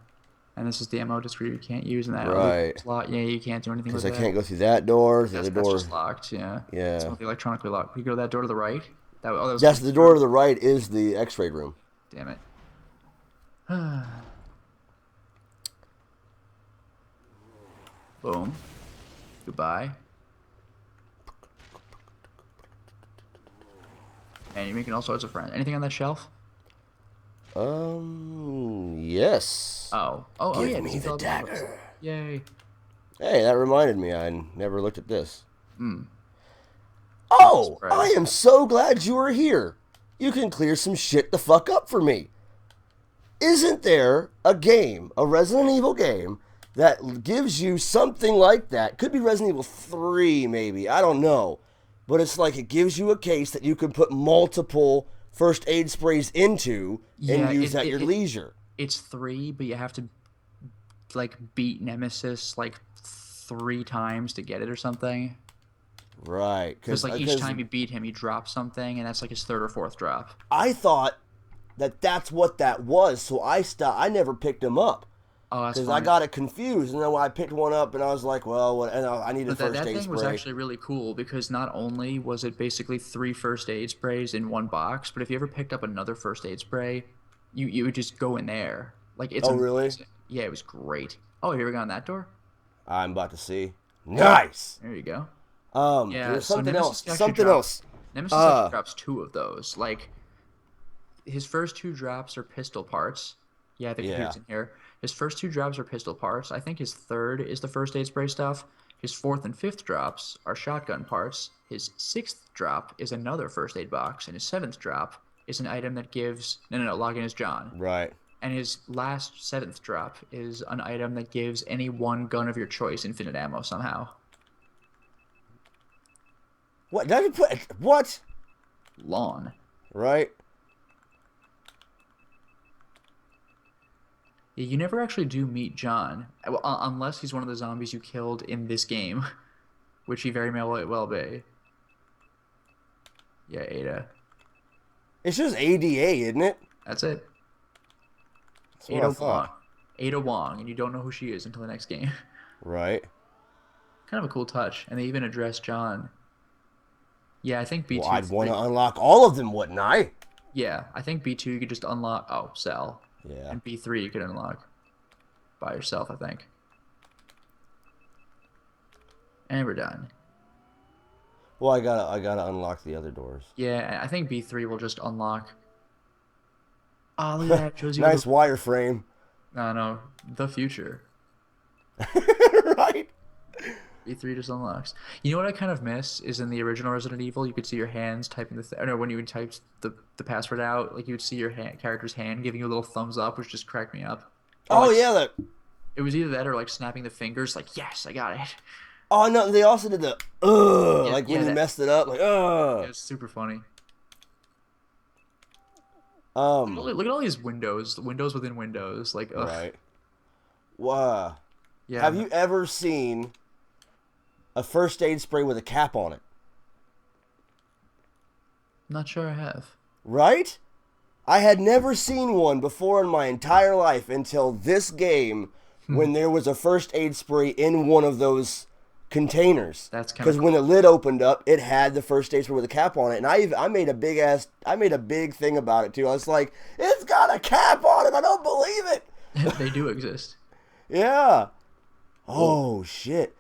And this is the ammo disc reader you can't use in that Right. slot. Yeah, you can't do anything with that. Because I can't go through that door. The other That's door. just locked, yeah. Yeah. It's electronically locked. Can you go to that door to the right? That was That's the door to the right is the X-ray room. Damn it. Boom. Goodbye. And you're making all sorts of friends. Anything on that shelf? Yes. Oh, Give yeah. me the dagger. Yay. Hey, that reminded me. I never looked at this. Hmm. Oh, Right. I am so glad you are here. You can clear some shit the fuck up for me. Isn't there a game, a Resident Evil game, that gives you something like that? Could be Resident Evil 3, maybe. I don't know. But it's like it gives you a case that you can put multiple first aid sprays into and use at your leisure. It's 3, but you have to, like, beat Nemesis, like, 3 times to get it or something. Right. Because, like, each time you beat him, you drop something, and that's, like, his 3rd or 4th drop. I thought that's what that was, so I never picked him up. Oh, that's because funny. I got it confused, and then when I picked one up, and I was like, well, and I needed But first that aid thing spray. was actually really cool because not only was it basically 3 first aid sprays in one box, but if you ever picked up another first aid spray, you would just go in there. Like it's really? amazing. Yeah, it was great. Oh, have you ever gone that door? I'm about to see. Nice. There you go. Yeah, there's something else. Nemesis actually drops 2 of those. Like his first 2 drops are pistol parts. Yeah, the computer's in here. His first 2 drops are pistol parts. I think his 3rd is the first aid spray stuff. His 4th and 5th drops are shotgun parts. His 6th drop is another first aid box, and his 7th drop is an item that gives login is John. Right. And his last 7th drop is an item that gives any one gun of your choice infinite ammo somehow. What? Did I put what? Lawn. Right. Yeah, you never actually do meet John, unless he's one of the zombies you killed in this game, which he very well be. Yeah, Ada. It's just ADA, isn't it? That's it. That's what I Ada Wong. thought. Ada Wong, and you don't know who she is until the next game. Right. Kind of a cool touch, and they even address John. Yeah, I think Well, B2. I'd want to unlock all of them, wouldn't I? Yeah, I think B2 you could just unlock. Oh, sell. Yeah. And B3 you could unlock by yourself, I think. And we're done. Well, I gotta unlock the other doors. Yeah, I think B3 will just unlock. Oh, look at that. Shows you Nice wireframe. no, the future. Right? B3 just unlocks. You know what I kind of miss is in the original Resident Evil, you could see your hands typing no, when you would type the password out, like you would see your character's hand giving you a little thumbs up, which just cracked me up. Or Oh like, yeah, that. it was either that or like snapping the fingers, like yes, I got it. Oh no, they also did the Yeah, like when yeah, you that- messed it up, like It was super funny. Look at all these windows, windows within windows, like ugh. Right. Wow. Yeah. Have you ever seen a first aid spray with a cap on it? Not sure I have. Right? I had never seen one before in my entire life until this game when there was a first aid spray in one of those containers. That's kinda because when the lid opened up, it had the first aid spray with a cap on it, and I made a big thing about it too. I was like, it's got a cap on it. I don't believe it. They do exist. Yeah. Oh shit.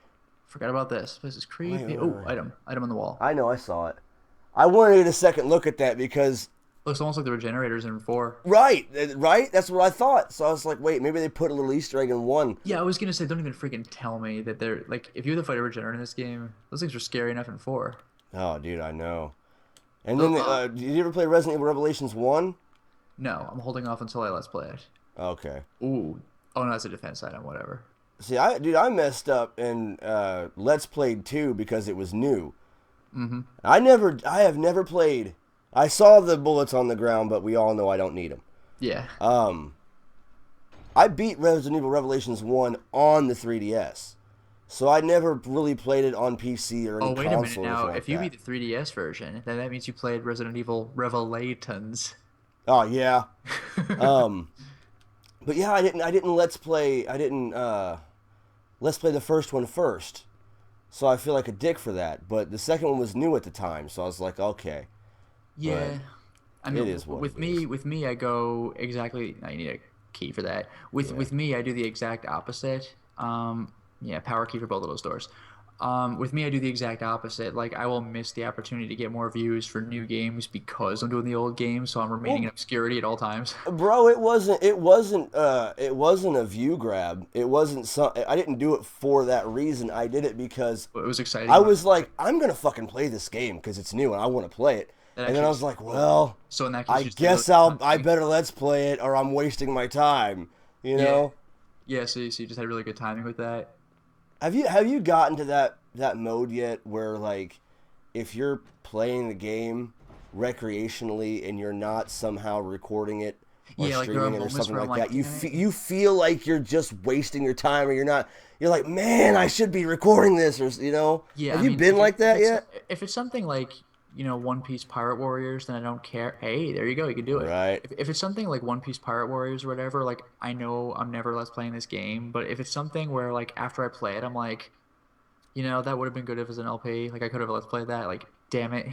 Forgot about this. This place is creepy. Wait, Oh, wait. item on the wall. I know, I saw it. I wanted to get a second look at that because Looks almost like there were generators in 4. right. That's what I thought. So I was like, wait, maybe they put a little Easter egg in 1. Yeah, I was gonna say, don't even freaking tell me that they're like, if you're the fighter generator in this game, those things were scary enough in 4. Oh, dude, I know. And then, Uh-uh. did you ever play Resident Evil Revelations 1? No, I'm holding off until I let's play it. Okay. Ooh, oh no, that's a defense item. Whatever. See, I messed up and Let's Played 2 because it was new. Mm-hmm. I have never played. I saw the bullets on the ground, but we all know I don't need them. Yeah. I beat Resident Evil Revelations 1 on the 3DS. So I never really played it on PC or any Oh wait a minute console or now. anything like If you that. beat the 3DS version, then that means you played Resident Evil Revelations. Oh yeah. But yeah, I didn't let's play the first one first. So I feel like a dick for that. But the second one was new at the time, so I was like, okay. Yeah. I mean, it is what with it me, is. with me, I go exactly. I need a key for that. With me, I do the exact opposite. Yeah, power key for both of those doors. With me, I do the exact opposite. Like, I will miss the opportunity to get more views for new games because I'm doing the old games, so I'm remaining in obscurity at all times. Bro, it wasn't a view grab. It wasn't I didn't do it for that reason. I did it because But it was exciting. I was like, I'm going to fucking play this game because it's new and I want to play it. That And then I actually- was like, well, So in that case, I you just guess really- I better let's play it or I'm wasting my time, you know? Yeah, so you just had really good timing with that. Have you gotten to that mode yet where like if you're playing the game recreationally and you're not somehow recording it or Yeah, like there are streaming it or moments something where like I'm that, like, you feel like you're just wasting your time or you're like, man, I should be recording this or you know? Yeah, Have I you mean, been like that if yet? If it's something like, One Piece Pirate Warriors, then I don't care. Hey, there you go, you can do it. Right. If it's something like One Piece Pirate Warriors or whatever, like I know I'm never let's playing this game, but if it's something where like after I play it, I'm like, that would have been good if it was an LP. Like I could have let's played that. Like, damn it.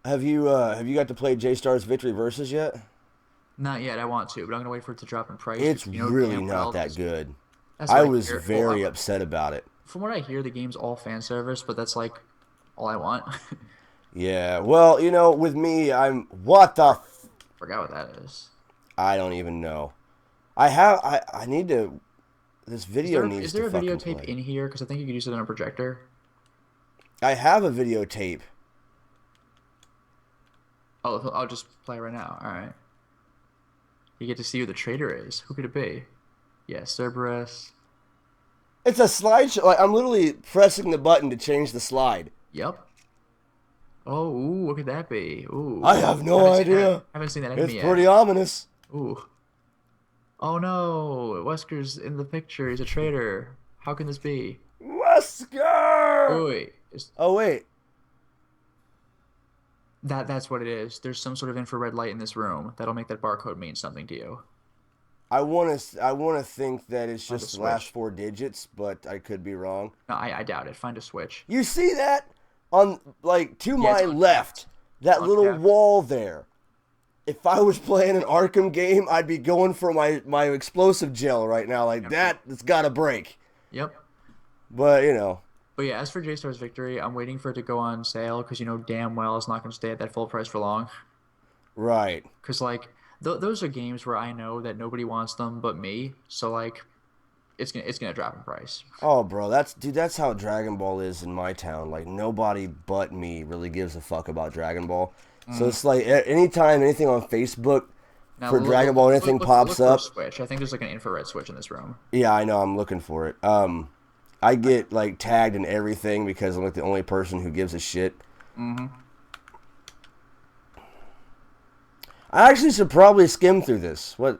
Have you got to play J-Star's Victory Versus yet? Not yet. I want to, but I'm gonna wait for it to drop in price. It's because, really damn well not that this- good. that's what I was hear. very upset about it. From what I hear, the game's all fan service, but that's like all I want. Yeah, well, with me, what the Forgot what that is. I don't even know. I need to. This video needs Is there to a fucking videotape play. in here? Because I think you could use it on a projector. I have a videotape. Oh, I'll just play right now. All right. You get to see who the traitor is. Who could it be? Yeah, Cerberus. It's a slideshow. Like, I'm literally pressing the button to change the slide. Yep. Oh, ooh, what could that be? Ooh. I have no Haven't seen idea. that- Haven't seen that enemy It's yet. pretty ominous. Ooh. Oh no, Wesker's in the picture. He's a traitor. How can this be? Wesker! Wait. Oh wait. That's what it is. There's some sort of infrared light in this room that'll make that barcode mean something to you. I wanna think that it's Find a just the last switch. 4 digits, but I could be wrong. No, I doubt it. Find a switch. You see that? On like to Yeah, it's my left, uncapped. It's that little uncapped. wall there. If I was playing an Arkham game, I'd be going for my explosive gel right now. Like Empty. that, it's gotta break. Yep. But you know, But yeah, as for J-Star's Victory, I'm waiting for it to go on sale because you know damn well it's not going to stay at that full price for long. right. Because like those are games where I know that nobody wants them but me, so like it's gonna drop in price. Oh, bro, that's how Dragon Ball is in my town. Like nobody but me really gives a fuck about Dragon Ball. So it's like anytime anything on Facebook Now for Dragon Ball, anything pops look for a up. switch. I think there's like an infrared switch in this room. Yeah, I know. I'm looking for it. I get like tagged in everything because I'm like the only person who gives a shit. Mm-hmm. I actually should probably skim through this. What?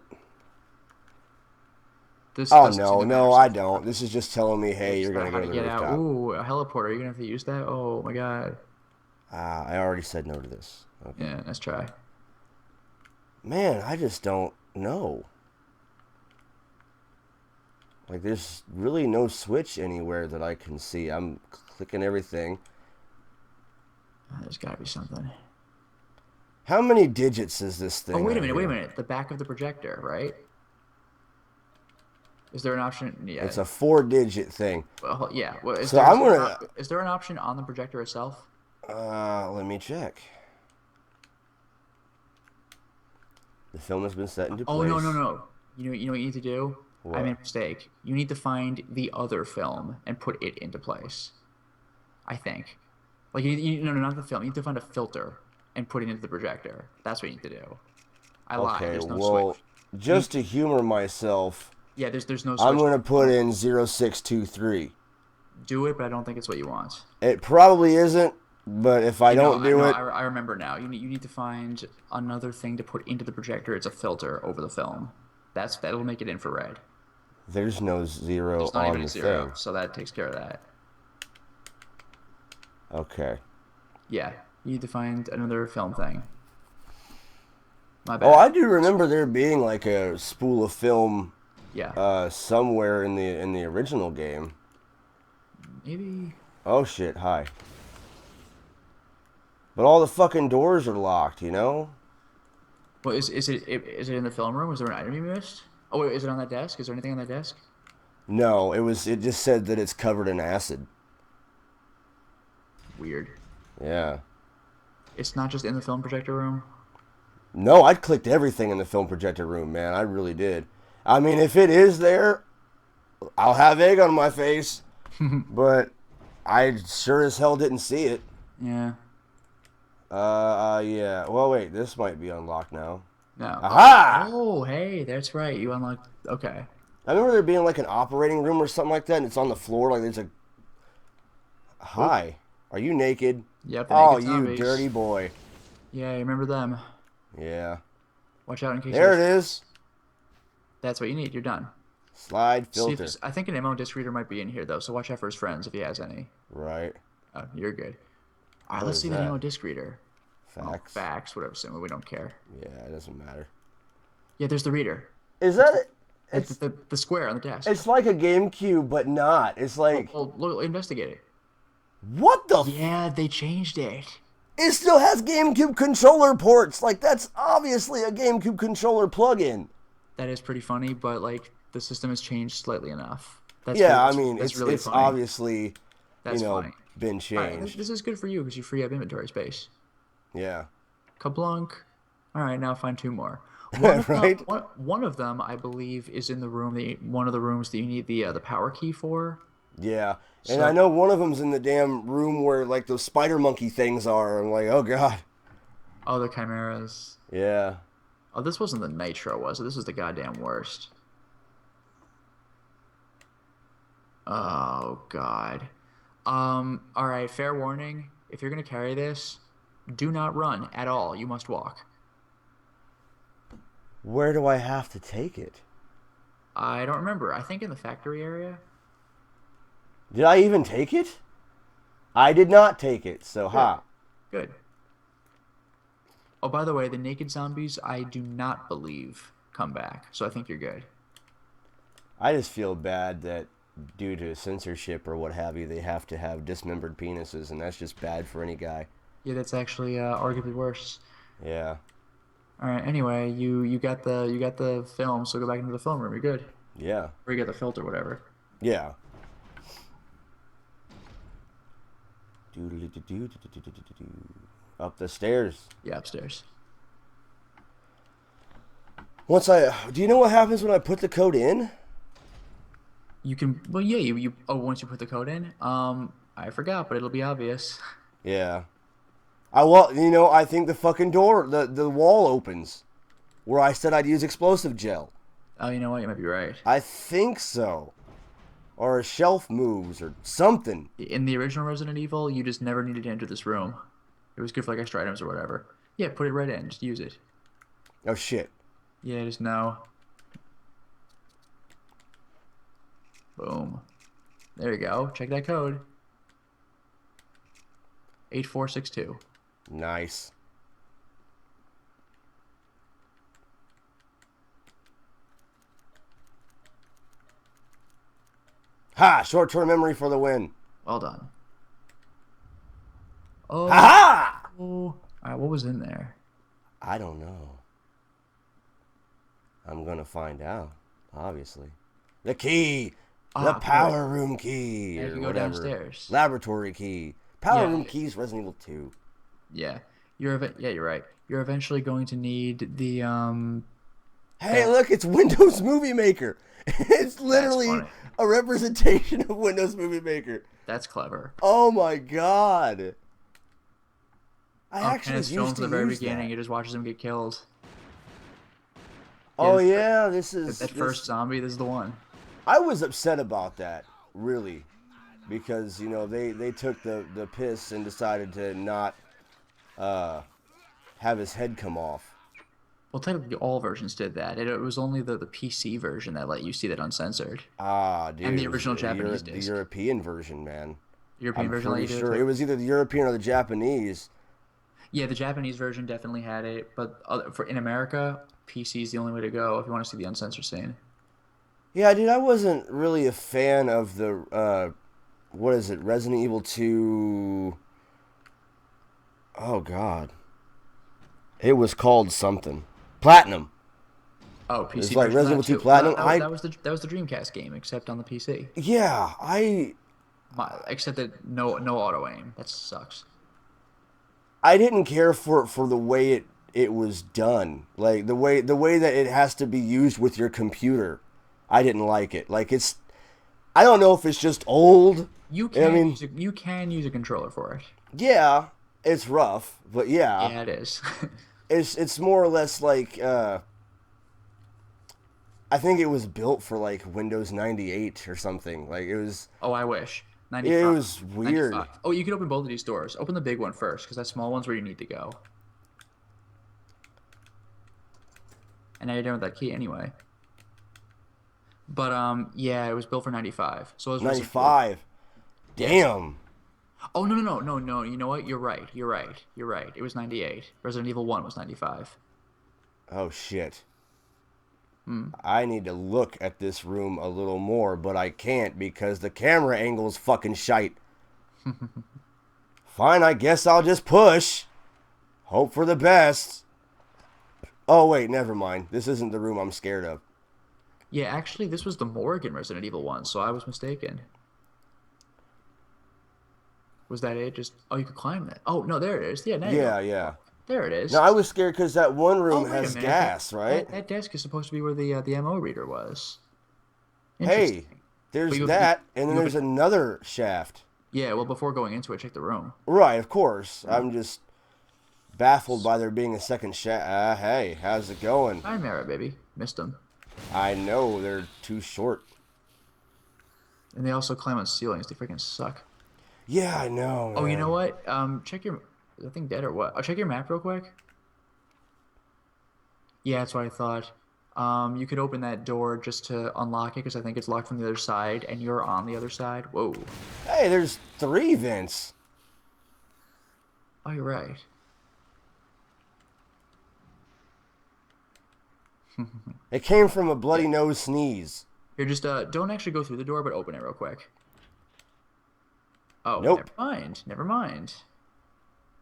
This Oh doesn't seem no, to no, matter. I don't. This is just telling me, hey, you're gonna How go to to the get out? rooftop. Ooh, a heliport. Are you gonna have to use that? Oh my god. Ah, I already said no to this. Okay. Yeah, let's try. Man, I just don't know. Like, there's really no switch anywhere that I can see. I'm clicking everything. There's gotta be something. How many digits is this thing? Oh wait a right minute, wait a here? minute. The back of the projector, right? Is there an option? Yeah. It's a 4-digit thing. Well, yeah. Well, So I'm gonna. is there an option on the projector itself? Let me check. The film has been set into place. Oh no. You know what you need to do? What? I made a mistake. You need to find the other film and put it into place. I think. Like no, not the film. You need to find a filter and put it into the projector. That's what you need to do. I lied. Okay, There's no well, switch. just to humor myself, Yeah, there's no switch. I'm gonna put in 0623. Do it, but I don't think it's what you want. It probably isn't, but if I don't do it, I remember now. You need to find another thing to put into the projector. It's a filter over the film. That'll make it infrared. there's no zero It's not on even the a zero, thing. so that takes care of that. Okay. Yeah, you need to find another film thing. My bad. Oh, I do remember there being like a spool of film Yeah, somewhere in the original game. maybe. Oh shit, hi. But all the fucking doors are locked, you know? Well, is it in the film room? Is there an item you missed? Oh wait, is it on that desk? Is there anything on that desk? No, it just said that it's covered in acid. Weird. Yeah. It's not just in the film projector room. No, I clicked everything in the film projector room, man. I really did. I mean, if it is there, I'll have egg on my face. But I sure as hell didn't see it. Yeah. Yeah. Well, wait, this might be unlocked now. No. Aha! Oh, hey, that's right. You unlocked. Okay. I remember there being like an operating room or something like that, and it's on the floor. Like there's a. Hi. Are you naked? Yep. The Oh, naked you zombies. dirty boy. Yeah, you remember them. Yeah. Watch out in case. There it is. That's what you need. You're done. Slide See if filter. I think an ammo disc reader might be in here though, so watch out for his friends if he has any. Right. Oh, you're good. All right, What let's is see the that? ammo disc reader. Facts. Oh, facts, whatever. So we don't care. Yeah, it doesn't matter. Yeah, there's the reader. Is that it? It's the square on the desk. It's like a GameCube, but not. It's like Well, look, investigate it. what the? Yeah, they changed it. It still has GameCube controller ports. Like that's obviously a GameCube controller plug-in. That is pretty funny, but like the system has changed slightly enough. That's Yeah, really- I mean that's it's really it's funny. obviously That's you know funny. been All right, changed. this is good for you because you free up inventory space. Yeah. Kablunk. All right, now find two more. One of, Right? them, one of them, I believe, is in the room. One of the rooms that you need the power key for. Yeah. And So- I know one of them's in the damn room where like those spider monkey things are. I'm like, oh god. Oh, the chimeras. Yeah. Oh, this wasn't the nitro, was it? This is the goddamn worst. Oh god. All right. Fair warning. If you're gonna carry this, do not run at all. You must walk. Where do I have to take it? I don't remember. I think in the factory area. Did I even take it? I did not take it, so Good. ha. Good. Oh, by the way, the naked zombies, I do not believe come back. So I think you're good. I just feel bad that due to censorship or what have you, they have to have dismembered penises, and that's just bad for any guy. Yeah, that's actually arguably worse. Yeah. All right. Anyway, you got the film, so go back into the film room. You're good. Yeah. Or you got the filter, whatever. Yeah. Up the stairs. Yeah, upstairs. Do you know what happens when I put the code in? You can. Well, yeah. Once you put the code in, I forgot, but it'll be obvious. Yeah. I think the fucking door, the wall opens, where I said I'd use explosive gel. Oh, you know what? You might be right. I think so. Or a shelf moves or something. In the original Resident Evil, you just never needed to enter this room. It was good for like extra items or whatever. Yeah, put it right in. Just use it. Oh shit. Yeah, just no. Boom. There you go. Check that code. 8462. Nice. Ha! Short-term memory for the win. Well done. Oh. Ha ha! All right, what was in there? I don't know. I'm gonna find out, obviously. The key! The power room key! Yeah, you Or can go whatever. downstairs. Laboratory key. Power Yeah. room keys, Resident Evil 2. Yeah. Yeah, you're right. You're eventually going to need the Hey, look, it's Windows Movie Maker. It's literally funny. a representation of Windows Movie Maker. That's clever. Oh my god. I And actually it's used filmed to from the very use beginning. that. You just watches him get killed. Oh this- yeah, this is That first zombie, this is the one. I was upset about that, really, because they took the piss and decided to not have his head come off. Well, technically, all versions did that. It was only the PC version that let you see that uncensored. Ah, dude. And the it was original Japanese the disc. European version, man. European I'm version let you pretty do sure it it too? was either the European or the Japanese. Yeah, the Japanese version definitely had it, but in America, PC is the only way to go if you want to see the uncensored scene. Yeah, dude, I wasn't really a fan of the what is it, Resident Evil 2? Oh god. It was called something. Platinum. Oh, PC. It's like version of Resident that Evil 2 too. Platinum. That was the Dreamcast game, except on the PC. Yeah, Except that no auto aim. That sucks. I didn't care for the way it was done. Like the way that it has to be used with your computer. I didn't like it. Like I don't know if it's just old. You can use a controller for it. Yeah, it's rough, but yeah. Yeah, it is. It's more or less like I think it was built for like Windows 98 or something. Like it was. Oh, I wish. 95. It was weird. 95. Oh, you can open both of these doors. Open the big one first, because that small one's where you need to go. And now you're done with that key anyway. But yeah, it was built for 95. So it was 95. Damn. Oh no. You know what? You're right. It was 98. Resident Evil 1 was 95. Oh shit. I need to look at this room a little more, but I can't because the camera angle's fucking shite. Fine, I guess I'll just push. Hope for the best. Oh wait, never mind. This isn't the room I'm scared of. Yeah, actually, this was the morgue in Resident Evil 1, so I was mistaken. Was that it? Oh, you could climb that. Oh, no, there it is. Yeah, now you go. Yeah. There it is. No, I was scared because that one room Wait a has minute. gas, right? That desk is supposed to be where the ammo reader was. Hey, Interesting. there's But that, and then there's another shaft. Yeah, well, before going into it, check the room. Right, of course. I'm just baffled by there being a second shaft. Hey, how's it going? Hi, Mara, baby. Missed them. I know, they're too short. And they also climb on ceilings. They freaking suck. Yeah, I know. Oh, you man. know what? Check your... Is that thing dead or what? Oh, check your map real quick. Yeah, that's what I thought. You could open that door just to unlock it because I think it's locked from the other side, and you're on the other side. Whoa. Hey, there's 3 vents. Oh, you're right. It came from a bloody nose sneeze. Here, just don't actually go through the door, but open it real quick. Oh, Nope. never mind. Never mind.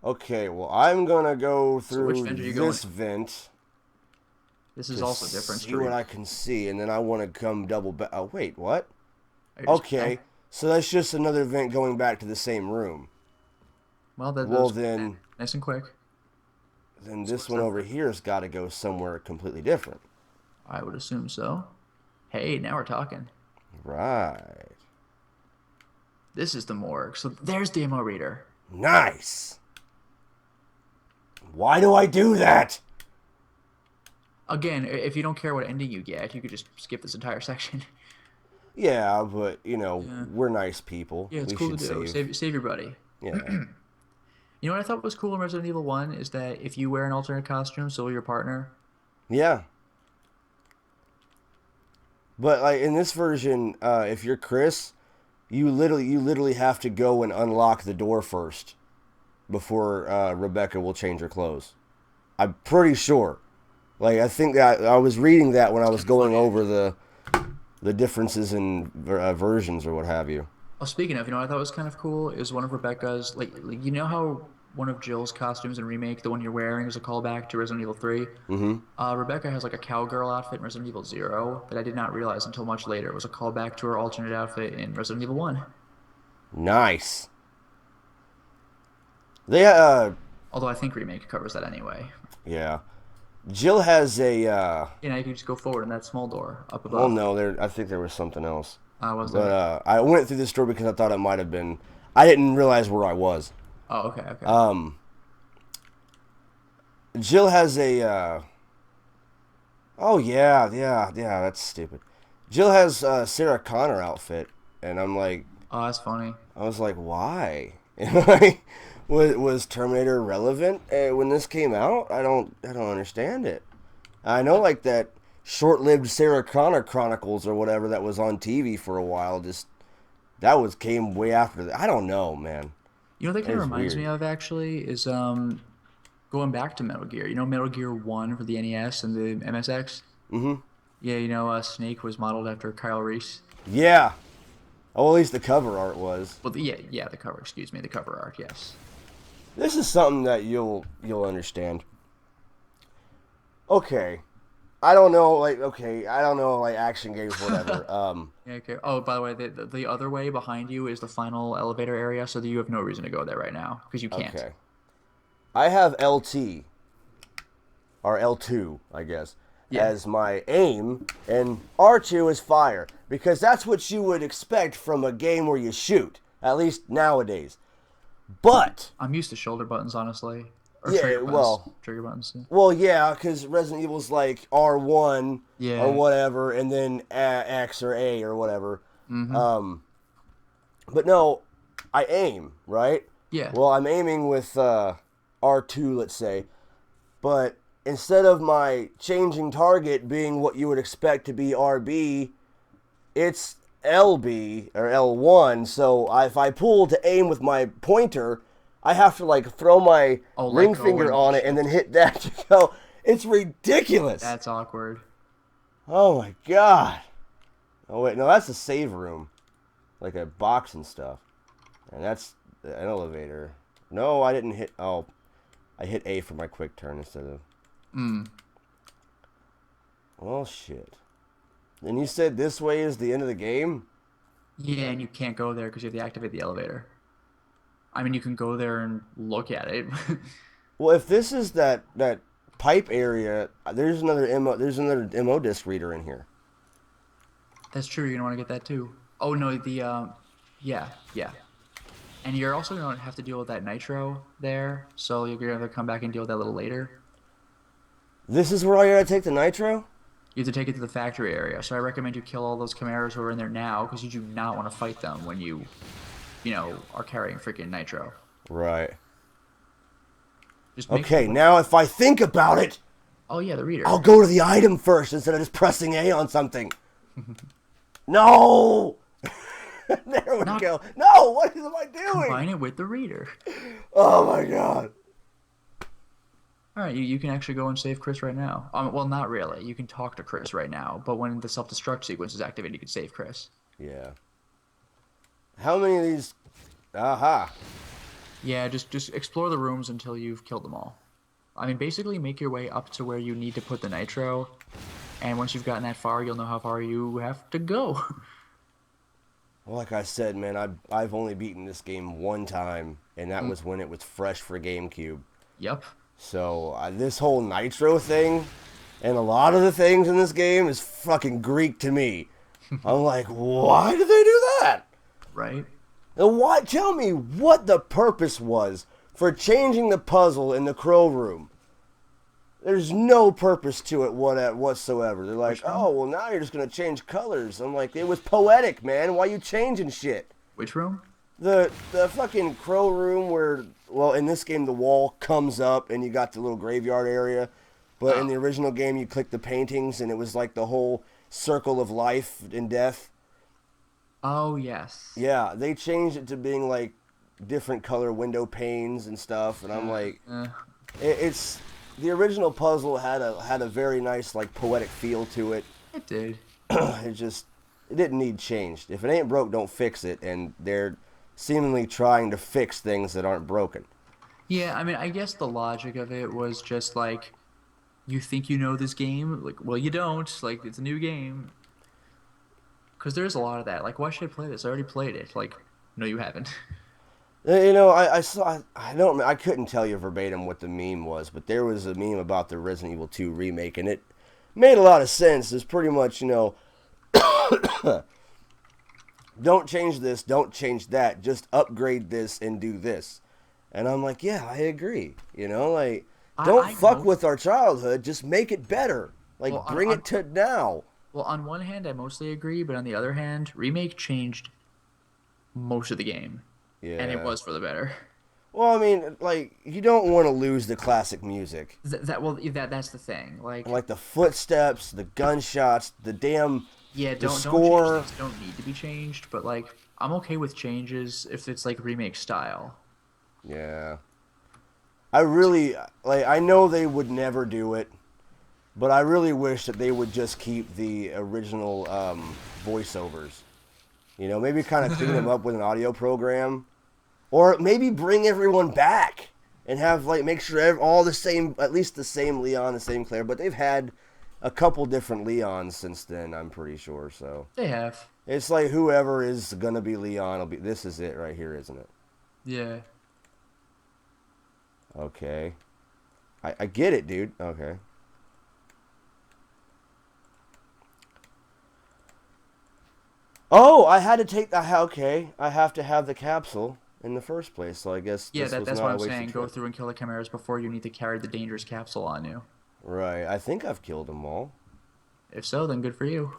Okay, well, I'm gonna go through which vent are you this going? vent. This is to also different. see what I can see, and then I want to come double back. Oh, wait, what? Are you just- Okay, so that's just another vent going back to the same room. Well, that Well, was then nice and quick. this one over here has got to go somewhere completely different. I would assume so. Hey, now we're talking. Right. This is the morgue. So there's the ammo reader. Nice. Why do I do that? Again, if you don't care what ending you get, you could just skip this entire section. Yeah, but, you know, Yeah. we're nice people. Yeah, it's we cool to should do. Save your buddy. Yeah. You know what I thought was cool in Resident Evil 1 is that if you wear an alternate costume, so will your partner. Yeah. But like in this version, if you're Chris, you literally have to go and unlock the door first before Rebecca will change her clothes. I'm pretty sure. Like I think that I was reading that when I was going over the differences in versions or what have you. Oh, speaking of, you know what I thought was kind of cool is one of Rebecca's, you know how one of Jill's costumes in Remake, the one you're wearing, is a callback to Resident Evil 3? Mm-hmm. Rebecca has like a cowgirl outfit in Resident Evil 0 that I did not realize until much later. It was a callback to her alternate outfit in Resident Evil 1. Nice. They Although I think Remake covers that anyway. yeah. Jill has a You know, you can just go forward in that small door up above. well, no, I think there was something else. Was But there? I went through this door because I thought it might have been. I didn't realize where I was. Oh, okay. Jill has a. Oh yeah, that's stupid. Jill has a Sarah Connor outfit, and I'm like, Oh, that's funny. I was like, why? Like, was Terminator relevant when this came out? I don't understand it. I know like that short-lived Sarah Connor Chronicles or whatever that was on TV for a while. Just came way after that. I don't know, man. You know what that kind That of is reminds weird. me of actually is going back to Metal Gear. You know Metal Gear 1 for the NES and the MSX? Mm-hmm. Yeah, you know Snake was modeled after Kyle Reese. Yeah. Oh, at least the cover art was. Well, yeah, the cover. Excuse me, the cover art. Yes. This is something that you'll understand. Okay. I don't know, like action games, whatever. Yeah. Okay. Oh, by the way, the other way behind you is the final elevator area, so that you have no reason to go there right now because you can't. Okay. I have LT or L2, I guess, Yeah. as my aim, and R2 is fire because that's what you would expect from a game where you shoot, at least nowadays. But I'm used to shoulder buttons, honestly. Or Yeah, trigger buttons. well- Trigger buttons. Yeah. well, yeah, because Resident Evil's like R1 Yeah. or whatever, and then X or A or whatever. But no, I aim, right? Yeah. Well, I'm aiming with R2, let's say, but instead of my changing target being what you would expect to be RB, it's LB or L1. So if I pull to aim with my pointer, I have to like throw my let ring go finger and on it and then hit that to go. It's ridiculous. That's awkward. Oh my god. Oh wait, no, that's a save room, like a box and stuff, and that's an elevator. No, I didn't hit. Oh, I hit A for my quick turn instead of. Well, shit. And you said this way is the end of the game? Yeah, and you can't go there because you have to activate the elevator. I mean, you can go there and look at it. Well, if this is that pipe area, there's another MO disc reader in here. That's true. You're gonna want to get that too. Oh no, yeah. And you're also gonna have to deal with that nitro there, so you're gonna have to come back and deal with that a little later. This is where I gotta take the nitro? You have to take it to the factory area. So I recommend you kill all those Chimeras who are in there now, because you do not want to fight them when you are carrying freaking nitro. Right. Just make Okay, now if I think about it, Oh yeah, the reader. I'll go to the item first instead of just pressing A on something. No! There we Not go. No, what am I doing? combine it with the reader. Oh my god. All right, you can actually go and save Chris right now. Well, not really. You can talk to Chris right now, but when the self-destruct sequence is activated, you can save Chris. Yeah. How many of these? Aha. Yeah, just explore the rooms until you've killed them all. I mean, basically make your way up to where you need to put the nitro, and once you've gotten that far, you'll know how far you have to go. Well, like I said, man, I've only beaten this game one time, and that was when it was fresh for GameCube. Yep. So this whole nitro thing, and a lot of the things in this game is fucking Greek to me. I'm like, why did they do that? Right? And why? Tell me what the purpose was for changing the puzzle in the crow room. There's no purpose to it whatsoever. They're like, oh, well, now you're just going to change colors. I'm like, it was poetic, man. Why you changing shit? Which room? The fucking crow room where, well, in this game, the wall comes up and you got the little graveyard area. But in the original game, you click the paintings and it was like the whole circle of life and death. Oh, yes. Yeah, they changed it to being like different color window panes and stuff. And I'm like, it's... The original puzzle had a very nice, like, poetic feel to it. It did. It didn't need changed. If it ain't broke, don't fix it. And they're seemingly trying to fix things that aren't broken. Yeah, I mean, I guess the logic of it was just like, you think you know this game? Like, well, you don't. Like, it's a new game. Because there's a lot of that. Like, why should I play this? I already played it. Like, no, you haven't. You know, I saw, I couldn't tell you verbatim what the meme was, but there was a meme about the Resident Evil 2 remake, and it made a lot of sense. It's pretty much, you know, don't change this, don't change that, just upgrade this and do this. And I'm like, yeah, I agree. You know, like, don't fuck with our childhood, just make it better. Like, Well, bring it to now. Well, on one hand, I mostly agree, but on the other hand, Remake changed most of the game. Yeah. And it was for the better. Well, I mean, like, you don't want to lose the classic music. That's the thing. Like the footsteps, the gunshots, the damn the score. Don't need to be changed, but like I'm okay with changes if it's like remake style. Yeah. I really I know they would never do it, but I really wish that they would just keep the original voiceovers. You know, maybe kind of clean them up with an audio program. Or maybe bring everyone back and have, like, make sure all the same, at least the same Leon, the same Claire. But they've had a couple different Leons since then, I'm pretty sure. So They have. it's like whoever is going to be Leon, this is it right here, isn't it? Yeah. Okay. I get it, dude. Okay. Oh, I had to take the, okay. I have to have the capsule in the first place, so I guess that's what I'm saying. Go through and kill the chimeras before you need to carry the dangerous capsule on you. Right. I think I've killed them all. If so, then good for you.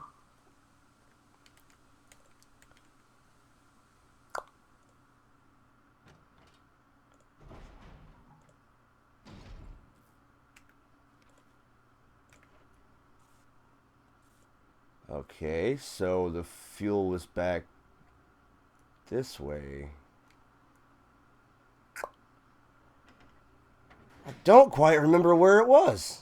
Okay, so the fuel was back this way. I don't quite remember where it was.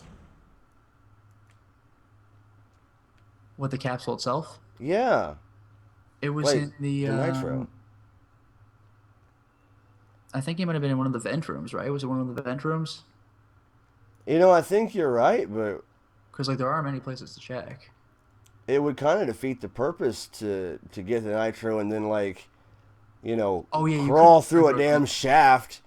What, the capsule itself? Yeah. It was in the nitro. I think it might have been in one of the vent rooms, right? Was it one of the vent rooms? You know, I think you're right, but Because like there are many places to check. it would kind of defeat the purpose to get the nitro and then, like, you know, crawl through a damn shaft.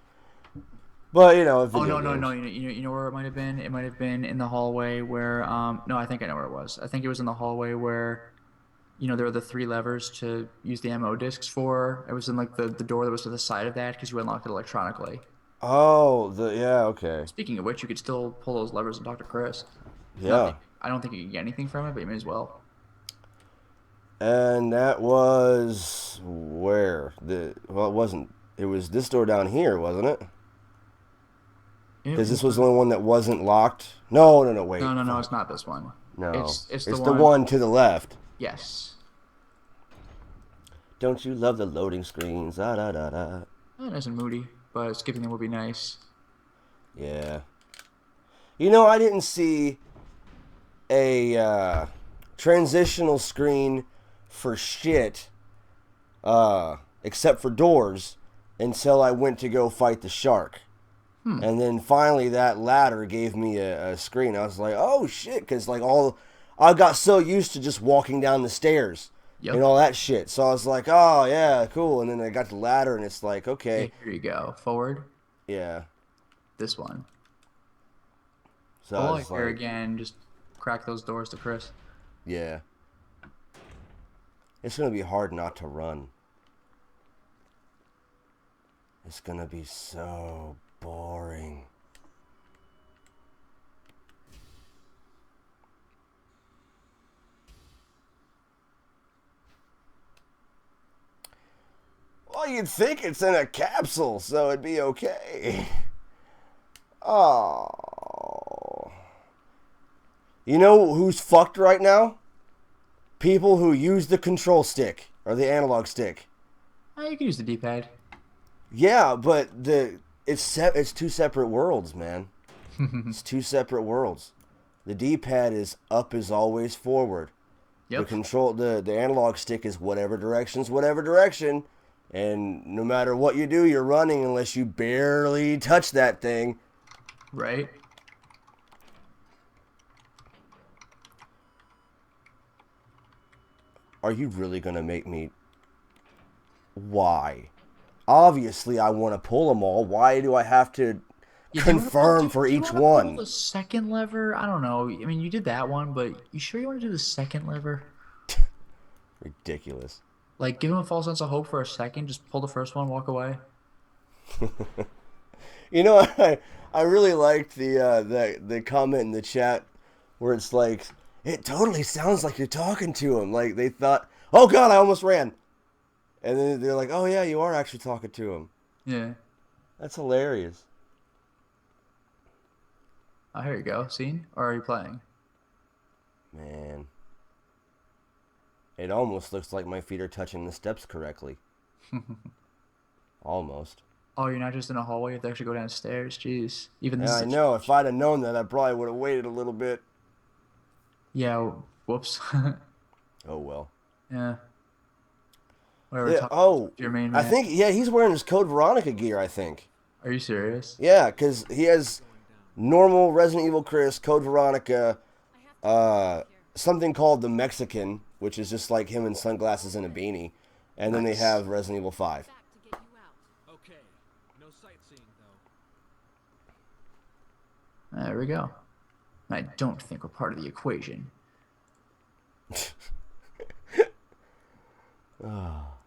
But, you know, no. You know where it might have been? It might have been in the hallway where no, I think I know where it was. I think it was in the hallway where, you know, there were the 3 levers to use the ammo discs for. It was in like the door that was to the side of that because you unlocked it electronically. Oh, yeah, okay. Speaking of which, you could still pull those levers and talk to Chris. Yeah. I don't think you can get anything from it, but you may as well. And that was where? Well, it wasn't. It was this door down here, wasn't it? Because this was the only one that wasn't locked. No, wait. No, it's not this one. No, It's the one to the left. Yes. Don't you love the loading screens? Da da da da. Nice and moody, but skipping them would be nice. Yeah. You know, I didn't see a transitional screen for shit, except for doors, until I went to go fight the shark. And then finally that ladder gave me a screen. I was like, oh shit, because like I got so used to just walking down the stairs and all that shit. So I was like, oh yeah, cool. And then I got the ladder and it's like, okay. Here you go. Forward. Yeah. This one. So I was here like, again, just crack those doors to Chris. Yeah. It's going to be hard not to run. It's going to be so boring. Well, you'd think it's in a capsule, so it'd be okay. Oh. You know who's fucked right now? People who use the control stick or the analog stick. Oh, you can use the D-pad. Yeah, but it's two separate worlds, man. It's two separate worlds. The D-pad is up is always forward. Yep. The analog stick is whatever direction, and no matter what you do, you're running unless you barely touch that thing. Right. Are you really gonna make me? Why? Obviously, I want to pull them all. Why do I have to confirm for each one? Pull the second lever? I don't know. I mean, you did that one, but you sure you want to do the second lever? Ridiculous. Like, give him a false sense of hope for a second. Just pull the first one, walk away. You know, I really liked the comment in the chat where it's like, it totally sounds like you're talking to him. Like they thought, oh god, I almost ran. And then they're like, oh yeah, you are actually talking to him. Yeah. That's hilarious. Oh, here you go. Scene? Or are you playing? Man. It almost looks like my feet are touching the steps correctly. Almost. Oh, you're not just in a hallway. You have to actually go downstairs. Jeez. Even this. Yeah, I know. If I'd have known that, I probably would have waited a little bit. Yeah. Whoops. Oh well. Yeah. Yeah, Your main man. I think he's wearing his Code Veronica gear. I think. Are you serious? Yeah, because he has normal Resident Evil Chris, Code Veronica, something called the Mexican, which is just like him in sunglasses and a beanie, and then they have Resident Evil 5. Okay, no sightseeing though. There we go. I don't think we're part of the equation.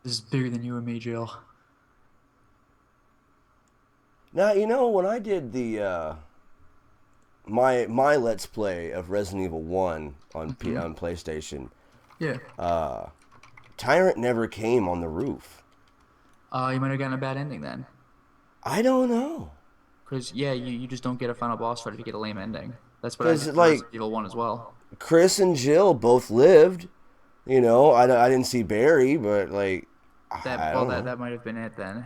This is bigger than you and me, Jill. Now, you know, when I did the my Let's Play of Resident Evil 1 on on PlayStation, Yeah. Tyrant never came on the roof. You might have gotten a bad ending then. I don't know. Because, yeah, you just don't get a final boss fight if you get a lame ending. That's what I did for like, Resident Evil 1 as well. Chris and Jill both lived. You know, I didn't see Barry, but like, I don't know. That might have been it then.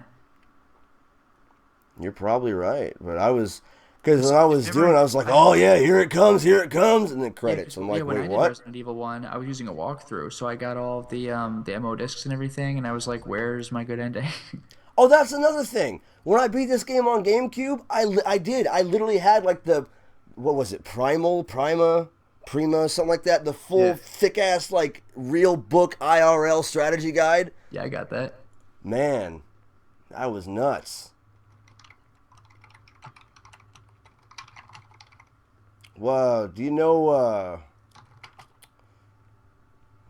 You're probably right, but because when I was doing, I was like, oh yeah, here it comes, and then credits. I'm like, when wait, I did what? Resident Evil 1, I was using a walkthrough, so I got all of the MO discs and everything, and I was like, where's my good ending? Oh, that's another thing. When I beat this game on GameCube, I literally had like what was it, Prima, something like that, the full thick ass like real book IRL strategy guide. Yeah, I got that. Man, that was nuts. Wow, do you know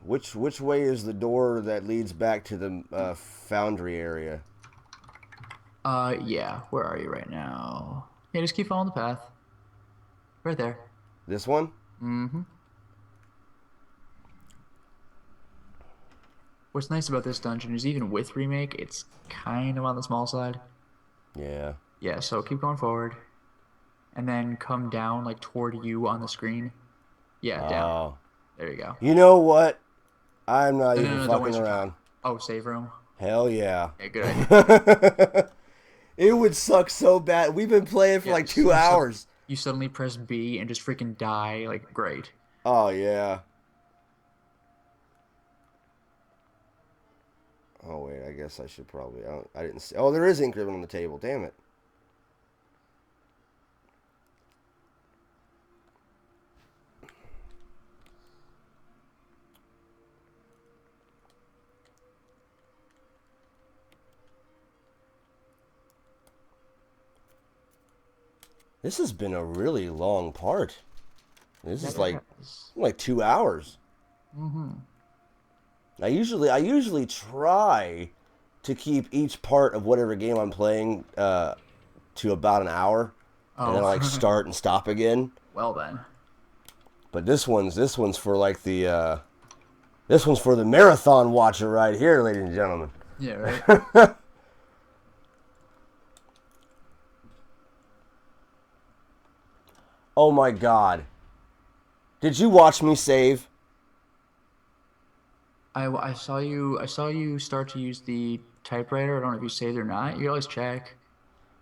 which way is the door that leads back to the foundry area? Yeah. Where are you right now? Yeah, just keep following the path. Right there. This one? Mm-hmm. What's nice about this dungeon is even with remake, it's kind of on the small side. Yeah. Yeah, so keep going forward. and then come down like toward you on the screen. Yeah, down. Oh. There you go. You know what? I'm not No, even don't fucking waste your around. time. Oh, save room. Hell yeah. Yeah, good idea. It would suck so bad. We've been playing for Yeah, like 2 hours. You suddenly press B and just freaking die. Like, great. Oh, yeah. Oh, wait. I guess I should probably... I didn't see... Oh, there is ink ribbon on the table. Damn it. This has been a really long part. This is like 2 hours. Mm-hmm. I usually try to keep each part of whatever game I'm playing to about an hour, and then I like start and stop again. Well then. But this one's for like the this one's for the marathon watcher right here, ladies and gentlemen. Yeah, right. Oh my God! Did you watch me save? I saw you start to use the typewriter. I don't know if you saved or not. You always check.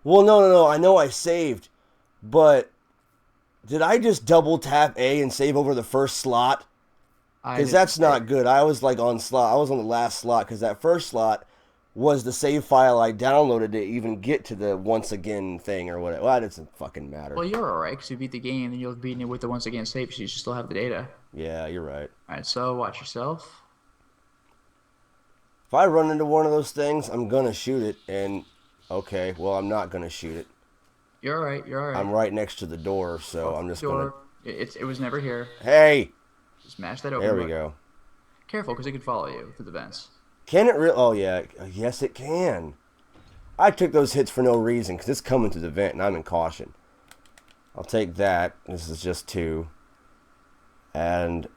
Well, no. I know I saved, but did I just double tap A and save over the first slot? Because that's not good. I was like on slot. I was on the last slot because that first slot was the save file I downloaded to even get to the once again thing or whatever. Well, that doesn't fucking matter. Well, you're alright because you beat the game and you'll have beaten it with the once again save, so you should still have the data. Yeah, you're right. Alright, so watch yourself. If I run into one of those things, I'm gonna shoot it. And okay, well, I'm not gonna shoot it. You're alright. You're alright. I'm right next to the door, so I'm just gonna. It was never here. Hey. Just mash that open. There we go. Careful, because it could follow you through the vents. Can it really? Oh, yeah. Yes, it can. I took those hits for no reason, because it's coming through the vent, and I'm in caution. I'll take that. This is just 2. And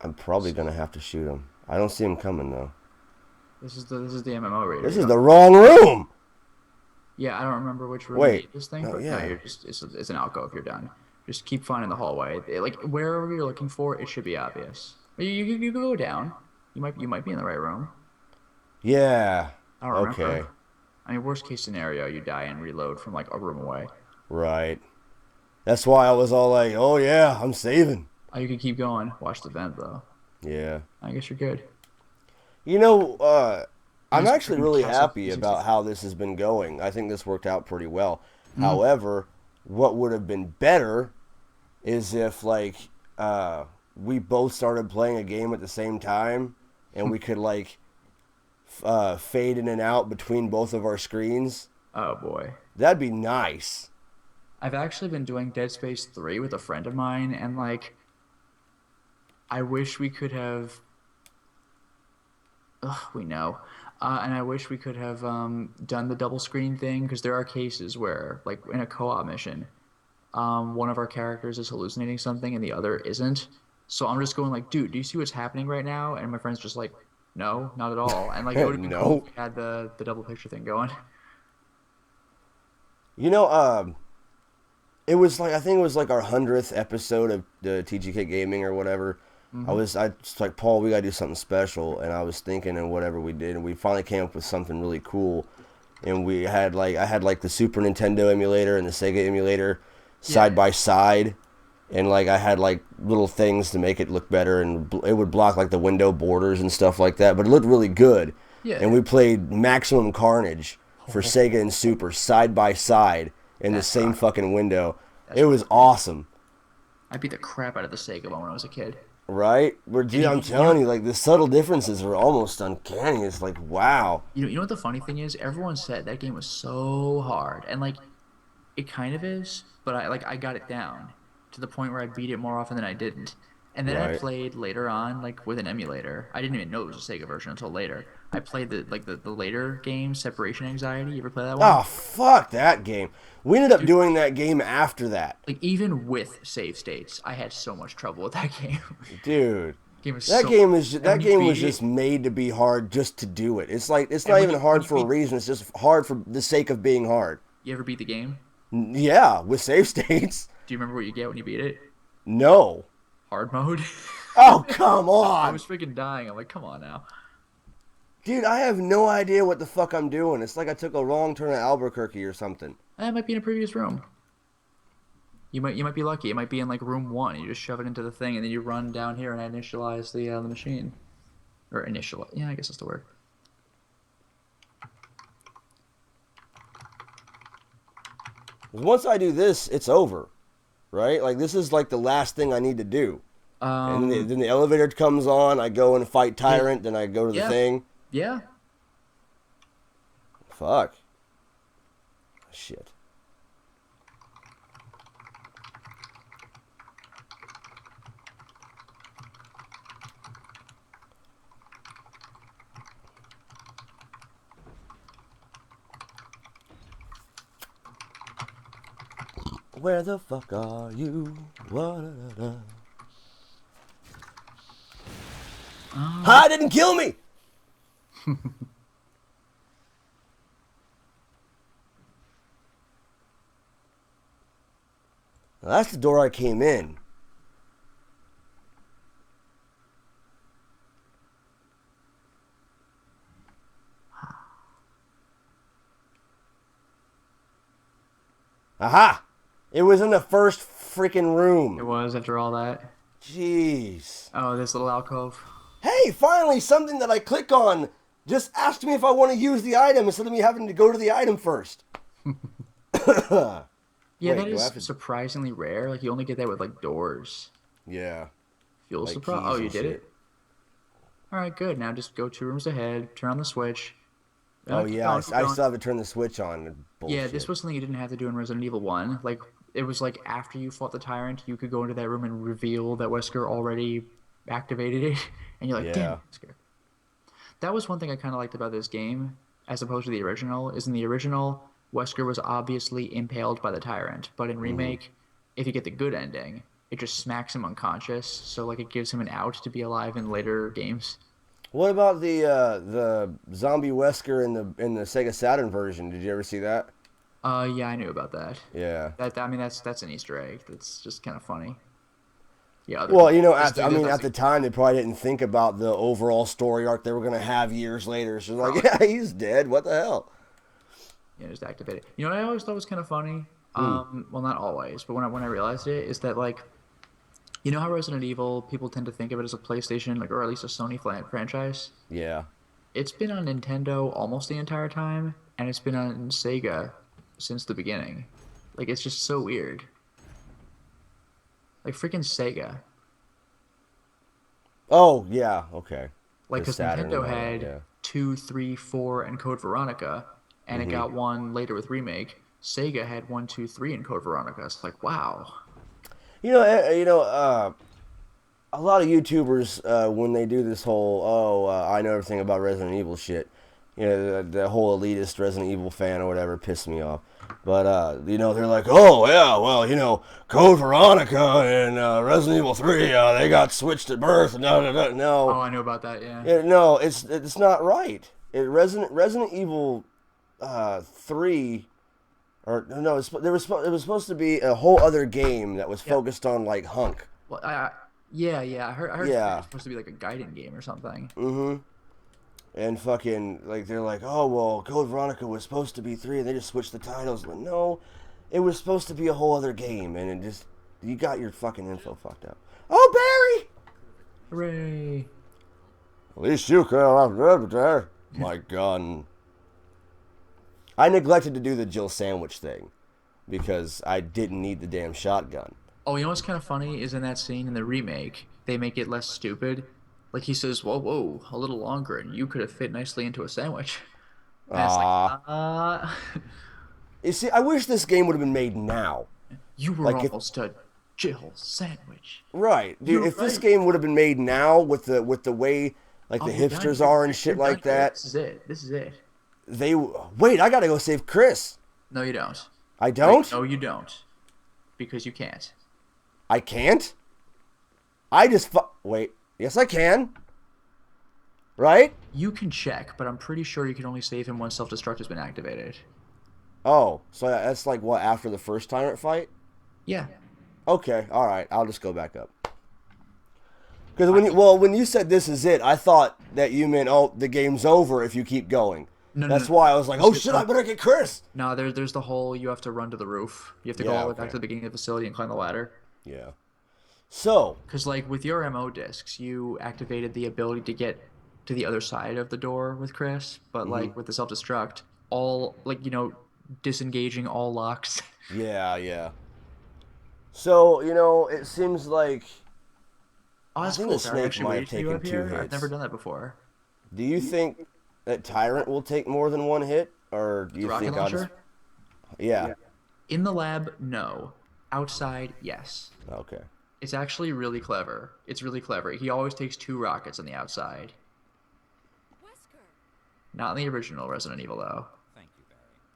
I'm probably going to have to shoot him. I don't see him coming, though. This is the MMO rater. This is the wrong room! Yeah, I don't remember which room Wait. this thing, Oh, but yeah. no, you're just, it's an alcove, you're done. Just keep finding the hallway. Like, wherever you're looking for, it should be obvious. You can go down. You might be in the right room. Yeah. I don't remember. Okay. I mean, worst case scenario, you die and reload from like a room away. Right. That's why I was all like, oh, yeah, I'm saving. Oh, you can keep going. Watch the vent, though. Yeah. I guess you're good. You know, I'm Nice actually freaking really castle. happy about how this has been going. I think this worked out pretty well. Mm-hmm. However, what would have been better is if, like, we both started playing a game at the same time, and we could, like, fade in and out between both of our screens. Oh, boy. That'd be nice. I've actually been doing Dead Space 3 with a friend of mine, and, like, I wish we could have... Ugh, we know. And I wish we could have done the double screen thing, because there are cases where, like, in a co-op mission, one of our characters is hallucinating something and the other isn't. So I'm just going like, dude, do you see what's happening right now? And my friend's just like, no, not at all. And like, it would have been No. cool if we had the double picture thing going. You know, it was like, I think it was like our 100th episode of the TGKGaming or whatever. Mm-hmm. I was like, Paul, we gotta do something special, and I was thinking, and whatever we did, and we finally came up with something really cool. And I had like the Super Nintendo emulator and the Sega emulator side by side, and like I had like little things to make it look better, and it would block like the window borders and stuff like that, but it looked really good. Yeah. And we played Maximum Carnage for Sega and Super side by side in the same fucking window. It was awesome. I beat the crap out of the Sega one when I was a kid. Right? Dude, I'm telling you, like, the subtle differences are almost uncanny. It's like, wow. You know what the funny thing is? Everyone said that game was so hard, and like, it kind of is. But I got it down to the point where I beat it more often than I didn't. And then I played later on, like with an emulator. I didn't even know it was a Sega version until later. I played the later game, Separation Anxiety. You ever play that one? Oh, fuck that game. We ended up doing that game after that. Like, even with save states, I had so much trouble with that game. Dude. That game was just made to be hard just to do it. It's like, it's not even hard for a reason. It's just hard for the sake of being hard. You ever beat the game? Yeah, with save states. Do you remember what you get when you beat it? No. Hard mode. Oh, come I on. was freaking dying. I'm like, come on now. Dude, I have no idea what the fuck I'm doing. It's like I took a wrong turn at Albuquerque or something. That might be in a previous room. You might be lucky. It might be in like room 1. You just shove it into the thing, and then you run down here and initialize the machine, or initial. Yeah, I guess that's the word. Once I do this, it's over, right? Like this is like the last thing I need to do. And then the elevator comes on. I go and fight Tyrant. Then I go to the thing. Yeah. Fuck. Shit. Where the fuck are you? Ha! Didn't kill me! Now, that's the door I came in. Aha! It was in the first freaking room. It was after all that. Jeez. Oh, this little alcove. Hey, finally, something that I click on just asked me if I want to use the item instead of me having to go to the item first. Yeah, Wait, that do I is have to- surprisingly rare. Like, you only get that with, like, doors. Yeah. Fuel Like supply. keys Oh, you and did shit. it? Alright, good. Now just go 2 rooms ahead, turn on the switch. Oh, Keep yeah, going, I keep still going. have to turn the switch on. Bullshit. Yeah, this was something you didn't have to do in Resident Evil 1. Like, it was like after you fought the Tyrant, you could go into that room and reveal that Wesker already activated it. And you're like, damn, Yeah. Wesker. That was one thing I kind of liked about this game, as opposed to the original, is in the original, Wesker was obviously impaled by the Tyrant. But in Remake, if you get the good ending, it just smacks him unconscious. So, like, it gives him an out to be alive in later games. What about the zombie Wesker in the Sega Saturn version? Did you ever see that? Yeah, I knew about that. Yeah. I mean, that's an Easter egg. That's just kind of funny. Yeah. Well, you know, that's at the time, they probably didn't think about the overall story arc they were gonna have years later. So like, yeah, he's dead. What the hell? Yeah, just activate it. You know what I always thought was kind of funny? Well, not always, but when I realized it, is that like, you know how Resident Evil people tend to think of it as a PlayStation, like, or at least a Sony franchise. Yeah. It's been on Nintendo almost the entire time, and it's been on Sega since the beginning. Like, it's just so weird. Like, freaking Sega. Oh yeah. Okay. Like, The because Saturn Nintendo and all that, had yeah. 2, 3, 4, and Code Veronica, and it got one later with Remake. Sega had 1, 2, 3 in Code Veronica. It's like, wow. A lot of YouTubers when they do this whole I know everything about Resident Evil shit, the whole elitist Resident Evil fan or whatever pissed me off. But they're like, oh yeah, well, Code Veronica and Resident Evil 3, they got switched at birth. No. Oh, I know about that, yeah. No, it's not right. Resident Evil 3, or no, it was supposed to be a whole other game that was focused on like Hunk. Well, yeah, I heard Yeah. it's supposed to be like a Gaiden game or something. Mm-hmm. And fucking, like, they're like, oh, well, Code Veronica was supposed to be 3, and they just switched the titles. Like, no, it was supposed to be a whole other game, and you got your fucking info fucked up. Oh, Barry! Hooray! At least you could have there. My gun. I neglected to do the Jill Sandwich thing, because I didn't need the damn shotgun. Oh, you know what's kind of funny is in that scene in the remake, they make it less stupid. Like, he says, whoa, a little longer, and you could have fit nicely into a sandwich. And it's like, You see, I wish this game would have been made now. you were like almost a Jill sandwich. Right, dude. You're If this right. game would have been made now with the way like the You're done. hipsters are and shit You're like done here. that, This is it. wait. I gotta go save Chris. No, you don't. I don't. No, you don't. Because you can't. I can't. Wait. Yes, I can. Right? You can check, but I'm pretty sure you can only save him once self-destruct has been activated. Oh, so that's like what, after the first tyrant fight? Yeah. Okay, all right. I'll just go back up. Because when you said this is it, I thought that you meant, oh, the game's over if you keep going. No, That's no. why I was like, oh shit, I better get Chris. No, there's the whole you have to run to the roof. You have to go Yeah, all the way okay. back to the beginning of the facility and climb the ladder. Yeah. So. Because like with your MO discs, you activated the ability to get to the other side of the door with Chris, but like with the self-destruct, all like disengaging all locks. Yeah, yeah. So, it seems like Oh, I that's think cool. the Barry snake actually might have waited for you taken up 2 here. hits. I've never done that before. Do you think that Tyrant will take more than 1 hit? Or do you Rocket think I'll launcher? just... Yeah. In the lab, no. Outside, yes. Okay. It's actually really clever. It's really clever. He always takes 2 rockets on the outside. Not in the original Resident Evil, though.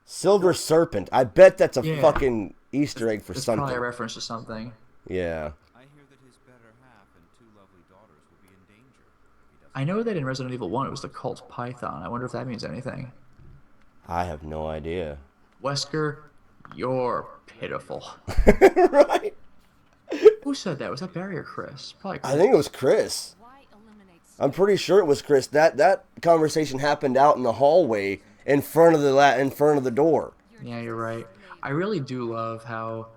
Silver Serpent. I bet that's a Yeah. fucking Easter egg for It's something. probably a reference to something. Yeah. I hear that his better half and 2 lovely daughters will be in danger if he doesn't. I know that in Resident Evil 1 it was the cult Python. I wonder if that means anything. I have no idea. Wesker, you're pitiful. Right? Who said that? Was that Barry or Chris? Probably Chris. I think it was Chris. I'm pretty sure it was Chris. That conversation happened out in the hallway in front of the door. Yeah, you're right. I really do love how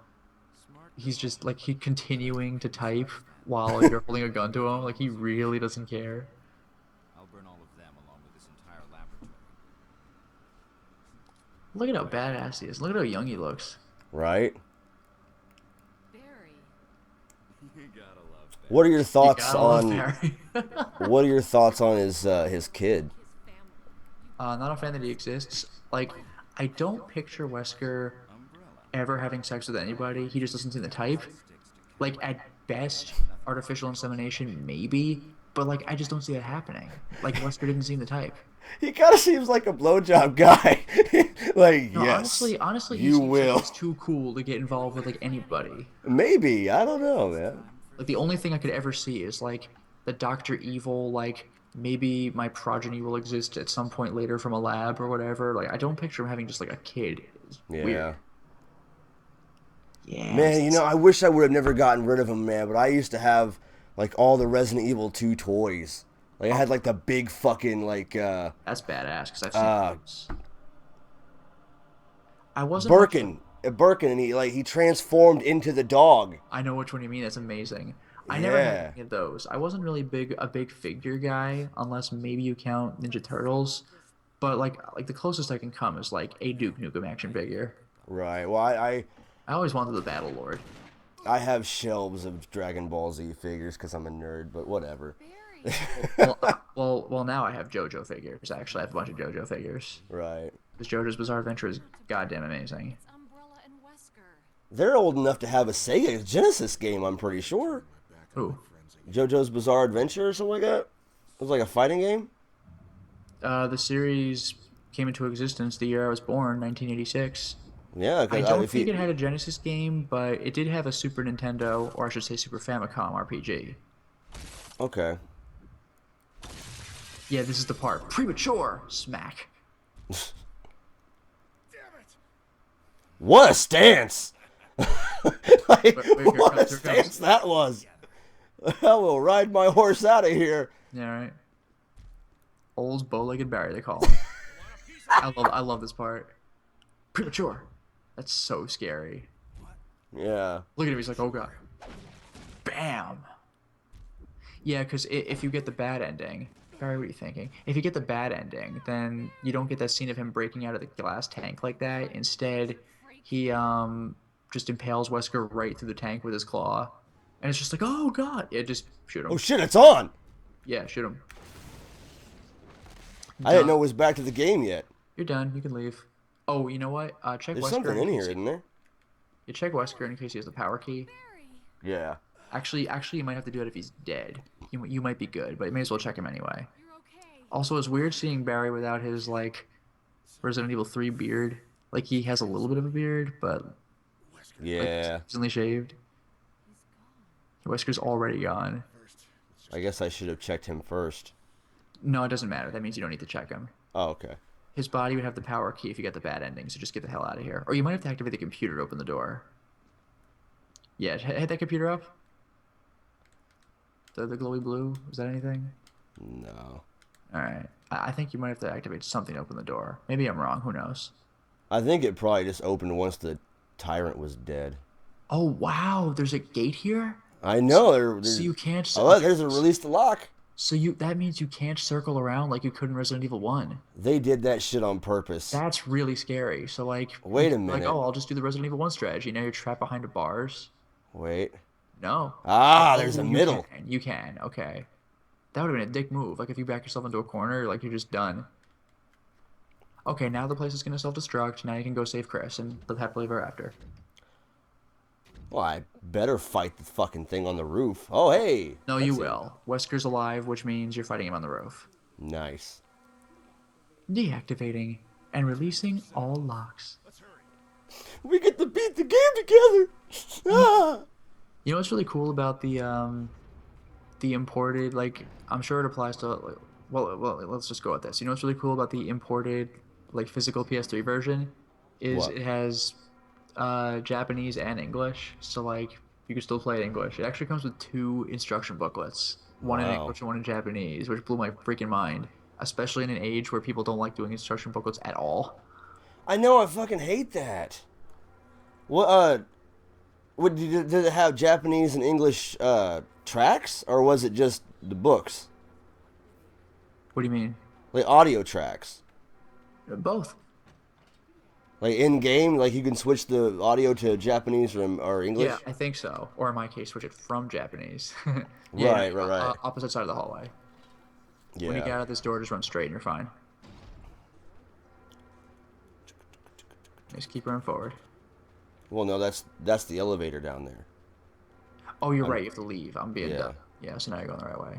he's just like continuing to type while you're holding a gun to him. Like he really doesn't care. I'll burn all of them along with this entire laboratory. Look at how badass he is. Look at how young he looks. Right? You gotta love that. What are your thoughts You gotta love on Barry. what are your thoughts on his kid? Not a fan that he exists. Like, I don't picture Wesker ever having sex with anybody. He just doesn't seem the type. Like, at best, artificial insemination, maybe. But, like, I just don't see that happening. Like, Wesker didn't seem the type. He kind of seems like a blowjob guy. Like, No, yes, honestly, he you seems will. like he's too cool to get involved with, like, anybody. Maybe. I don't know, man. Like, the only thing I could ever see is, like, the Dr. Evil, like, maybe my progeny will exist at some point later from a lab or whatever. Like, I don't picture him having just, like, a kid. It's Yeah. weird. Yeah. Man, I wish I would have never gotten rid of him, man. But I used to have, like, all the Resident Evil 2 toys. Like, I had, like, the big fucking, like, That's badass, because I've seen those. I wasn't... Birkin, and he transformed into the dog. I know which one you mean. That's amazing. I never had Yeah. any of those. I wasn't really a big figure guy, unless maybe you count Ninja Turtles. But, like the closest I can come is, like, a Duke Nukem action figure. Right. Well, I I always wanted the Battle Lord. have shelves of Dragon Ball Z figures because I'm a nerd, but whatever. Well, now I have JoJo figures. Actually, I have a bunch of JoJo figures. Right. This JoJo's Bizarre Adventure is goddamn amazing. They're old enough to have a Sega Genesis game, I'm pretty sure. Ooh. JoJo's Bizarre Adventure or something like that? It was like a fighting game? The series came into existence the year I was born, 1986. Yeah. I 'cause don't if think you- it had a Genesis game, but it did have a Super Nintendo, or I should say Super Famicom RPG. Okay. Yeah, this is the part. Premature! Smack. What a stance! Like, here what a comes. stance that was! I will ride my horse out of here. Yeah, right. Old bow-legged Barry, they call him. I love this part. Premature. That's so scary. Yeah. Look at him. He's like, oh god. Bam. Yeah, because if you get the bad ending, Barry, what are you thinking? If you get the bad ending, then you don't get that scene of him breaking out of the glass tank like that. Instead, he just impales Wesker right through the tank with his claw, and it's just like, oh god. Yeah, just shoot him. Oh shit, it's on! Yeah, shoot him. I didn't know it was back to the game yet. You're done. You can leave. Oh, you know what? Check There's Wesker. something in here, case- isn't there? You check Wesker in case he has the power key. Yeah. Actually, you might have to do it if he's dead. You might be good, but you may as well check him anyway. Also, it's weird seeing Barry without his, like, Resident Evil 3 beard. Like, he has a little bit of a beard, but Yeah. like, recently shaved. Wesker's already gone. I guess I should have checked him first. No, it doesn't matter. That means you don't need to check him. Oh, okay. His body would have the power key if you get the bad ending, so just get the hell out of here. Or you might have to activate the computer to open the door. Yeah, hit that computer up. The glowy blue. Is that anything? No. Alright. I think you might have to activate something to open the door. Maybe I'm wrong. Who knows? I think it probably just opened once the tyrant was dead. Oh, wow. There's a gate here? I know. So you can't... Oh, look, there's a release the lock. So that means you can't circle around like you could in Resident Evil 1. They did that shit on purpose. That's really scary. So, like... Wait a Like, minute. oh, I'll just do the Resident Evil 1 strategy. Now you're trapped behind the bars. Wait. No. Ah, there's a You middle. You can. Okay. That would have been a dick move. Like, if you back yourself into a corner, like, you're just done. Okay, now the place is going to self-destruct. Now you can go save Chris and live happily ever after. Well, I better fight the fucking thing on the roof. Oh, hey. No, you That's it. will. Wesker's alive, which means you're fighting him on the roof. Nice. Deactivating and releasing all locks. We get to beat the game together. Ah. You know what's really cool about the imported, like, I'm sure it applies to, like, well, let's just go with this. You know what's really cool about the imported, like, physical PS3 version? Is What? it has Japanese and English, so, like, you can still play it in English. It actually comes with 2 instruction booklets, one in Wow. English and one in Japanese, which blew my freaking mind, especially in an age where people don't like doing instruction booklets at all. I know, I fucking hate that. What, did it have Japanese and English, tracks? Or was it just the books? What do you mean? Like, audio tracks? Both. Like, in-game? Like, you can switch the audio to Japanese or English? Yeah, I think so. Or in my case, switch it from Japanese. Right. Opposite side of the hallway. Yeah. When you get out of this door, just run straight and you're fine. Just keep running forward. Well, no, that's the elevator down there. Oh, you're right. You have to leave. I'm being Yeah. dumb. Yeah, so now you're going the right way.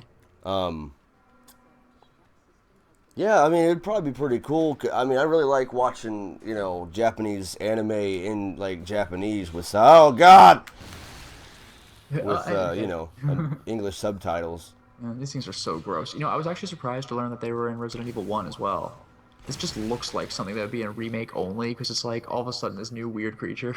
Yeah, I mean, it'd probably be pretty cool. I mean, I really like watching, Japanese anime in, like, Japanese with, oh, God! With, English subtitles. Man, these things are so gross. You know, I was actually surprised to learn that they were in Resident Evil 1 as well. This just looks like something that would be in a remake only, because it's like, all of a sudden, this new weird creature.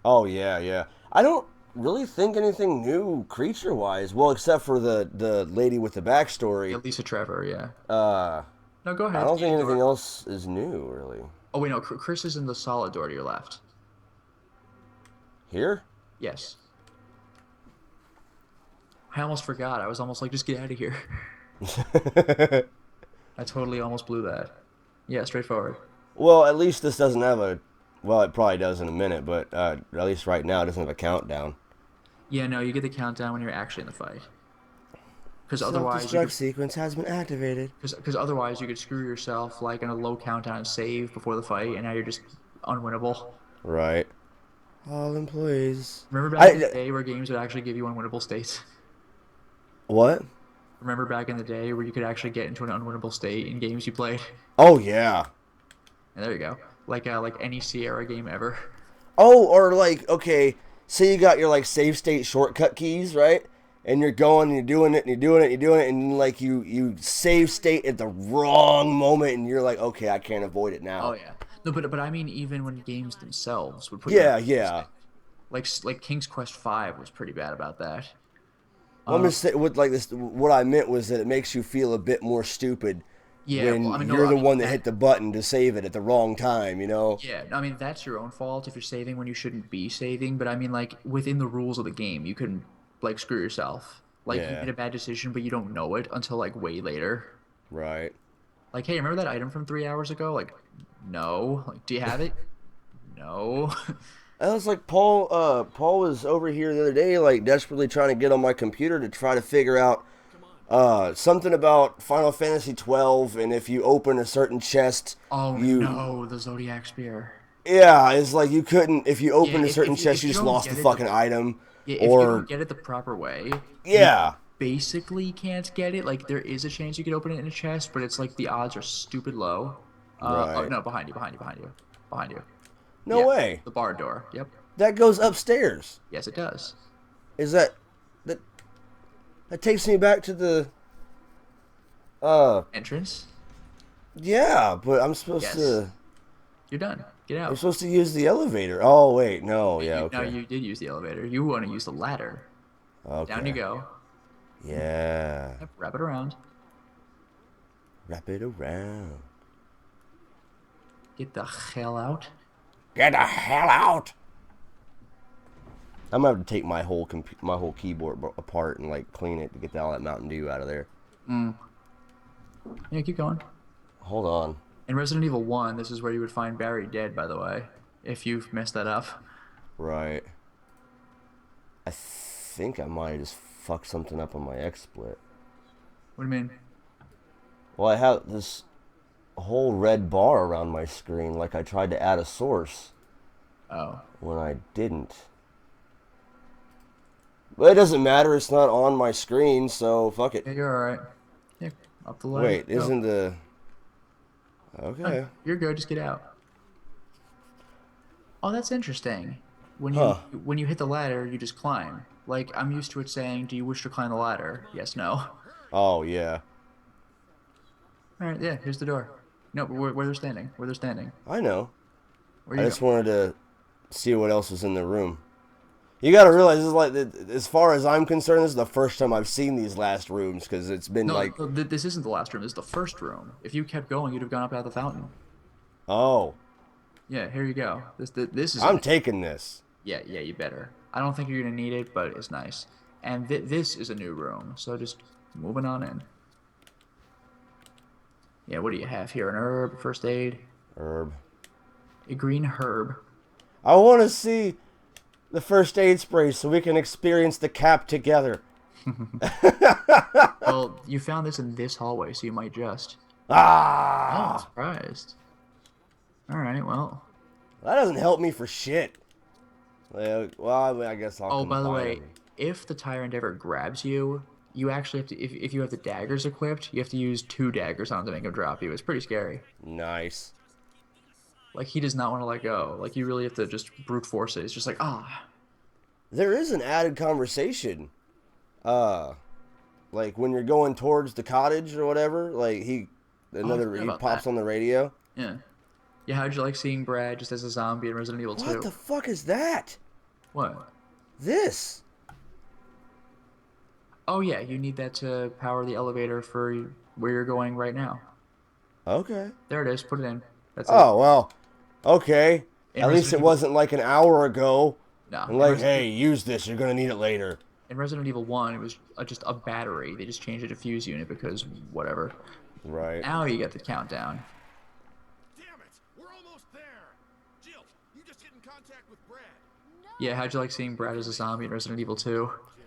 Oh, yeah. I don't really think anything new creature-wise. Well, except for the lady with the backstory. Yeah, Lisa Trevor, yeah. No, go ahead. I don't think Door. anything else is new, really. Oh, wait, no. Chris is in the solid door to your left. Here? Yes. I almost forgot. I was almost like, just get out of here. I totally almost blew that. Yeah, straightforward. Well, at least this doesn't have a... Well, it probably does in a minute, but at least right now it doesn't have a countdown. Yeah, no, you get the countdown when you're actually in the fight. Because otherwise, sequence has been activated. because otherwise you could screw yourself like in a low countdown and save before the fight, and now you're just unwinnable. Right. All employees. Remember back in the day where games would actually give you unwinnable states? What? Remember back in the day where you could actually get into an unwinnable state in games you played? Oh, yeah. And there you go. Like any Sierra game ever. Oh, or like, okay, say you got your, like, save state shortcut keys, right? And you're going and you're doing it and you're doing it and you're doing it, and, like, you save state at the wrong moment, and you're like, okay, I can't avoid it now. Oh, yeah. No, but I mean even when games themselves would put Yeah, you in yeah. like King's Quest V was pretty bad about that. Well, I'm just saying, what I meant was that it makes you feel a bit more stupid Yeah, when well, I mean, you're the one that that- hit the button to save it at the wrong time, you know? Yeah, I mean that's your own fault if you're saving when you shouldn't be saving. But I mean, like within the rules of the game, you can like screw yourself. Like you Yeah. made a bad decision, but you don't know it until like way later. Right. Like, hey, remember that item from 3 hours ago? Like, no. Like, do you have it? No. I was like, Paul was over here the other day, like, desperately trying to get on my computer to try to figure out something about Final Fantasy 12, and if you open a certain chest, Oh no, the Zodiac Spear. Yeah, it's like you couldn't, if you open a if- certain if- chest, if you you just don't lost get the it, fucking item. Yeah, if you don't get it the proper way, Yeah. basically can't get it. Like there is a chance you could open it in a chest, but it's like the odds are stupid low. Oh Right. no, behind you. No Yeah, way. The bar door. Yep. That goes upstairs. Yes, it does. Is that takes me back to the Entrance. Yeah, but I'm supposed Yes. to. You're done. Get I'm out. supposed to use the elevator. Oh wait, no. Yeah, No, okay. you did use the elevator. You want to use the ladder. Down you Okay. go. Yeah. Yep, wrap it around. Wrap it around. Get the hell out. Get the hell out! I'm gonna have to take my whole keyboard apart and like clean it to get all that Mountain Dew out of there. Yeah, keep going. Hold on. In Resident Evil 1, this is where you would find Barry dead, by the way, if you've messed that up. Right. I think I might have just fucked something up on my XSplit. What do you mean? Well, I have this whole red bar around my screen like I tried to add a source Oh. when I didn't. But it doesn't matter, it's not on my screen, so fuck it. Yeah, you're alright. Yeah, up the ladder. Wait, isn't the... Okay. Oh, you're good, just get out. Oh, that's interesting. When you Huh. when you hit the ladder, you just climb. Like, I'm used to it saying, do you wish to climb the ladder? Yes, no. Oh, yeah. Alright, yeah, here's the door. No, but where they're standing. Where they're standing. I know. Where I you just go? wanted to see what else was in the room. You gotta realize, this is like, as far as I'm concerned, this is the first time I've seen these last rooms, because it's been No, like... no, this isn't the last room. This is the first room. If you kept going, you'd have gone up out of the fountain. Oh. Yeah, here you go. This is... I'm taking this. Yeah, you better. I don't think you're gonna need it, but it's nice. And this is a new room, so just moving on in. Yeah, what do you have here? An herb, first aid, Herb. a green herb. I want to see the first aid spray so we can experience the cap together. Well, you found this in this hallway, so you might just... Oh, I'm Ah! surprised. Alright, well... That doesn't help me for shit. Well, I guess I'll Oh, by the combine way, them. if the Tyrant ever grabs you, you actually have to... If you have the daggers equipped, you have to use 2 daggers on him to make him drop you. It's pretty scary. Nice. Like, he does not want to let go. Like, you really have to just brute force it. It's just like, ah. There is an added conversation. Like when you're going towards the cottage or whatever, like he forgot about pops that. on the radio. Yeah. Yeah, how'd you like seeing Brad just as a zombie in Resident Evil 2? What the fuck is that? What? This? Oh, yeah, you need that to power the elevator for where you're going right now. Okay. There it is. Put it in. That's it. Oh, well. Okay. In At least Resident it Evil- wasn't like an hour ago. Nah, And like, hey, use this. You're going to need it later. in Resident Evil 1, it was just a battery. They just changed it to fuse unit because whatever. Right. Now you get the countdown. Damn it! We're almost there! Jill, you just get in contact with Brad. Yeah, how'd you like seeing Brad as a zombie in Resident Evil 2? Yeah,